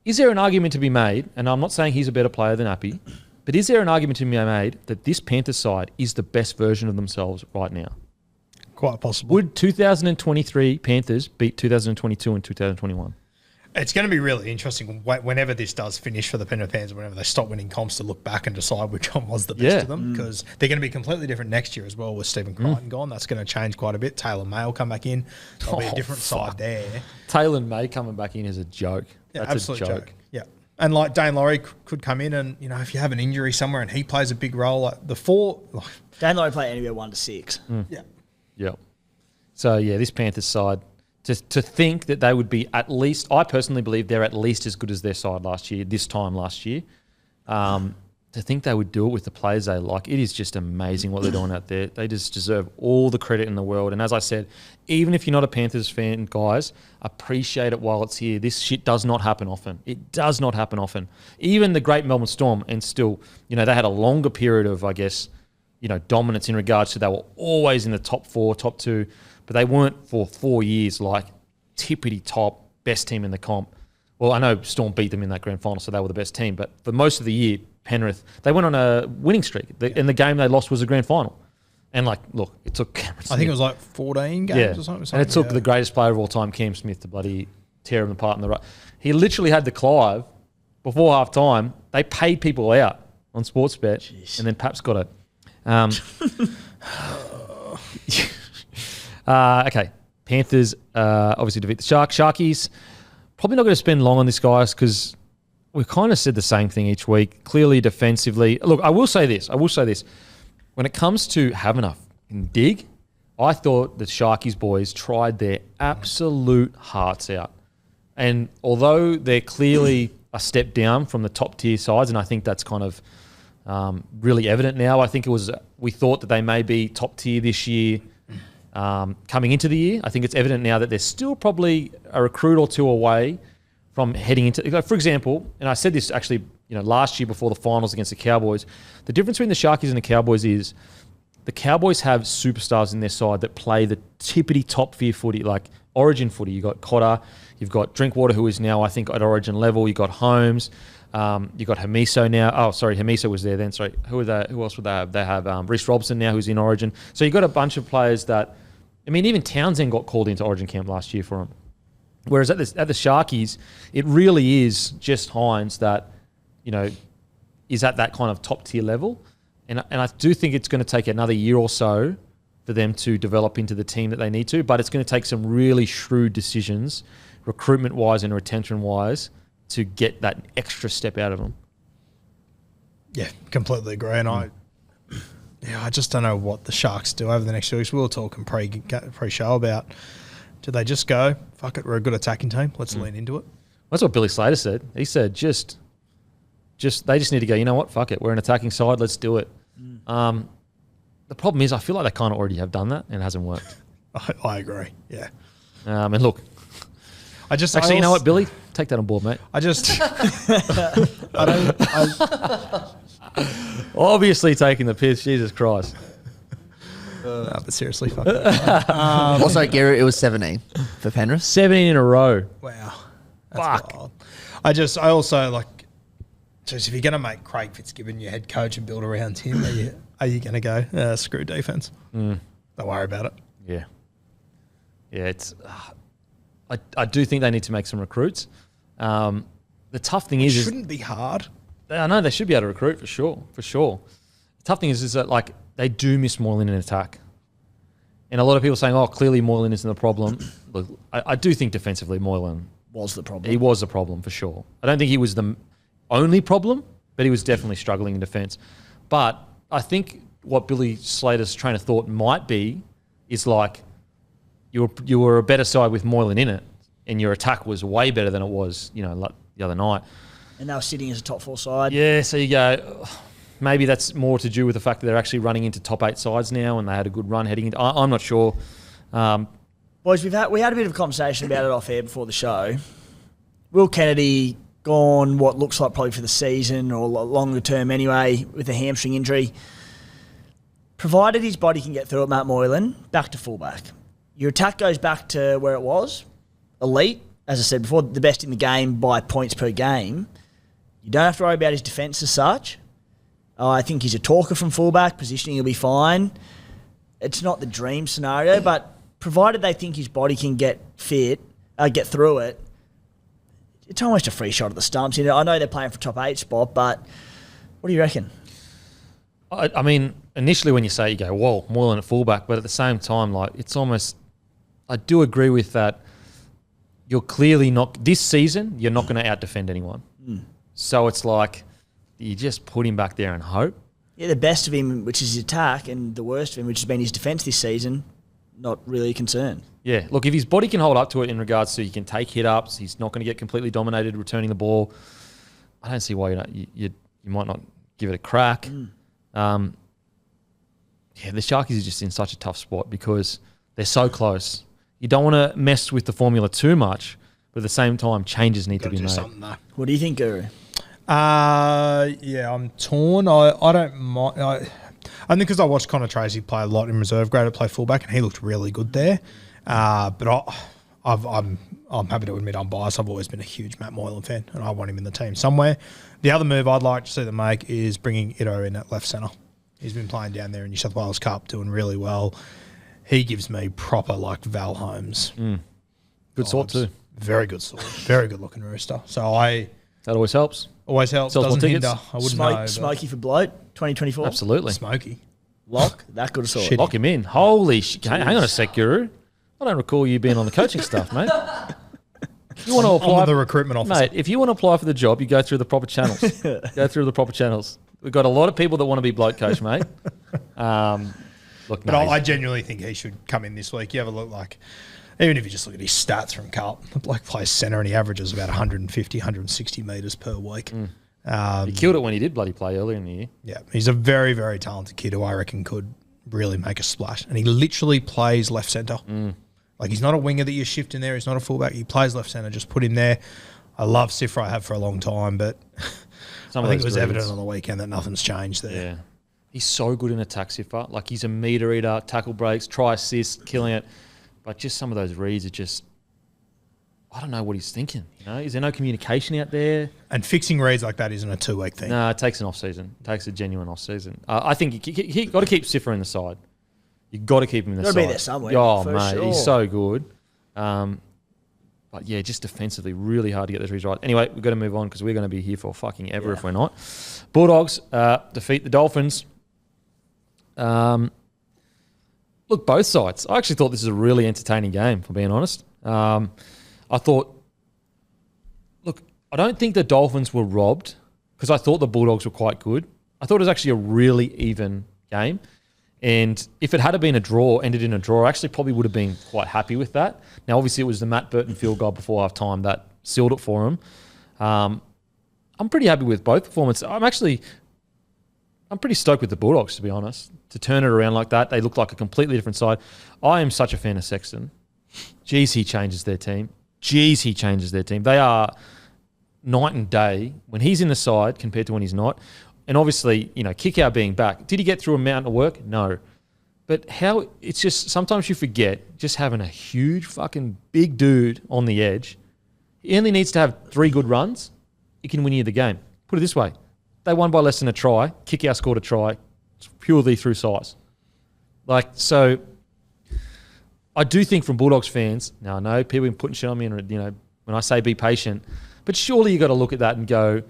Is there an argument to be made, and I'm not saying he's a better player than Appy, but is there an argument to be made that this Panthers side is the best version of themselves right now? Quite possible. Would 2023 Panthers beat 2022 and 2021? It's going to be really interesting whenever this does finish for the Penrith Panthers, whenever they stop winning comps, to look back and decide which one was the best of them, because they're going to be completely different next year as well with Stephen Crichton gone. That's going to change quite a bit. Taylor May will come back in. There'll be a different side there. Taylor May coming back in is a joke. Yeah, That's absolute a joke. Yeah. And like Dane Laurie could come in and, if you have an injury somewhere and he plays a big role, like the four... Dane Laurie play anywhere 1 to 6. Yeah. Yeah. So, this Panthers side, to think that they would be at least... I personally believe they're at least as good as their side this time last year. To think they would do it with the players they like, it is just amazing what they're doing out there. They just deserve all the credit in the world. And as I said, even if you're not a Panthers fan, guys, appreciate it while it's here. This shit does not happen often. It does not happen often. Even the great Melbourne Storm, and still, they had a longer period of, I guess, dominance in regards to they were always in the top 4, top 2, but they weren't for 4 years like tippity top, best team in the comp. Well, I know Storm beat them in that grand final, so they were the best team, but for most of the year, Penrith, they went on a winning streak. And the game they lost was a grand final. And, look, it took Cameron Smith. I think it was like 14 games or something. And it took the greatest player of all time, Cam Smith, to bloody tear him apart in the right. He literally had the Clive before half time. They paid people out on Sportsbet, and then Paps got it. Okay. Panthers obviously defeat the Sharks. Sharkies, probably not going to spend long on this, guys, because we've kind of said the same thing each week. Clearly, defensively. Look, I will say this. When it comes to have enough and dig, I thought the Sharkies boys tried their absolute hearts out. And although they're clearly a step down from the top tier sides, and I think that's kind of really evident now. I think we thought that they may be top tier this year coming into the year. I think it's evident now that they're still probably a recruit or two away from heading into, for example, and I said this actually, last year before the finals against the Cowboys, the difference between the Sharkies and the Cowboys is the Cowboys have superstars in their side that play the tippity top tier footy, like Origin footy. You've got Cotter, you've got Drinkwater, who is now, I think, at Origin level. You've got Holmes, you've got Hamiso now. Oh, sorry, Hamiso was there then. Sorry, who else would they have? They have Reece Robson now, who's in Origin. So you've got a bunch of players that, even Townsend got called into Origin camp last year for him. Whereas at the Sharkies, it really is just Hines that, is at that kind of top tier level. And I do think it's going to take another year or so for them to develop into the team that they need to, but it's going to take some really shrewd decisions recruitment-wise and retention-wise to get that extra step out of them. Yeah, completely agree. And I just don't know what the Sharks do over the next 2 weeks. We were talking pre-show about, do they just go, fuck it, we're a good attacking team, let's lean into it? That's what Billy Slater said. He said just they just need to go, you know what, fuck it, we're an attacking side, let's do it. The problem is I feel like they kind of already have done that and it hasn't worked. I agree, yeah. And look, you know what, Billy? Take that on board, mate. Obviously taking the piss, Jesus Christ. No, but seriously, fuck it. Also, Gary, it was 17 for Penrith. 17 in a row. Wow. Fuck. Wild. I also like, just if you're going to make Craig Fitzgibbon your head coach and build around him, are you going to go, screw defense? Don't worry about it. Yeah. Yeah, it's... I do think they need to make some recruits. The tough thing It is shouldn't be hard. I know they should be able to recruit for sure. The tough thing is that like they do miss Moylan in attack, and a lot of people saying, "Oh, clearly Moylan isn't the problem." Look, I do think defensively Moylan Was the problem. he was the problem for sure. I don't think he was the only problem, but he was definitely struggling in defence. But I think what Billy Slater's train of thought might be is like you were a better side with Moylan in it, and your attack was way better than it was, like the other night. And they were sitting as a top 4 side. Yeah, so you go, maybe that's more to do with the fact that they're actually running into top 8 sides now, and they had a good run heading into. I'm not sure. Boys, we had a bit of a conversation about it off air before the show. Will Kennedy gone what looks like probably for the season or longer term anyway with a hamstring injury. Provided his body can get through it, Matt Moylan, back to fullback. Your attack goes back to where it was, elite, as I said before, the best in the game by points per game. You don't have to worry about his defence as such. I think he's a talker from fullback. Positioning will be fine. It's not the dream scenario, but provided they think his body can get through it, it's almost a free shot at the stumps. I know they're playing for top 8 spot, but what do you reckon? I mean, initially when you say, you go, whoa, Moylan at fullback, but at the same time, like, it's almost, I do agree with that. You're clearly not, this season, you're not going to out-defend anyone. So it's like, you just put him back there and hope. Yeah, the best of him, which is his attack, and the worst of him, which has been his defence this season, not really a concern. Yeah, look, if his body can hold up to it in regards to he can take hit-ups, he's not going to get completely dominated returning the ball, I don't see why you might not give it a crack. Yeah, the Sharkies are just in such a tough spot because they're so close. You don't want to mess with the formula too much, but at the same time, changes need to be made. What do you think, Guru? Yeah, I'm torn. I don't mind. I think because I watched Connor Tracy play a lot in reserve grade, play fullback, and he looked really good there. But I'm happy to admit I'm biased. I've always been a huge Matt Moylan fan, and I want him in the team somewhere. The other move I'd like to see them make is bringing Ito in at left centre. He's been playing down there in New South Wales Cup, doing really well. He gives me proper like Val Holmes. Good sort too. Very good sort. Very good looking rooster. So that always helps. Always helps. Sells more Doesn't tickets. hinder. I wouldn't know. Smoky for Bloke, 2024. Absolutely. Smoky. Lock, that good a sort. Shit. Lock him in. Holy shit. Hang on a sec, Guru. I don't recall you being on the coaching staff, mate. You want to apply I'm the recruitment officer. Mate, if you want to apply for the job, you go through the proper channels. We've got a lot of people that want to be bloke coach, mate. Look, But I genuinely think he should come in this week. You have a look like, even if you just look at his stats from Carlton, the bloke plays centre and he averages about 150, 160 metres per week. he killed it when he did bloody play earlier in the year. Yeah, he's a very, very talented kid who I reckon could really make a splash. And he literally plays left centre. Like, he's not a winger that you shift in there. He's not a fullback. He plays left centre. Just put him there. I love Sifra. I have for a long time, but I think it was evident on the weekend that nothing's changed there. Yeah. He's so good in attack, Sifra. Like, he's a meter eater, tackle breaks, try assist, killing it. But just some of those reads are just, I don't know what he's thinking. Is there no communication out there? And fixing reads like that isn't a 2-week thing. No, it takes an off season. It takes a genuine off season. I think you got to keep Sifra in the side. You got to keep him in the side. Got to be there somewhere. Oh, for mate, sure. he's so good. But yeah, just defensively, really hard to get those reads right. Anyway, we've got to move on because we're going to be here for fucking ever if we're not. Bulldogs defeat the Dolphins. Look, both sides. I actually thought this was a really entertaining game, for being honest. I thought I don't think the Dolphins were robbed because I thought the Bulldogs were quite good. I thought it was actually a really even game. And if it had been a draw, ended in a draw, I actually probably would have been quite happy with that. Now, obviously, it was the Matt Burton field goal before half time that sealed it for him. I'm pretty happy with both performances. I'm pretty stoked with the Bulldogs, to be honest. To turn it around like that, they look like a completely different side. I am such a fan of Sexton. Jeez, he changes their team. They are night and day when he's in the side compared to when he's not. And obviously, kick out being back. Did he get through a mountain of work? No. But it's just, sometimes you forget just having a huge fucking big dude on the edge. He only needs to have 3 good runs. He can win you the game. Put it this way. They won by less than a try. Kick out scored a try. It's purely through size. So I do think from Bulldogs fans, now I know people have been putting shit on me and, when I say be patient, but surely you got to look at that and go,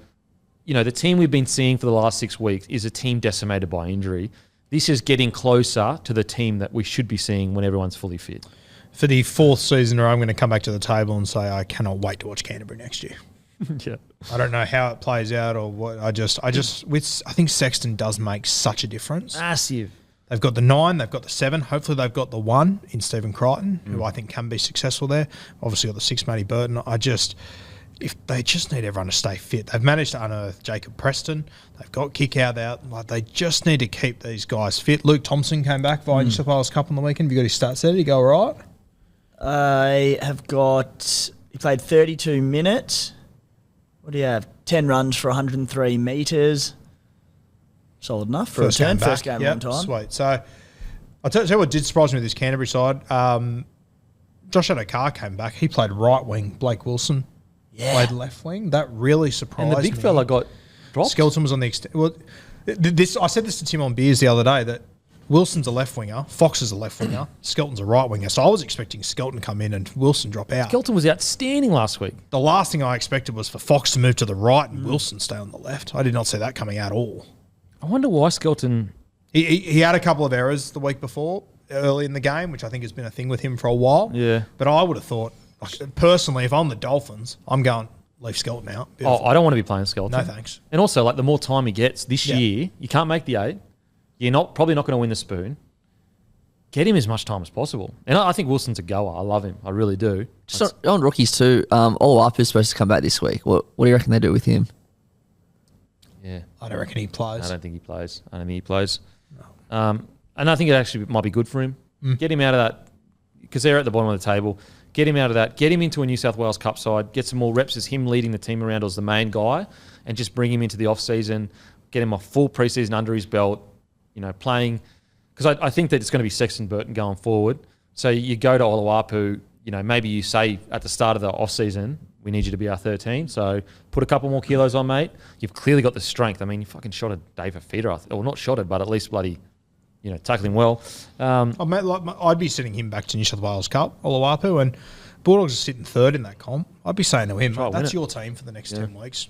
the team we've been seeing for the last 6 weeks is a team decimated by injury. This is getting closer to the team that we should be seeing when everyone's fully fit. For the 4th season, I'm going to come back to the table and say I cannot wait to watch Canterbury next year. Yeah. I don't know how it plays out or what. I think Sexton does make such a difference. Massive. They've got the 9, they've got the 7. Hopefully they've got the 1 in Stephen Crichton, who I think can be successful there. Obviously got the 6, Matty Burton. If they just need everyone to stay fit. They've managed to unearth Jacob Preston. They've got kick out. They just need to keep these guys fit. Luke Thompson came back via New South Wales Cup on the weekend. Have you got his stats there? Did he go all right? I have got... He played 32 minutes. What do you have? 10 runs for 103 metres. Solid enough for a return. First game in a long time. Sweet. So, I'll tell you what did surprise me with this Canterbury side. Josh Adokar came back. He played right wing. Blake Wilson played left wing. That really surprised me. And the big fella got dropped. Skelton was on the extent. Well, I said this to Tim on Beers the other day that Wilson's a left winger, Fox is a left winger, Skelton's a right winger. So I was expecting Skelton to come in and Wilson drop out. Skelton was outstanding last week. The last thing I expected was for Fox to move to the right and Wilson stay on the left. I did not see that coming out at all. I wonder why Skelton... He had a couple of errors the week before, early in the game, which I think has been a thing with him for a while. Yeah. But I would have thought, personally, if I'm the Dolphins, I'm going, leave Skelton out. Beautiful. I don't want to be playing Skelton. No thanks. And also, the more time he gets this year, you can't make the 8. You're probably not going to win the spoon. Get him as much time as possible. And I think Wilson's a goer. I love him. I really do. Just on rookies too, Oluwapu is supposed to come back this week. What do you reckon they do with him? Yeah. I don't reckon he plays. I don't think he plays. No. And I think it actually might be good for him. Get him out of that, because they're at the bottom of the table. Get him out of that. Get him into a New South Wales Cup side. Get some more reps as him leading the team around as the main guy, and just bring him into the off-season. Get him a full preseason under his belt, playing... Because I think that it's going to be Sexton Burton going forward. So you go to Oluwapu, maybe you say at the start of the off-season, we need you to be our 13. So put a couple more kilos on, mate. You've clearly got the strength. I mean, you fucking shot a Dave Fafita. Or not shot it, but at least bloody, tackling well. I'd be sending him back to New South Wales Cup, Oluwapu, and Bulldogs are sitting 3rd in that comp. I'd be saying to him, that's your team for the next 10 weeks.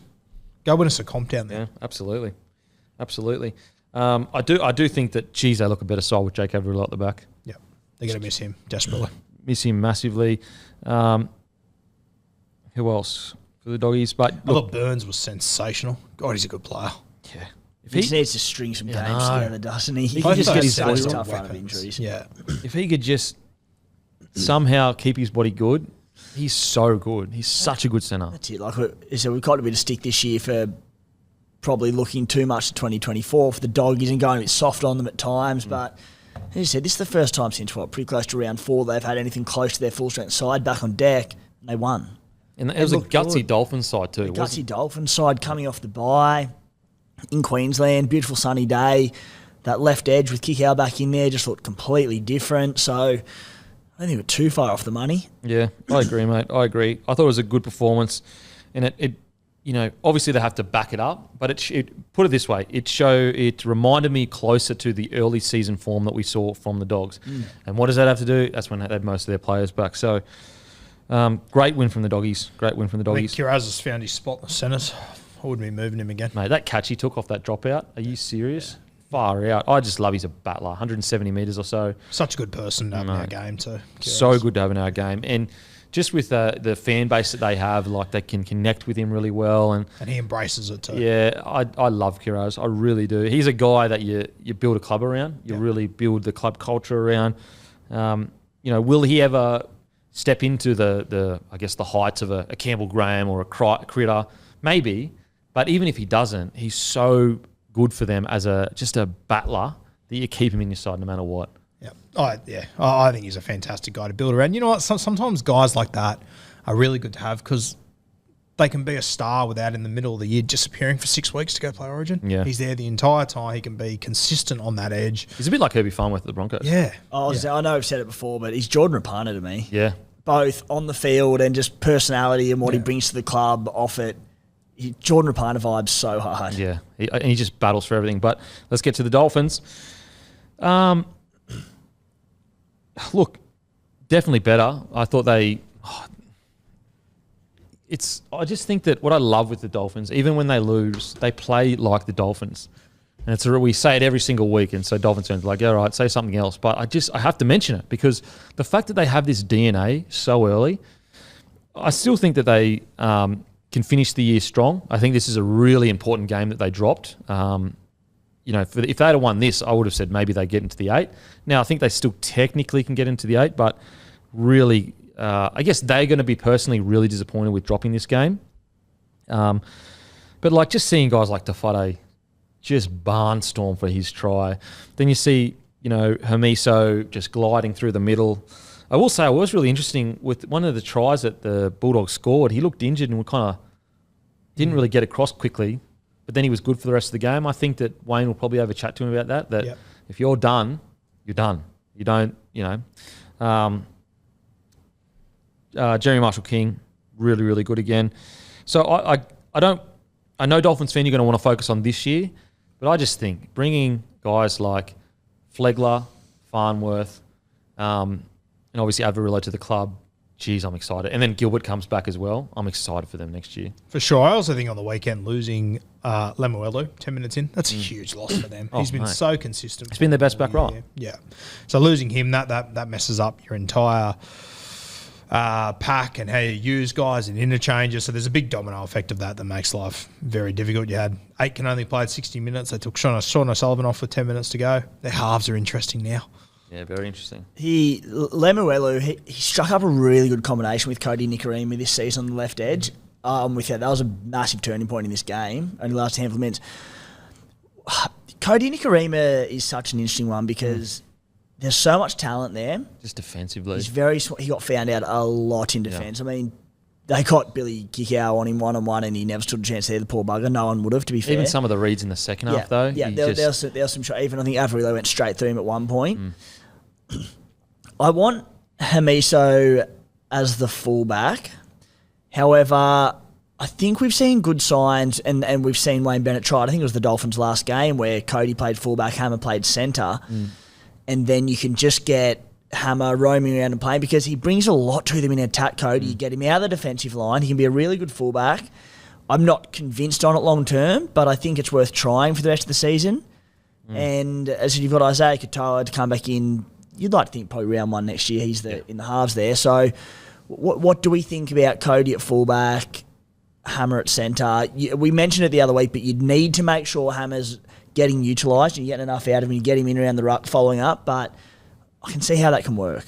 Go win us a comp down there. Yeah, absolutely. I do think that, geez, they look a better side with Jake Averill at the back. Yeah, they're going to miss him desperately. Miss him massively. Who else for the Doggies? But I thought Burns was sensational. God, he's a good player. Yeah. He just needs to string some games together, doesn't he? He can just get his such body tough run of injuries. Yeah. If he could just somehow keep his body good, he's so good. He's such a good centre. That's it. We've got a bit of stick this year for probably looking too much to 2024 for the Doggies and going a bit soft on them at times. But as you said, this is the first time since pretty close to round 4 they've had anything close to their full strength side back on deck, and they won. And it was a gutsy Dolphins side too. Gutsy Dolphins side coming off the bye in Queensland, beautiful sunny day. That left edge with Kikau back in there just looked completely different. So I don't think we're too far off the money. Yeah, I agree, mate. I agree. I thought it was a good performance, and it obviously they have to back it up, but it put it this way, it reminded me closer to the early season form that we saw from the Dogs. And what does that have to do? That's when they had most of their players back. So great win from the Doggies. I think Kiraz has found his spot in the centres. I wouldn't be moving him again. Mate, that catch he took off that dropout, are you serious? Far out. I just love he's a battler, 170 metres or so. Such a good person to have in our game too. So good to have in our game. And just with the fan base that they have, like they can connect with him really well. And he embraces it too. Yeah, I love Kiros. I really do. He's a guy that you build a club around. You really build the club culture around. Will he ever step into the I guess the heights of a Campbell Graham or a Critter? Maybe. But even if he doesn't, he's so good for them as just a battler that you keep him in your side no matter what. Yeah. I think he's a fantastic guy to build around. You know what? Sometimes guys like that are really good to have because they can be a star without in the middle of the year disappearing for 6 weeks to go play Origin. Yeah. He's there the entire time. He can be consistent on that edge. He's a bit like Herbie Farnworth at the Broncos. Yeah. I know I've said it before, but he's Jordan Rapana to me. Yeah. Both on the field and just personality and what he brings to the club off it. Jordan Rapana vibes so hard. Yeah. He just battles for everything. But let's get to the Dolphins. Look, definitely better. I thought I just think that what I love with the Dolphins, even when they lose, they play like the Dolphins. And we say it every single week, and so Dolphins fans are like, yeah, all right, say something else. But I have to mention it because the fact that they have this DNA so early, I still think that they can finish the year strong. I think this is a really important game that they dropped. If they had won this, I would have said maybe they get into the 8. Now, I think they still technically can get into the 8, but really, I guess they're going to be personally really disappointed with dropping this game. But like just seeing guys like Tafade just barnstorm for his try. Then you see, Hamiso just gliding through the middle. I will say it was really interesting with one of the tries that the Bulldogs scored. He looked injured and kind of didn't really get across quickly. But then he was good for the rest of the game. I think that Wayne will probably have a chat to him about that. If you're done, you're done. You don't, Jeremy Marshall-King, really, really good again. So I know Dolphins fan, you're going to want to focus on this year, but I just think bringing guys like Flegler, Farnworth, and obviously Averillo to the club, geez, I'm excited. And then Gilbert comes back as well. I'm excited for them next year. For sure. I also think on the weekend, losing Lemuelu 10 minutes in, that's a huge loss for them. He's been so consistent. He's been their best back right. Yeah. So losing him, that messes up your entire pack and how you use guys and interchanges. So there's a big domino effect of that makes life very difficult. You had 8 can only played 60 minutes. They took Sean O'Sullivan off with 10 minutes to go. Their halves are interesting now. Yeah, very interesting. Lemuelu, he struck up a really good combination with Cody Nikarima this season on the left edge. With that was a massive turning point in this game. Only lasted a handful of minutes. Cody Nikarima is such an interesting one because there's so much talent there. Just defensively. He got found out a lot in defence. Yeah. I mean, they got Billy Kickow on him one-on-one and he never stood a chance there, the poor bugger. No one would have, to be fair. Even some of the reads in the second half, though. Yeah, there was some shot. Even I think Averillo went straight through him at one point. I want Hamiso as the fullback. However, I think we've seen good signs and we've seen Wayne Bennett try. I think it was the Dolphins' last game where Cody played fullback, Hammer played centre. And then you can just get Hammer roaming around and playing because he brings a lot to them in attack, Cody. You get him out of the defensive line. He can be a really good fullback. I'm not convinced on it long term, but I think it's worth trying for the rest of the season. And as you've got Isaiah Katoa to come back in, you'd like to think probably round 1 next year. He's in the halves there. So what do we think about Cody at fullback, Hammer at centre? We mentioned it the other week, but you'd need to make sure Hammer's getting utilised and you're getting enough out of him. You get him in around the ruck following up, but I can see how that can work.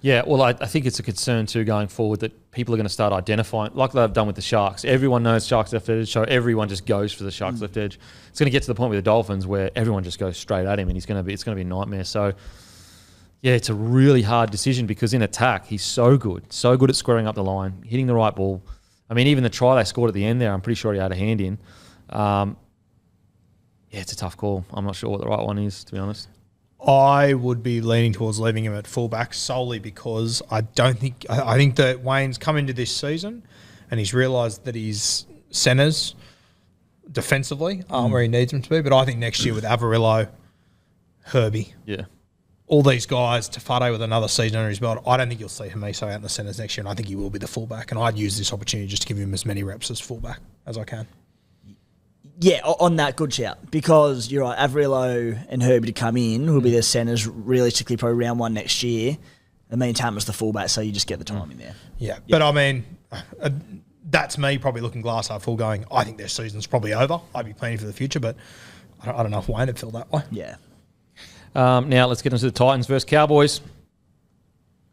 Yeah, well, I think it's a concern too going forward that people are going to start identifying, like they've done with the Sharks. Everyone knows Sharks left edge, so everyone just goes for the Sharks left edge. It's going to get to the point with the Dolphins where everyone just goes straight at him, and it's going to be a nightmare. So, yeah, it's a really hard decision because in attack he's so good at squaring up the line, hitting the right ball. I mean, even the try they scored at the end there, I'm pretty sure he had a hand in. Yeah, it's a tough call. I'm not sure what the right one is, to be honest. I would be leaning towards leaving him at fullback solely because I think that Wayne's come into this season and he's realised that his centres defensively aren't where he needs them to be. But I think next year with Averillo, Herbie, all these guys, Tafade with another season under his belt, I don't think you'll see Hamiso out in the centres next year, and I think he will be the fullback. And I'd use this opportunity just to give him as many reps as fullback as I can. Yeah, on that, good shout. Because you're right, Averillo and Herbie to come in will be their centres realistically probably round 1 next year. It means Hammer's the fullback, so you just get the time in there. Yeah, but I mean, that's me probably looking glass half full going, I think their season's probably over. I'd be planning for the future, but I don't know if Wayne would feel that way. Yeah. Now let's get into the Titans versus Cowboys.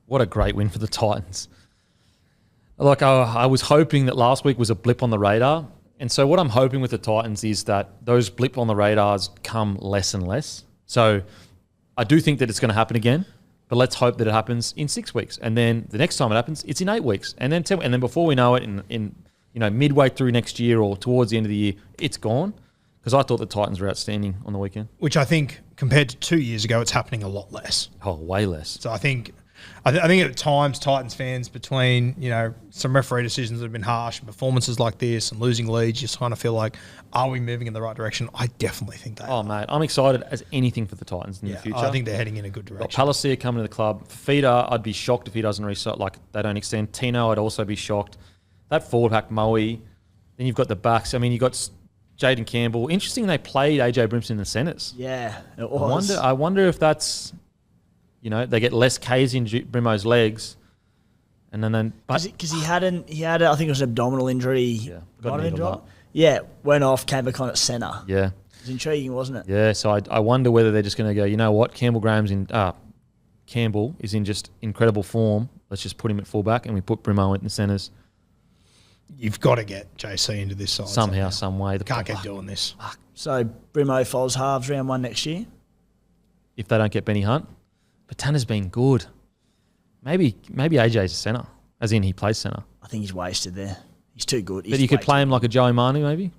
What a great win for the Titans. Like, I was hoping that last week was a blip on the radar. And so what I'm hoping with the Titans is that those blip on the radars come less and less. So I do think that it's going to happen again, but let's hope that it happens in 6 weeks. And then the next time it happens, it's in 8 weeks. And then 10, and then before we know it, in midway through next year or towards the end of the year, it's gone. Because I thought the Titans were outstanding on the weekend. Which I think, compared to 2 years ago, it's happening a lot less. Oh, way less. So I think at times Titans fans, between some referee decisions that have been harsh and performances like this and losing leads, you just kind of feel like, are we moving in the right direction? I definitely think they are. Mate, I'm excited as anything for the Titans in the future. I think they're heading in a good direction. Got Palacia coming to the club. Fida, I'd be shocked if he doesn't restart. Like, they don't extend. Tino, I'd also be shocked. That forward pack, Moe. Then you've got the backs. I mean, you've got Jaden Campbell. Interesting they played AJ Brimson in the centres. Yeah, it was. I wonder if that's, they get less Ks in Brimo's legs. And then because he had I think it was an abdominal injury. Yeah, got a needle up. Yeah, went off, came back on at centre. Yeah. It was intriguing, wasn't it? Yeah, so I wonder whether they're just going to go, you know what, Campbell is in just incredible form. Let's just put him at fullback and we put Brimo in the centres. You've got to get JC into this side. Somehow, some way. Can't keep doing this. So, Brimo Foz halves round 1 next year? If they don't get Benny Hunt. But Tanner's been good. Maybe AJ's a centre, as in he plays centre. I think he's wasted there. He's too good. But you could play him like a Joey Manu, maybe?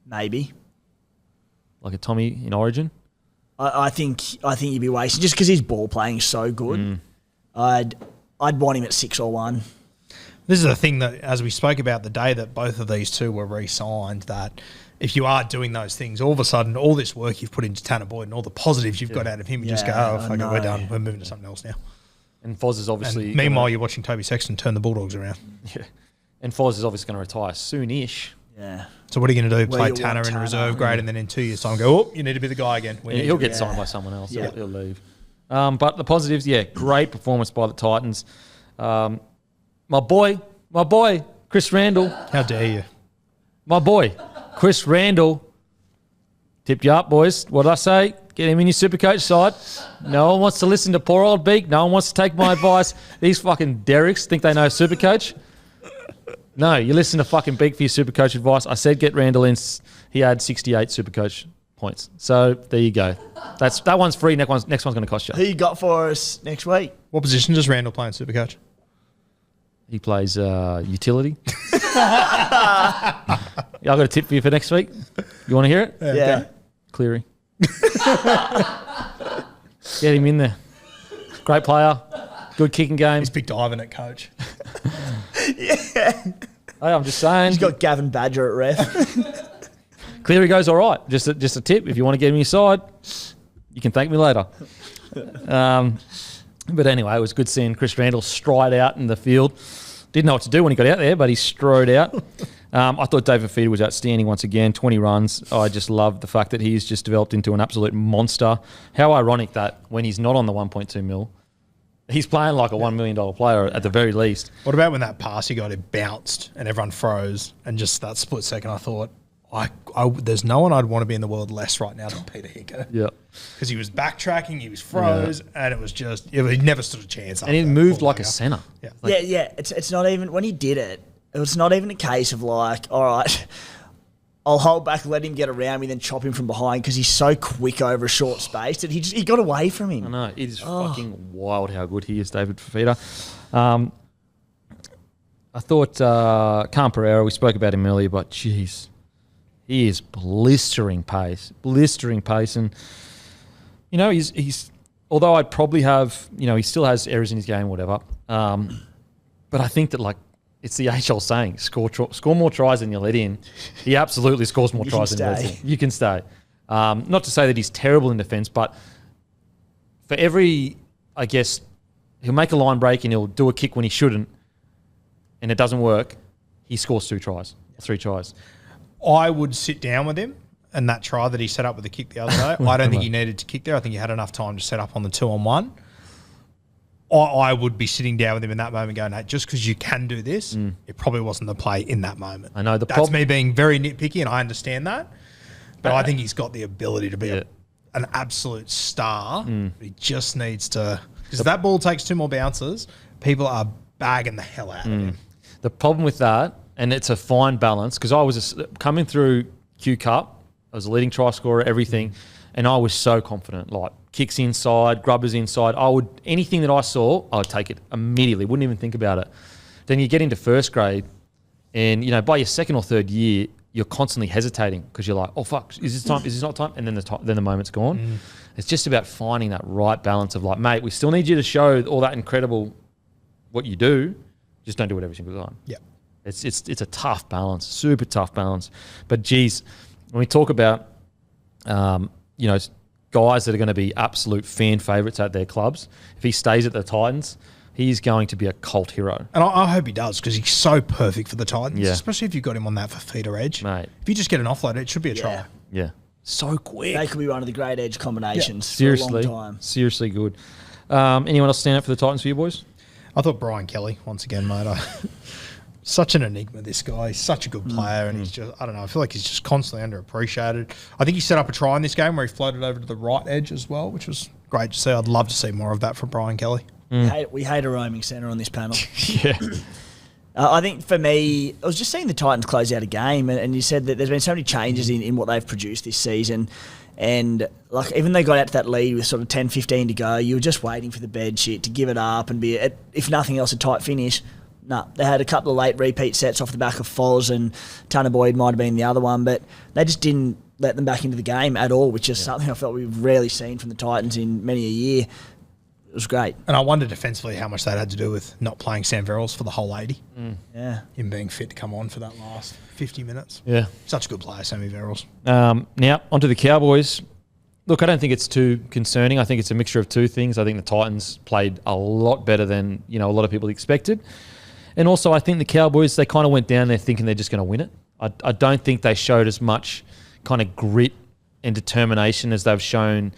Maybe. Like a Tommy in Origin? I think he'd be wasted just because his ball playing is so good. I'd want him at 6 or 1. This is the thing that, as we spoke about the day that both of these two were re-signed, that if you are doing those things, all of a sudden, all this work you've put into Tanner Boyd and all the positives you've got out of him, you just go, fuck it, we're done. We're moving to something else now. And Foz is obviously... And meanwhile, you're watching Toby Sexton turn the Bulldogs around. Yeah. And Foz is obviously going to retire soon-ish. Yeah. So what are you going to do? Play Tanner in reserve grade and then in 2 years' time go, oh, you need to be the guy again. He'll get signed by someone else. Yeah. He'll leave. But the positives, great performance by the Titans. My boy, Chris Randall. How dare you? My boy, Chris Randall. Tipped you up, boys. What did I say? Get him in your Supercoach side. No one wants to listen to poor old Beak. No one wants to take my advice. These fucking Derricks think they know Supercoach. No, you listen to fucking Beak for your Supercoach advice. I said get Randall in. He had 68 Supercoach points. So there you go. That one's free. Next one's going to cost you. Who you got for us next week? What position does Randall play in Supercoach? He plays utility. I've got a tip for you for next week. You want to hear it? Yeah. Cleary. Get him in there. Great player. Good kicking game. He's picked Ivan at coach. Yeah. Hey, I'm just saying. He's got Gavin Badger at ref. Cleary goes all right. Just a tip. If you want to get him on your side, you can thank me later. But anyway, it was good seeing Chris Randall stride out in the field. Didn't know what to do when he got out there, but he strode out. I thought David Feeder was outstanding once again, 20 runs. I just love the fact that he's just developed into an absolute monster. How ironic that when he's not on the 1.2 mil, he's playing like a $1 million player at the very least. What about when that pass he got, it bounced and everyone froze, and just that split second I thought, there's no one I'd want to be in the world less right now than Peter Hicker. Yeah. Because he was backtracking, he was froze, and it was just, he never stood a chance. And he moved like a centre. Yeah. It's not even, when he did it, it was not even a case of like, all right, I'll hold back, let him get around me, then chop him from behind because he's so quick over a short space that he got away from him. I know. It is fucking wild how good he is, David Fafita. I thought Cam Pereira, we spoke about him earlier, but jeez, he is blistering pace. And, he's although I'd probably have, he still has errors in his game, whatever. But I think that, like, it's the HL saying, score more tries than you let in. He absolutely scores more tries than you let in. You can stay. Not to say that he's terrible in defence, but for every, I guess, he'll make a line break and he'll do a kick when he shouldn't, and it doesn't work, he scores 3 tries. I would sit down with him and that try that he set up with the kick the other day. I don't think he needed to kick there. I think he had enough time to set up on the 2-on-1. I would be sitting down with him in that moment going, hey, just because you can do this, it probably wasn't the play in that moment. I know. That's me being very nitpicky, and I understand that. But I think he's got the ability to be an absolute star. He just needs to... Because if that ball takes 2 more bounces, people are bagging the hell out of him. The problem with that, and it's a fine balance, because I was coming through Q Cup, I was a leading try scorer, everything, and I was so confident. Like, kicks inside, grubbers inside. Anything that I saw, I would take it immediately. Wouldn't even think about it. Then you get into first grade, and by your second or third year, you're constantly hesitating because you're like, oh fuck, is this time? Is this not time? And then the moment's gone. It's just about finding that right balance of like, mate, we still need you to show all that incredible what you do. Just don't do it every single time. Yeah, it's a tough balance, super tough balance. But geez, when we talk about guys that are going to be absolute fan favourites at their clubs, if he stays at the Titans, he's going to be a cult hero. And I hope he does, because he's so perfect for the Titans, Yeah. especially if you've got him on that for feeder edge. Mate. If you just get an offload, it should be a try. Yeah. So quick. They could be one of the great edge combinations Seriously. for a long time. Seriously good. Anyone else stand up for the Titans for you boys? I thought Brian Kelly, once again, mate. Such an enigma, this guy. He's such a good player, and he's just, I don't know, I feel like he's just constantly underappreciated. I think he set up a try in this game where he floated over to the right edge as well, which was great to see. I'd love to see more of that from Brian Kelly. We hate a roaming centre on this panel. Yeah. I think for me, I was just seeing the Titans close out a game, and you said that there's been so many changes in what they've produced this season. And like even they got out to that lead with sort of 10, 15 to go, you were just waiting for the bed shit to give it up and be, if nothing else, a tight finish. No, they had a couple of late repeat sets off the back of Foz, and Tanner Boyd might have been the other one, but they just didn't let them back into the game at all, which is something I felt we've rarely seen from the Titans in many a year. It was great. And I wonder defensively how much that had to do with not playing Sam Verrills for the whole 80. Yeah. Him being fit to come on for that last 50 minutes. Yeah. Such a good player, Sammy Verrills. Now, onto the Cowboys. Look, I don't think it's too concerning. I think it's a mixture of two things. I think the Titans played a lot better than a lot of people expected. And also, I think the Cowboys, they kind of went down there thinking they're just going to win it. I don't think they showed as much kind of grit and determination as they've shown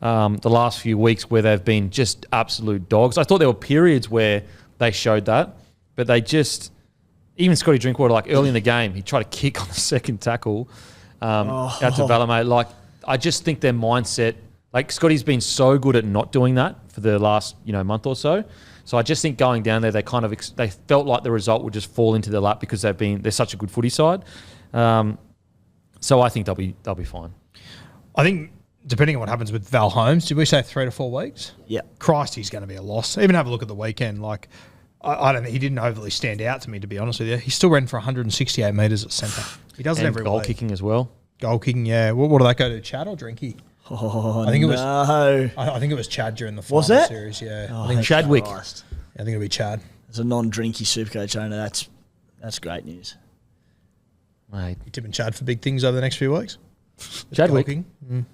the last few weeks, where they've been just absolute dogs. I thought there were periods where they showed that, but they just, even Scotty Drinkwater, like early in the game, he tried to kick on the second tackle out to Valamate. Like, I just think their mindset, like Scotty's been so good at not doing that for the last month or so. So I just think going down there, they kind of they felt like the result would just fall into their lap because they're such a good footy side. So I think they'll be fine. I think depending on what happens with Val Holmes, did we say 3 to 4 weeks? Yeah. Christ, he's going to be a loss. Even have a look at the weekend. Like, I don't think he didn't overly stand out to me, to be honest with you. He still ran for 168 metres at centre. He does it every goal week. Kicking as well. Goal kicking, yeah. What did that go to? Chad or Drinky? Oh, I think it was. no. I think it was Chad during the final Was it? series. Yeah, Oh, I think Chadwick. Christ. it'll be Chad. As a non-drinky Supercoach owner, that's great news. Mate. You tipping Chad for big things over the next few weeks? Chadwick. Goal kicking?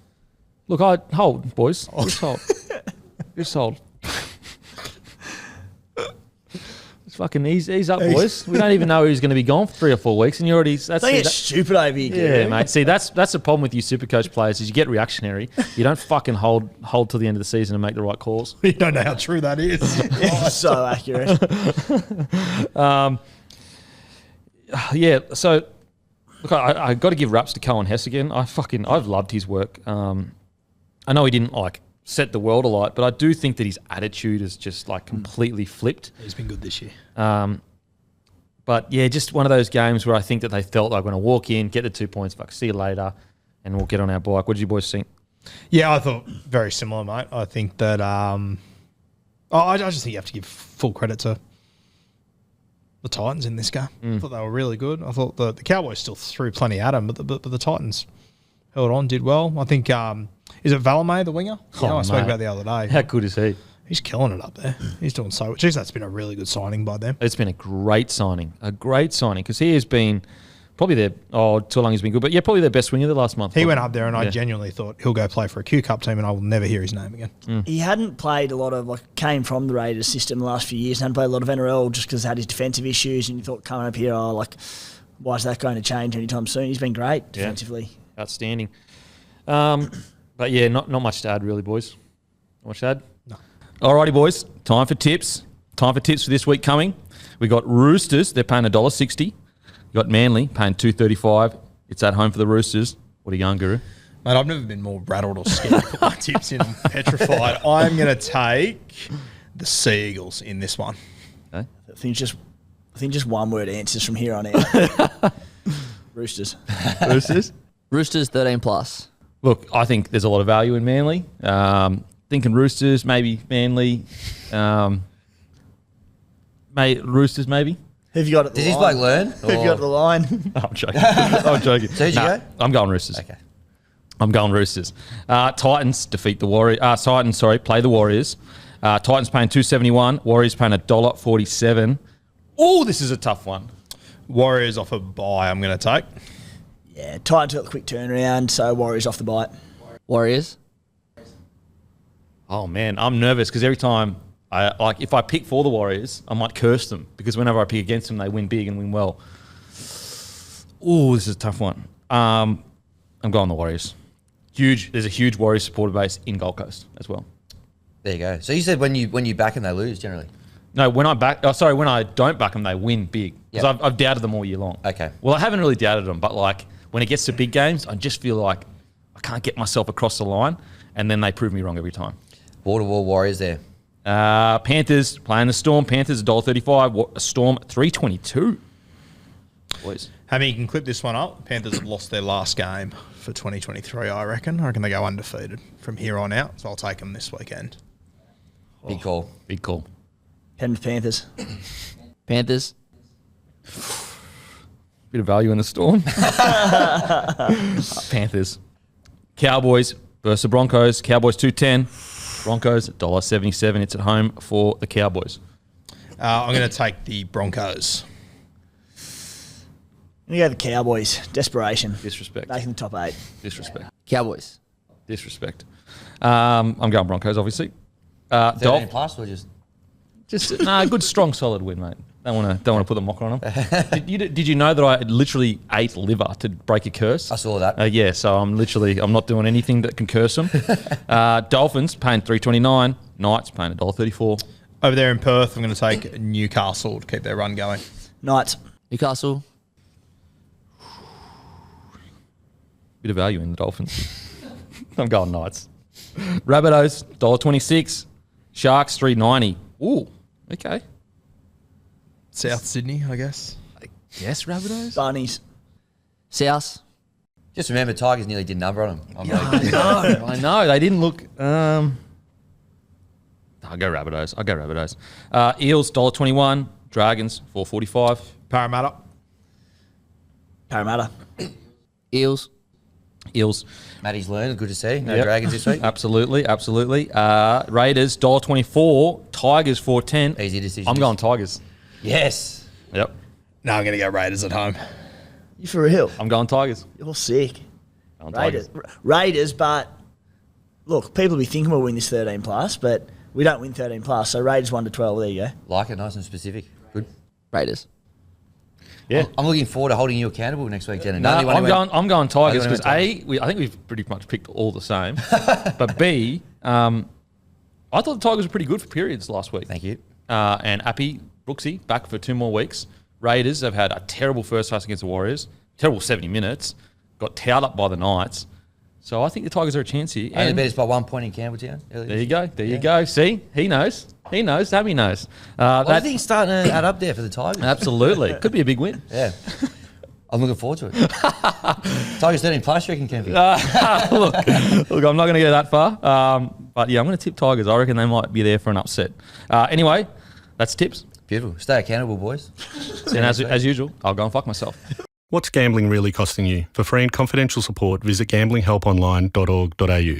Look, hold, boys. Just hold. Just hold. Just fucking ease up, boys. We don't even know who's going to be gone for 3 or 4 weeks, and you already. I think it's stupid over here. Yeah, mate. See, that's the problem with you Supercoach players is you get reactionary. You don't fucking hold till the end of the season and make the right calls. You don't know how true that is. It's so accurate. Yeah. So, look, I got to give raps to Cohen Hess again. I've loved his work. I know he didn't set the world alight, but I do think that his attitude is just completely flipped. He's been good this year. But yeah, just one of those games where I think that they felt like we're going to walk in, get the 2 points, see you later, and we'll get on our bike. What did you boys think? Yeah, I thought very similar, mate. I think that I just think you have to give full credit to the Titans in this game. I thought they were really good. I thought the Cowboys still threw plenty at them, but the Titans held on, did well. I think, is it Valamay, the winger? I spoke about the other day. How good is he? He's killing it up there. He's doing so. Geez, that's been a really good signing by them. It's been a great signing, because he has been probably too long he's been good, but yeah, probably their best winger the last month. He went up there, and I genuinely thought he'll go play for a Q Cup team, and I will never hear his name again. He hadn't played a lot of, came from the Raiders system the last few years, and hadn't played a lot of NRL just because he had his defensive issues, and you thought coming up here, why is that going to change anytime soon? He's been great defensively. Outstanding. But yeah, not much to add really, boys. Not much to add? No. Alrighty, boys. Time for tips. Time for tips for this week coming. We got Roosters. They're paying $1.60. You got Manly paying $2.35. It's at home for the Roosters. What are you going, Guru? Mate, I've never been more rattled or scared to put my tips in. I'm petrified. I'm going to take the Sea Eagles in this one. Okay. I think just one word answers from here on out. Roosters. Roosters? Roosters 13 plus. Look, I think there's a lot of value in Manly. Thinking Roosters, maybe Manly. Roosters, maybe. Who've you got at the Does this line? bloke learn? Who've you got at the line? I'm joking. I'm joking. So who'd you go? I'm going Roosters. Okay. I'm going Roosters. Titans defeat the Warriors. Titans, play the Warriors. Titans paying $2.71. Warriors paying $1.47. Oh, this is a tough one. Warriors off a bye, I'm going to take. Yeah, Titans got the quick turnaround, so Warriors off the bite. Warriors. Oh man, I'm nervous because every time if I pick for the Warriors, I might curse them because whenever I pick against them, they win big and win well. Oh, this is a tough one. I'm going the Warriors. Huge. There's a huge Warriors supporter base in Gold Coast as well. There you go. So you said when you back them, they lose generally. No, when I don't back them, they win big. Because Yep. I've doubted them all year long. Okay. Well, I haven't really doubted them, but when it gets to big games, I just feel like I can't get myself across the line, and then they prove me wrong every time. Wall-to-wall Warriors there. Panthers playing the Storm. Panthers $1.35. Storm $3.22. Boys. Hammy, you can clip this one up. Panthers have lost their last game for 2023, I reckon. I reckon they go undefeated from here on out, so I'll take them this weekend. Big call. Big call. Heading for Panthers. Panthers. Bit of value in the Storm. Panthers. Cowboys versus the Broncos. Cowboys $2.10. Broncos $1.77. It's at home for the Cowboys. I'm going to take the Broncos. I'm going to go the Cowboys. Desperation. Disrespect. Making the top 8. Disrespect. Cowboys. Disrespect. I'm going Broncos, obviously. 13 plus or just... Just good, strong, solid win, mate. Don't want to put the mocker on them. Did you know that I literally ate liver to break a curse? I saw that. Yeah, so I'm not doing anything that can curse them. Dolphins paying $3.29. Knights paying $1.34. Over there in Perth, I'm going to take Newcastle to keep their run going. Knights. Newcastle. Bit of value in the Dolphins. I'm going Knights. Rabbitohs $1.26. Sharks $3.90. Ooh, okay. South Sydney, I guess. Yes, Rabbitohs. Bunnies. South. Just remember, Tigers nearly did number on them. I know. They didn't look... I'll go Rabbitohs. Eels $1.21. Dragons $4.45. Parramatta. Parramatta. Eels. Matty's learned. Good to see. No Yep. Dragons this week. Absolutely. Raiders $1.24. Tigers $4.10. Easy decision. I'm going Tigers. Yes. Yep. No, I'm going to go Raiders at home. You for real? I'm going Tigers. You're sick. Going Raiders. Tigers. Raiders, but look, people will be thinking we'll win this 13 plus, but we don't win 13 plus. So Raiders 1-12. There you go. Like it. Nice and specific. Good. Raiders. Yeah. I'm looking forward to holding you accountable next week, Jenna. No, I'm going Tigers Only because one I think we've pretty much picked all the same. But B, I thought the Tigers were pretty good for periods last week. Thank you. And Appy, Brooksy, back for 2 more weeks. Raiders have had a terrible first half against the Warriors. Terrible 70 minutes. Got towed up by the Knights. So I think the Tigers are a chance here. Only And beat us by 1 point in Campbelltown. there you go. See? He knows. Hammy knows. I think starting to add up there for the Tigers. Absolutely. Could be a big win. Yeah. I'm looking forward to it. Tigers 13 plus, you reckon, Campy? Look, I'm not going to go that far. But yeah, I'm going to tip Tigers. I reckon they might be there for an upset. Anyway, that's tips. Beautiful. Stay accountable, boys. And as usual, I'll go and fuck myself. What's gambling really costing you? For free and confidential support, visit gamblinghelponline.org.au.